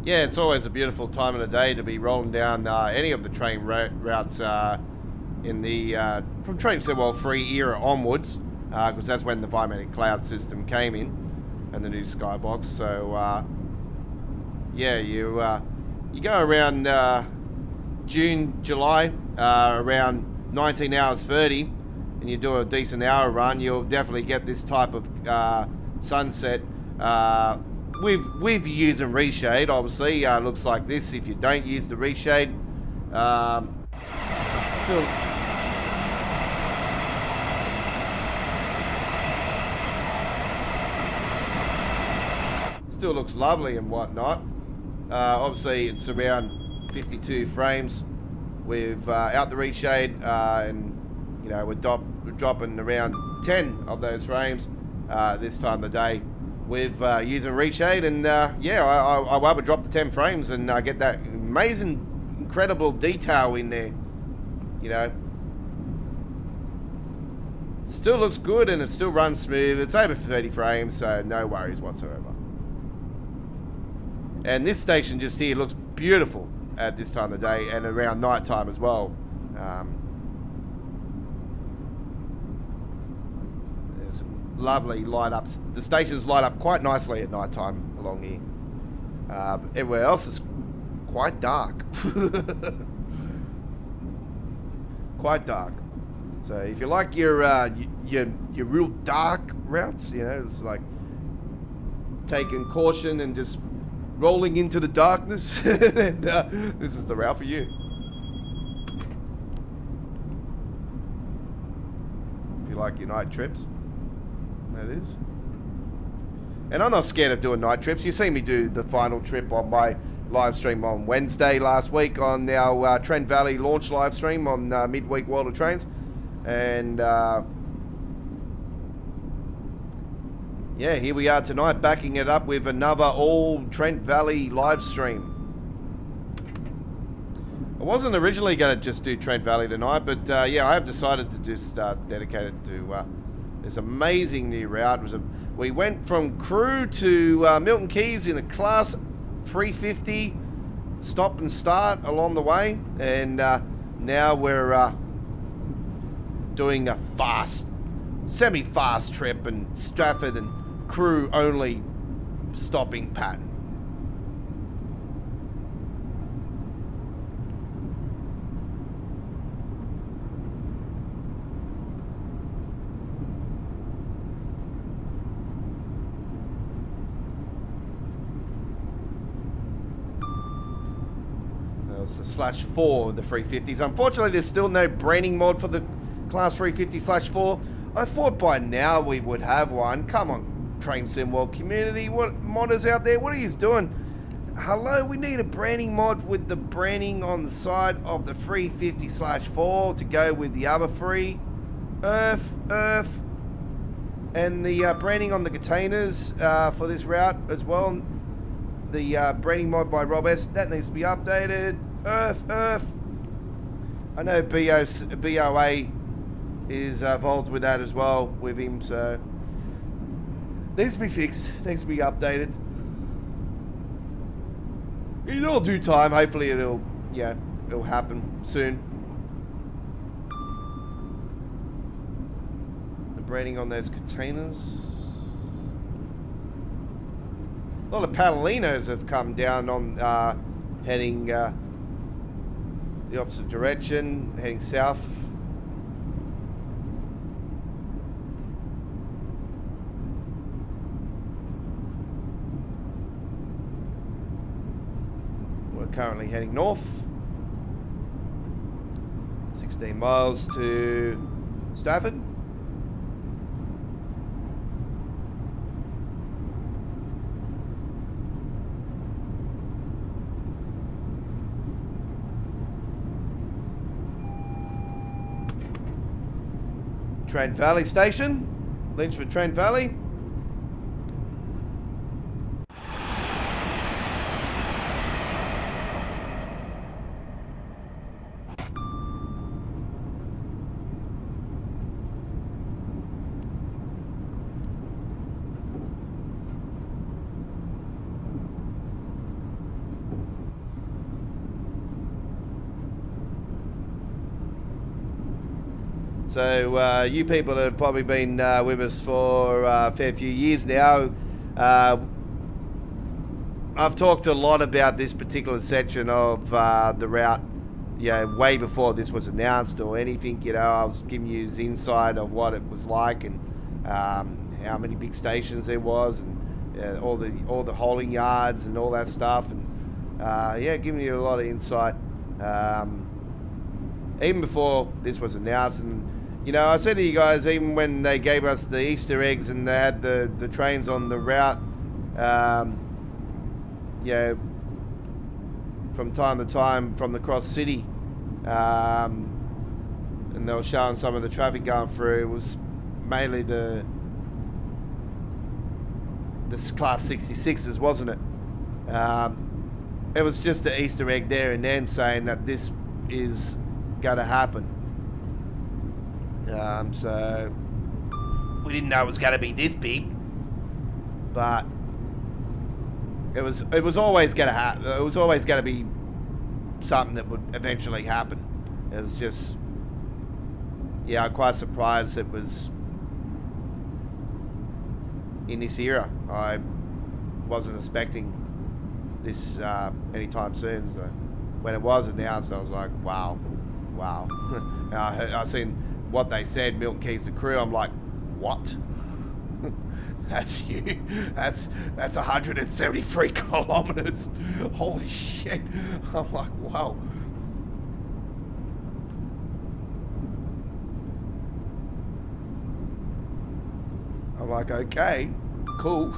Speaker 1: Yeah, it's always a beautiful time of the day to be rolling down any of the train routes in the from Train Sim World 3 era onwards, because that's when the Environmental Cloud system came in and the new Skybox. So yeah, you go around June, July, around 19 hours 30, and you do a decent hour run, you'll definitely get this type of sunset. With using reshade, obviously, looks like this. If you don't use the reshade, still looks lovely and whatnot. Obviously, it's around 52 frames with out the reshade, and you know we're dropping around 10 of those frames this time of the day with using reshade, and yeah, I will drop the 10 frames and get that amazing, incredible detail in there. You know, still looks good and it still runs smooth. It's over 30 frames, so no worries whatsoever. And this station just here looks beautiful at this time of the day and around night time as well. There's some lovely light ups. The stations light up quite nicely at night time along here. Everywhere else is quite dark. Quite dark. So if you like your real dark routes, you know, it's like taking caution and just rolling into the darkness, and, this is the route for you. If you like your night trips, that is. And I'm not scared of doing night trips. You see me do the final trip on my live stream on Wednesday last week on our Trent Valley launch live stream on Midweek World of Trains. And yeah, here we are tonight, backing it up with another all Trent Valley live stream. I wasn't originally going to just do Trent Valley tonight, but yeah, I have decided to just dedicate it to this amazing new route. We went from Crewe to Milton Keyes in a Class 350 stop and start along the way, and now we're doing a fast, semi-fast trip in Stratford and Crewe only stopping pattern. That was the /4 of the 350s. Unfortunately, there's still no branding mod for the Class 350/4. I thought by now we would have one. Come on, Train Sim World community. What modders out there? What are you doing? Hello, we need a branding mod with the branding on the side of the 350/4 to go with the other three. Earth, and the branding on the containers for this route as well. The branding mod by Rob S. That needs to be updated. Earth. I know BOA is involved with that as well with him, so needs to be fixed, needs to be updated. In all due time, hopefully it'll happen soon. The branding on those containers. A lot of Padalinos have come down on heading the opposite direction, heading south. Currently heading north, 16 miles to Stafford. Trent Valley Station, Lynchford Trent Valley. So you people that have probably been with us for a fair few years now, I've talked a lot about this particular section of the route, way before this was announced or anything. I was giving you the insight of what it was like and how many big stations there was and all the holding yards and all that stuff, and giving you a lot of insight even before this was announced. And I said to you guys, even when they gave us the Easter eggs and they had the trains on the route, from time to time from the cross city, and they were showing some of the traffic going through. It was mainly the class 66s, wasn't it? It was just the Easter egg there and then saying that this is going to happen. So we didn't know it was going to be this big, but it was always going to happen. It was always going to be something that would eventually happen. It was just, I'm quite surprised it was in this era. I wasn't expecting this anytime soon. So when it was announced, I was like, wow. I seen what they said, Milton Keynes to Crewe. I'm like, what? That's you. That's 173 kilometers. Holy shit. I'm like, wow. I'm like, okay, cool.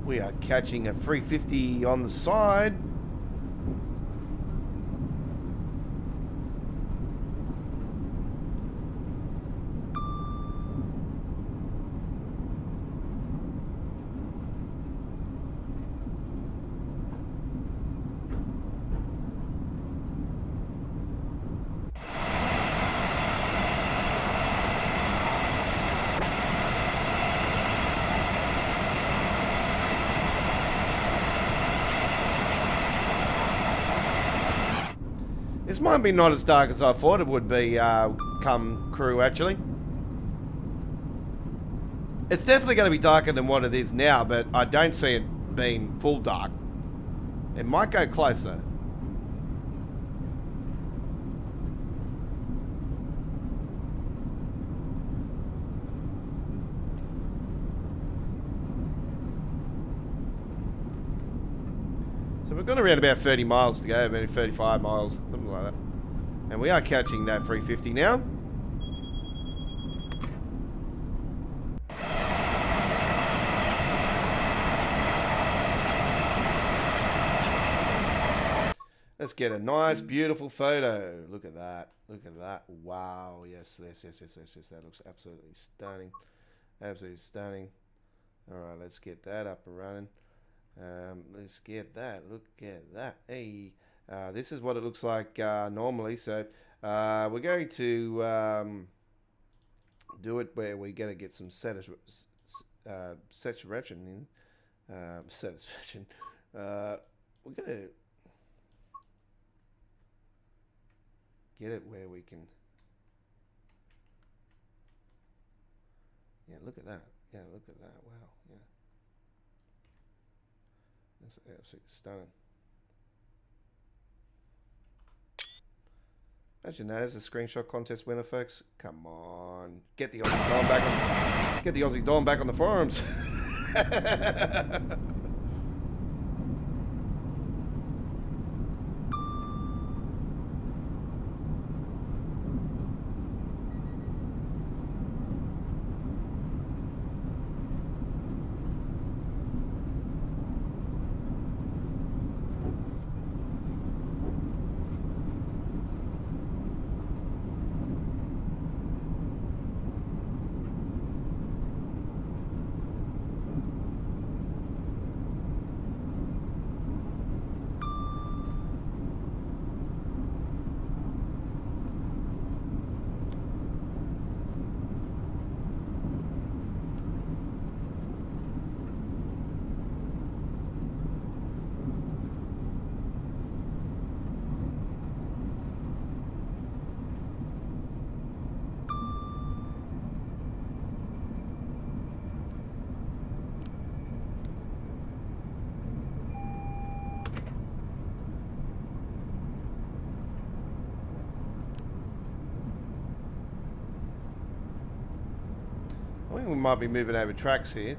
Speaker 1: We are catching a 350 on the side. This might be not as dark as I thought it would be come Crewe, actually. It's definitely going to be darker than what it is now, but I don't see it being full dark. It might go closer. So we've got around about 30 miles to go, maybe 35 miles, something like that. And we are catching that 350 now. Let's get a nice, beautiful photo. Look at that. Look at that. Wow. Yes. That looks absolutely stunning. Absolutely stunning. All right, let's get that up and running. Let's get that. Look at that. Hey, this is what it looks like normally. So we're going to do it where we're going to get some satisfaction in. Satisfaction. We're going to get it where we can. Yeah, look at that. Yeah, look at that. Wow. Yeah. That's absolutely stunning. Imagine that as a screenshot contest winner, folks. Come on. Get the Aussie Don back on, get the Aussie Don back on the forums. we might be moving over tracks here.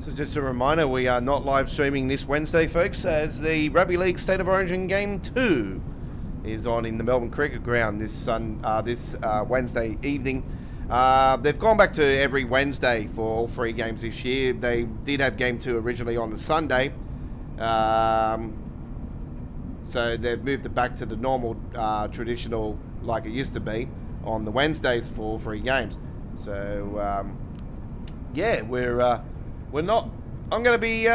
Speaker 1: So just a reminder, we are not live streaming this Wednesday, folks, as the Rugby League State of Origin Game 2 is on in the Melbourne Cricket Ground this Wednesday evening. They've gone back to every Wednesday for all three games this year. They did have Game 2 originally on the Sunday. So they've moved it back to the normal, traditional, like it used to be, on the Wednesdays for all three games. So, yeah, we're not... I'm going to be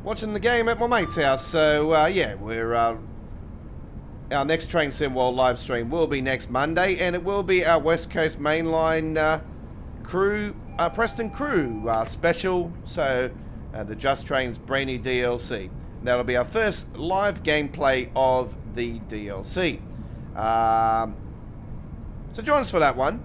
Speaker 1: watching the game at my mate's house. So, yeah, our next Train Sim World live stream will be next Monday, and it will be our West Coast Mainline crew, Preston crew special. So, the Just Trains Brainy DLC. That'll be our first live gameplay of the DLC. So join us for that one.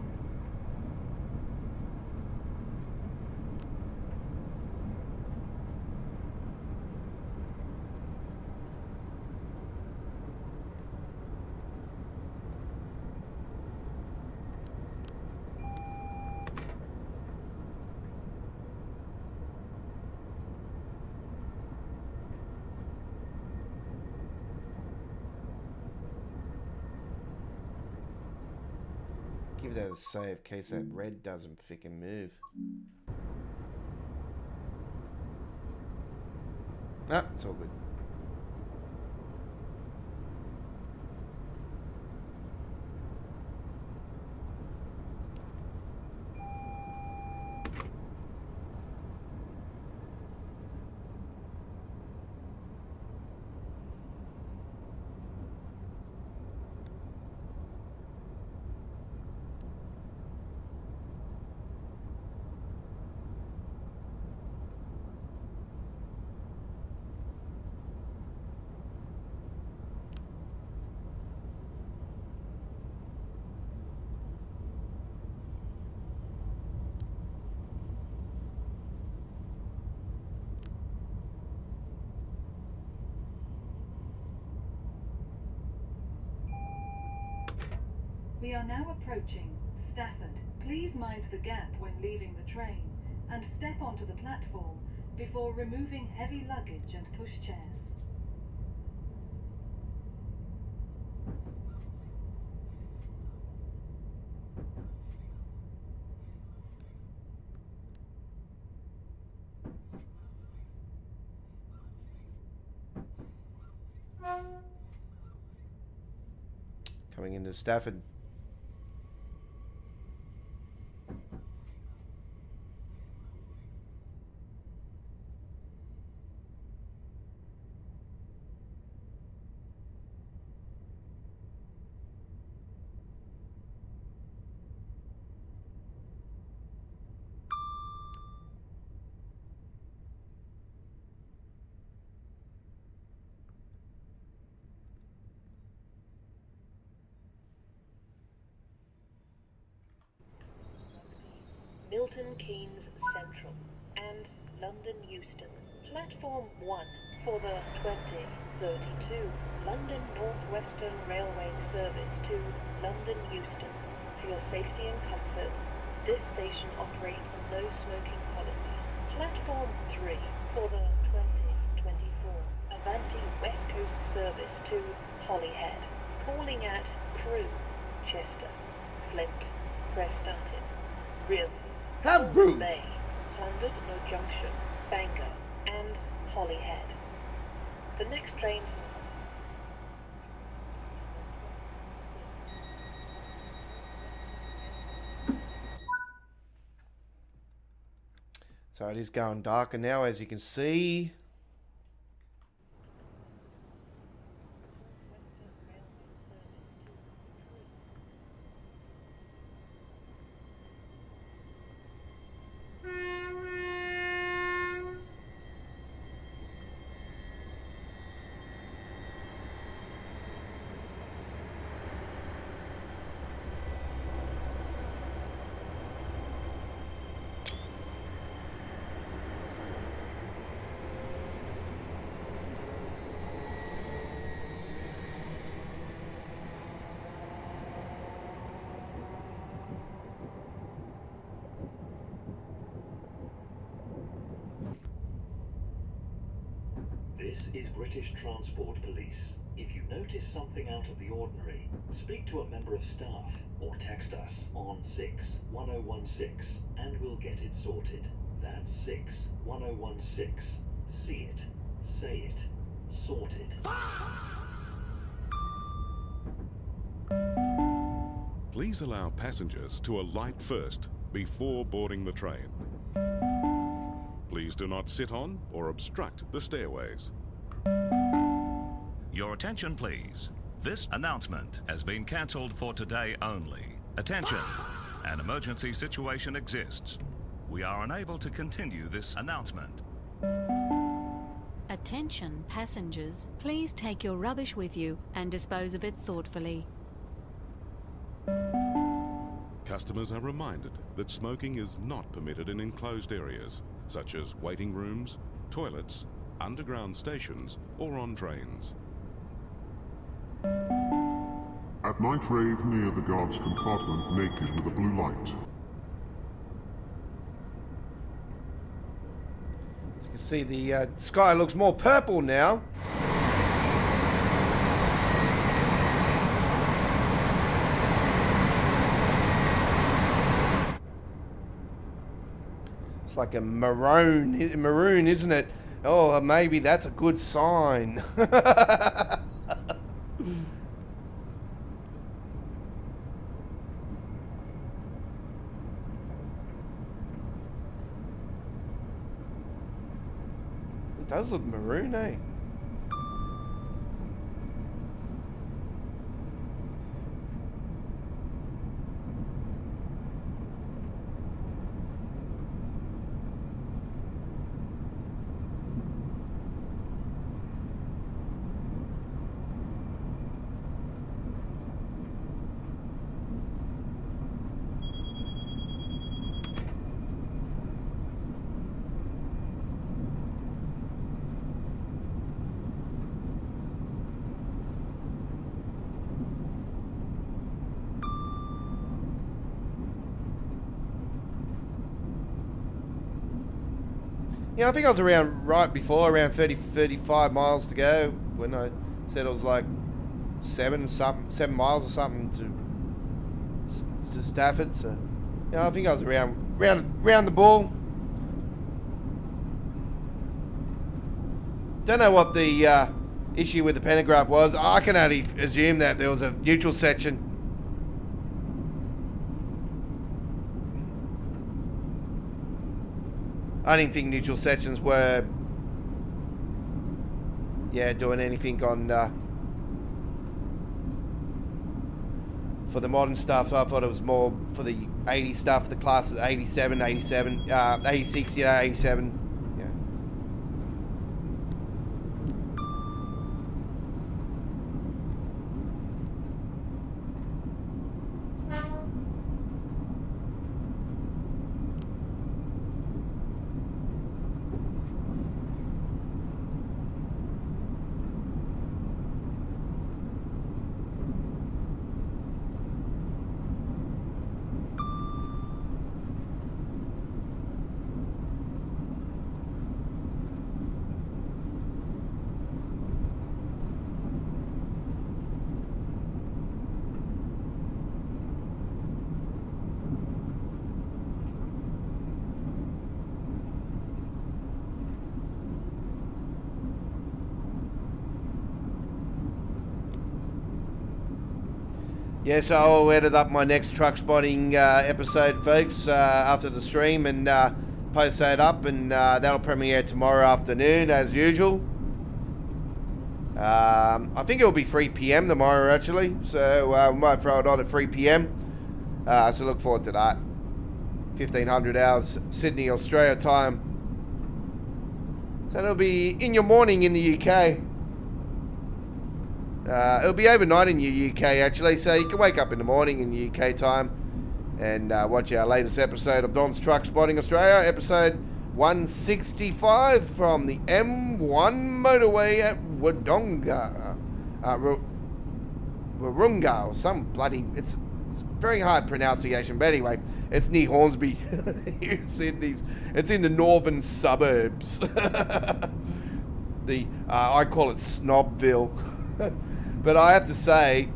Speaker 1: Give that a save in case that red doesn't freaking move. Ah, it's all good.
Speaker 4: We are now approaching Stafford. Please mind the gap when leaving the train and step onto the platform before removing heavy luggage and pushchairs.
Speaker 1: Coming into Stafford.
Speaker 4: Milton Keynes Central and London Euston. Platform 1 for the 2032 London North Western Railway service to London Euston. For your safety and comfort, this station operates a no smoking policy. Platform 3 for the 2024 Avanti West Coast service to Holyhead. Calling at Crewe, Chester, Flint, Prestatyn, Rill,
Speaker 1: How rude!
Speaker 4: Bay, Llandudno Junction, Bangor, and Holyhead. The next train to
Speaker 1: So it is going darker now, as you can see.
Speaker 8: This is British Transport Police. If you notice something out of the ordinary, speak to a member of staff or text us on 61016 and we'll get it sorted. That's 61016. See it, say it, sorted.
Speaker 6: Please allow passengers to alight first before boarding the train. Please do not sit on or obstruct the stairways.
Speaker 9: Your attention, please. This announcement has been cancelled for today only. Attention! An emergency situation exists. We are unable to continue this announcement.
Speaker 7: Attention passengers, please take your rubbish with you and dispose of it thoughtfully.
Speaker 6: Customers are reminded that smoking is not permitted in enclosed areas, such as waiting rooms, toilets, underground stations, or on trains.
Speaker 2: At night rave near the guard's compartment naked with a blue light.
Speaker 1: As you can see, the sky looks more purple now. It's like a maroon, isn't it? Oh, maybe that's a good sign. It does look maroon, eh? Yeah, I think I was around right before, around 30, 35 miles to go when I said it was like 7 miles or something to Stafford. So, yeah, I think I was around the ball. Don't know what the issue with the pantograph was. I can only assume that there was a neutral section. I didn't think neutral sections were, doing anything on for the modern stuff. I thought it was more for the 80 stuff, the classes 87, 86, 87. Yeah, so I'll edit up my next truck spotting episode, folks, after the stream and post that up, and that'll premiere tomorrow afternoon, as usual. I think it'll be 3 p.m. tomorrow, actually, so we might throw it on at 3 p.m. So look forward to that. 1500 hours Sydney, Australia time. So it'll be in your morning in the UK. It'll be overnight in your UK, actually, so you can wake up in the morning in UK time and watch our latest episode of Don's Truck Spotting Australia, episode 165 from the M1 motorway at Wodonga. Wahroonga, or some bloody... It's very hard pronunciation, but anyway, it's near Hornsby here in Sydney. It's in the northern suburbs. I call it Snobville. But I have to say,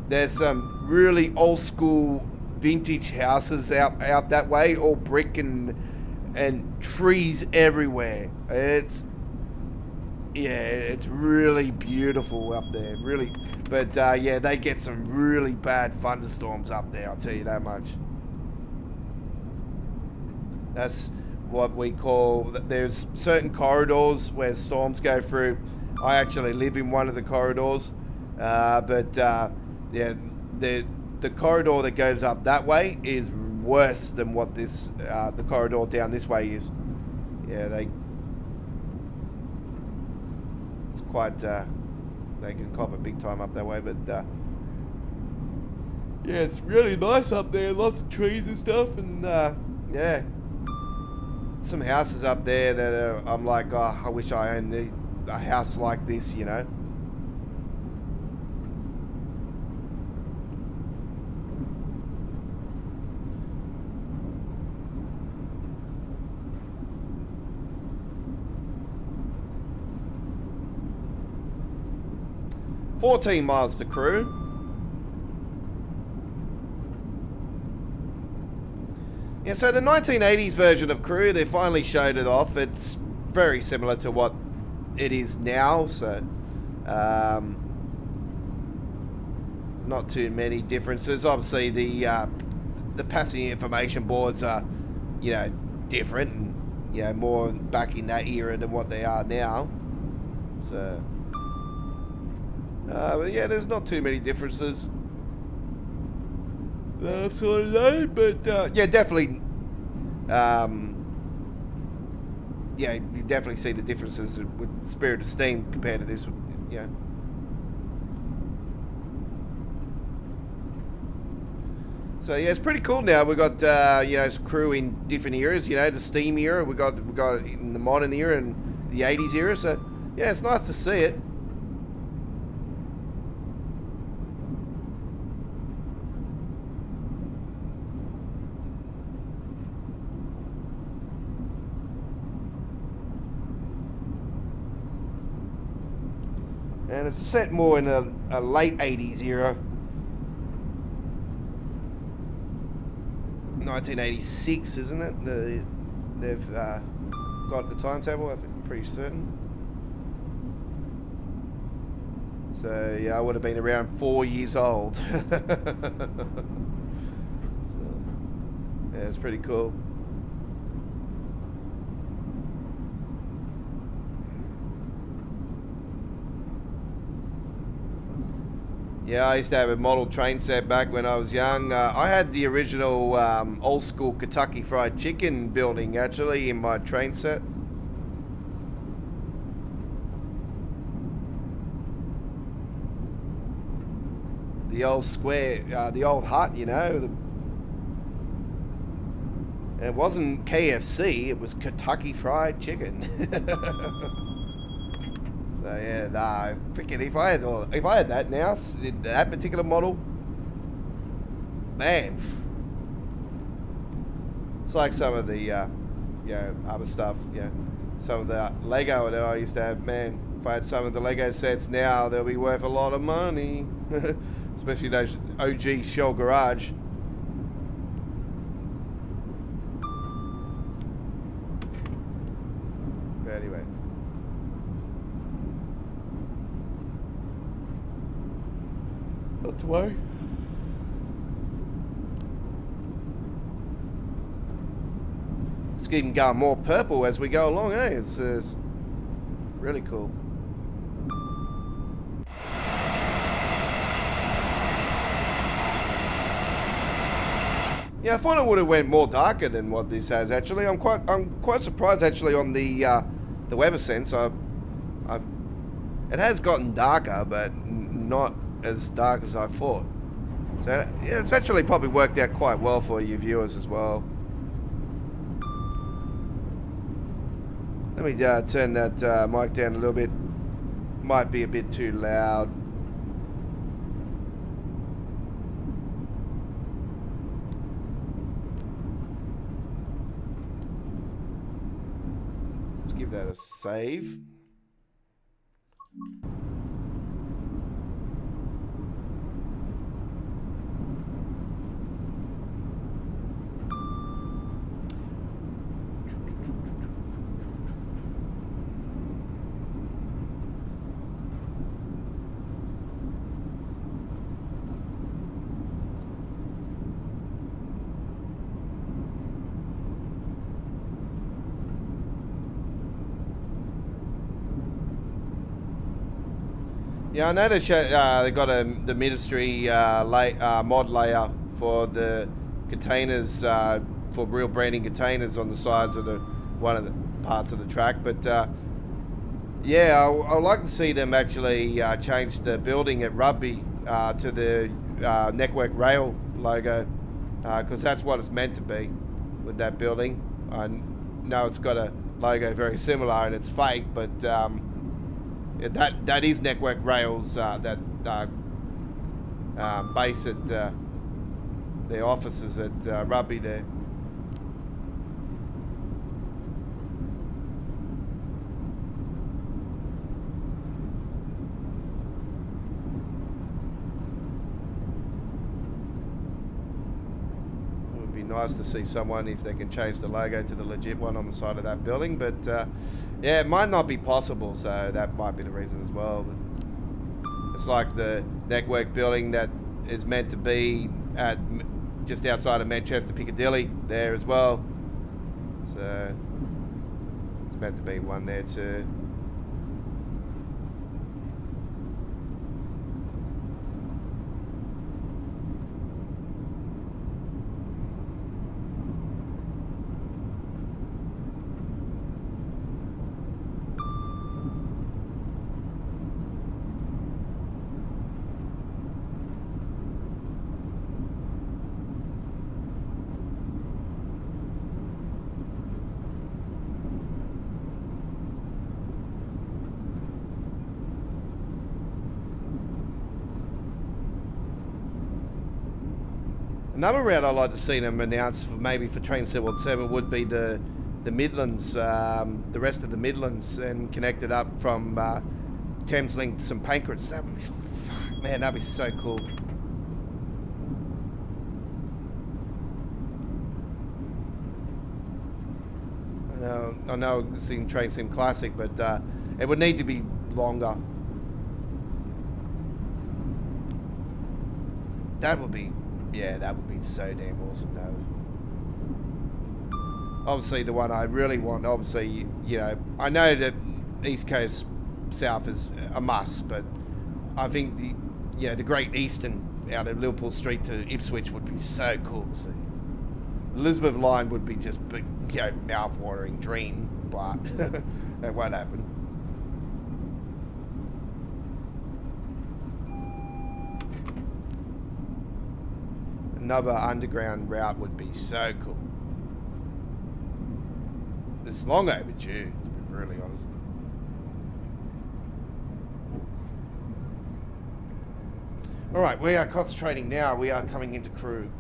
Speaker 1: there's some really old school vintage houses out that way, all brick and trees everywhere. It's really beautiful up there, really. But they get some really bad thunderstorms up there, I'll tell you that much. That's what we call, there's certain corridors where storms go through. I actually live in one of the corridors, the corridor that goes up that way is worse than what the corridor down this way is. Yeah, it's quite, they can cop it big time up that way, but yeah, it's really nice up there, lots of trees and stuff, and some houses up there that I'm like, I wish I owned a house like this, you know. $14 miles to Crewe. Yeah, so the 1980s version of Crewe, they finally showed it off. It's very similar to what it is now, so not too many differences. Obviously, the passenger information boards are, different and more back in that era than what they are now. So, but yeah, there's not too many differences. Sort of low, but definitely. You definitely see the differences with Spirit of Steam compared to this. Yeah. So yeah, it's pretty cool now. We've got some Crewe in different eras. The Steam era. We got it in the modern era and the 80s era. So yeah, it's nice to see it. And it's set more in a late 80s era. 1986, isn't it? They've got the timetable, I'm pretty certain. So, yeah, I would have been around 4 years old. So, yeah, it's pretty cool. Yeah, I used to have a model train set back when I was young. I had the original old school Kentucky Fried Chicken building actually in my train set. The old square, the old hut, you know. And it wasn't KFC, it was Kentucky Fried Chicken. So yeah, nah, freaking if I had that now, that particular model, man, it's like some of the, you know, other stuff, you know, some of the Lego that I used to have, man, if I had some of the Lego sets now, they'll be worth a lot of money, especially those OG Shell Garage. But anyway. Not to worry. It's even going more purple as we go along, eh? It's really cool. Yeah, I thought it would have went more darker than what this has. Actually, I'm quite surprised actually on the weather sense. It has gotten darker, but not as dark as I thought. So yeah, it's actually probably worked out quite well for you viewers as well. Let me turn that mic down a little bit. Might be a bit too loud. Let's give that a save. Yeah, I noticed they got the ministry mod layer for the containers, for real branding containers on the sides of one of the parts of the track. But yeah, I would like to see them actually change the building at Rugby to the Network Rail logo, because that's what it's meant to be with that building. I know it's got a logo very similar and it's fake, but that is Network Rail's that base at their offices at Rugby there. It would be nice to see someone, if they can change the logo to the legit one on the side of that building, but yeah, it might not be possible, so that might be the reason as well. But it's like the Network building that is meant to be at just outside of Manchester Piccadilly there as well. So it's meant to be one there too. Another route I'd like to see them announce for maybe for Train 717 would be the Midlands, the rest of the Midlands, and connect it up from Thameslink, some Pancrets. That would be, man, that'd be so cool. I know seeing Train Sim Classic, but it would need to be longer. That would be, yeah, that would be so damn awesome, though. Obviously, the one I really want, obviously, you know, I know that East Coast South is a must, but I think the, you know, the Great Eastern out of Liverpool Street to Ipswich would be so cool to see. Elizabeth Line would be just, you know, mouth-watering dream, but that won't happen. Another underground route would be so cool. It's long overdue, to be really honest. Alright, we are concentrating now. We are coming into Crewe.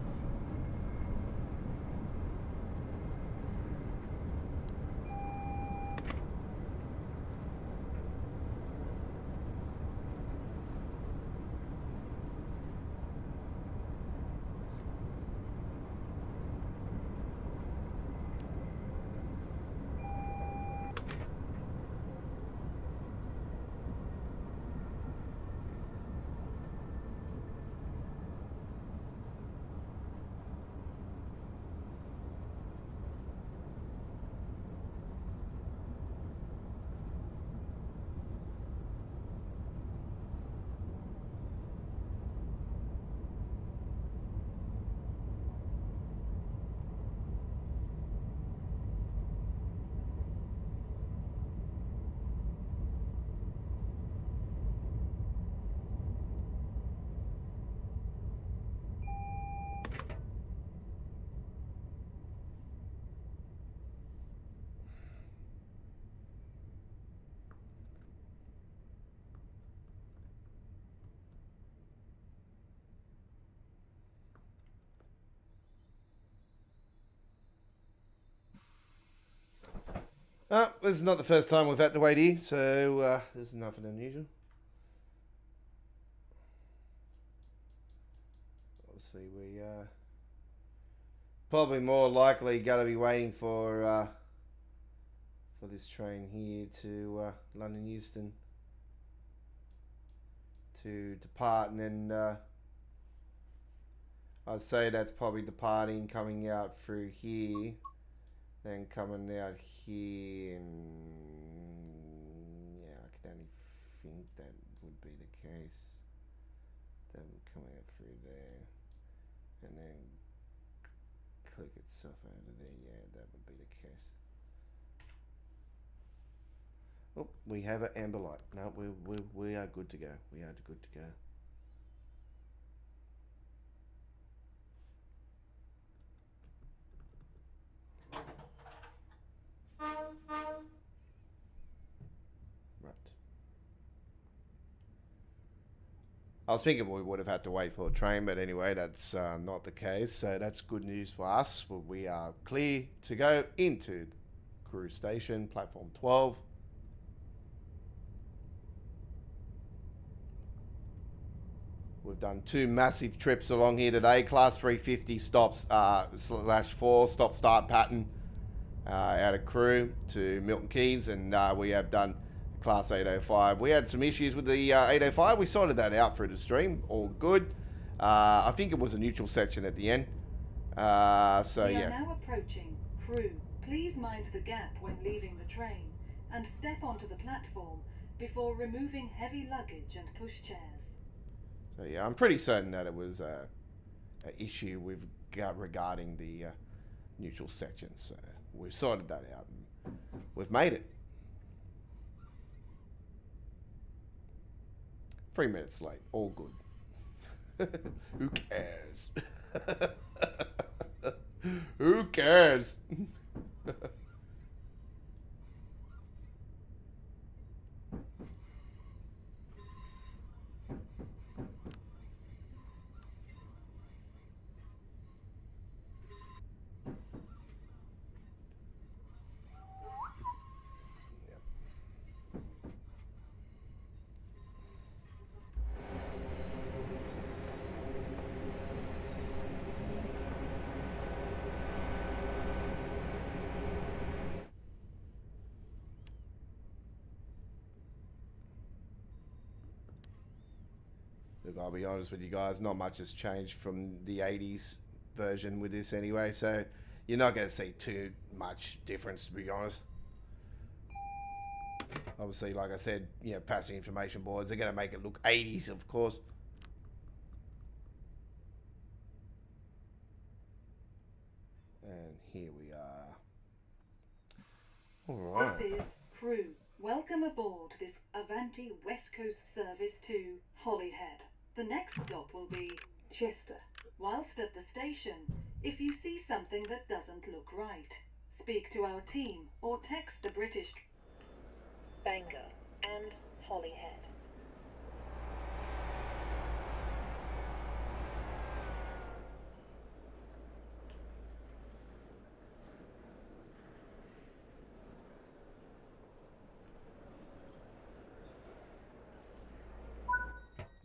Speaker 1: This is not the first time we've had to wait here, so this is nothing unusual. Obviously, we probably more likely going to be waiting for this train here to London Euston to depart, and then I'd say that's probably departing, coming out through here. Then coming out here, and yeah, I could only think that would be the case. That would come out through there, and then click itself out of there. Yeah, that would be the case. Oh, we have an amber light. No, we are good to go. We are good to go. Right. I was thinking we would have had to wait for a train, but anyway, that's not the case. So that's good news for us. We are clear to go into Crewe Station, platform 12. We've done 2 massive trips along here today. Class 350 stops /4 stop-start pattern out of Crewe to Milton Keynes, and we have done Class 805. We had some issues with the 805. We sorted that out through the stream. All good. I think it was a neutral section at the end. So
Speaker 4: we
Speaker 1: yeah.
Speaker 4: are now approaching Crewe. Please mind the gap when leaving the train and step onto the platform before removing heavy luggage and pushchairs.
Speaker 1: So yeah, I'm pretty certain that it was an issue regarding the neutral section. So we've sorted that out and we've made it. 3 minutes late, all good. Who cares? Who cares? Look, I'll be honest with you guys, not much has changed from the 80s version with this anyway, so you're not going to see too much difference, to be honest. Obviously, like I said, you know, passing information boards, they're going to make it look 80s, of course. And here we are. All right.
Speaker 11: This is crew. Welcome aboard this Avanti West Coast service to Holyhead. The next stop will be Chester. Whilst at the station, if you see something that doesn't look right, speak to our team or text the British
Speaker 4: Bangor and Holyhead.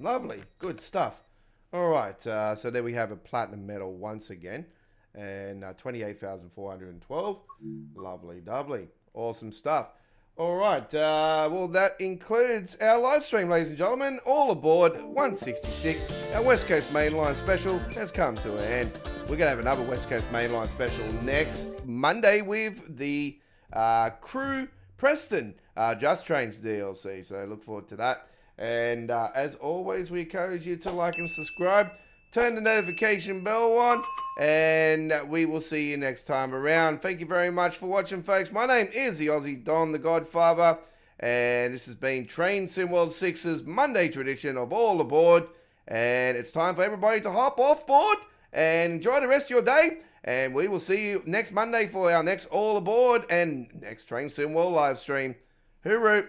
Speaker 1: Lovely. Good stuff. All right. So there we have a platinum medal once again. And 28,412. Lovely, doubly. Awesome stuff. All right. Well, that includes our live stream, ladies and gentlemen. All aboard 166. Our West Coast Mainline special has come to an end. We're going to have another West Coast Mainline special next Monday with the Crew Preston Just Trains DLC. So look forward to that. And as always, we encourage you to like and subscribe. Turn the notification bell on. And we will see you next time around. Thank you very much for watching, folks. My name is the Aussie Don, the Godfather. And this has been Train SimWorld 6's Monday tradition of All Aboard. And it's time for everybody to hop off board and enjoy the rest of your day. And we will see you next Monday for our next All Aboard and next Train SimWorld live stream. Hooroo!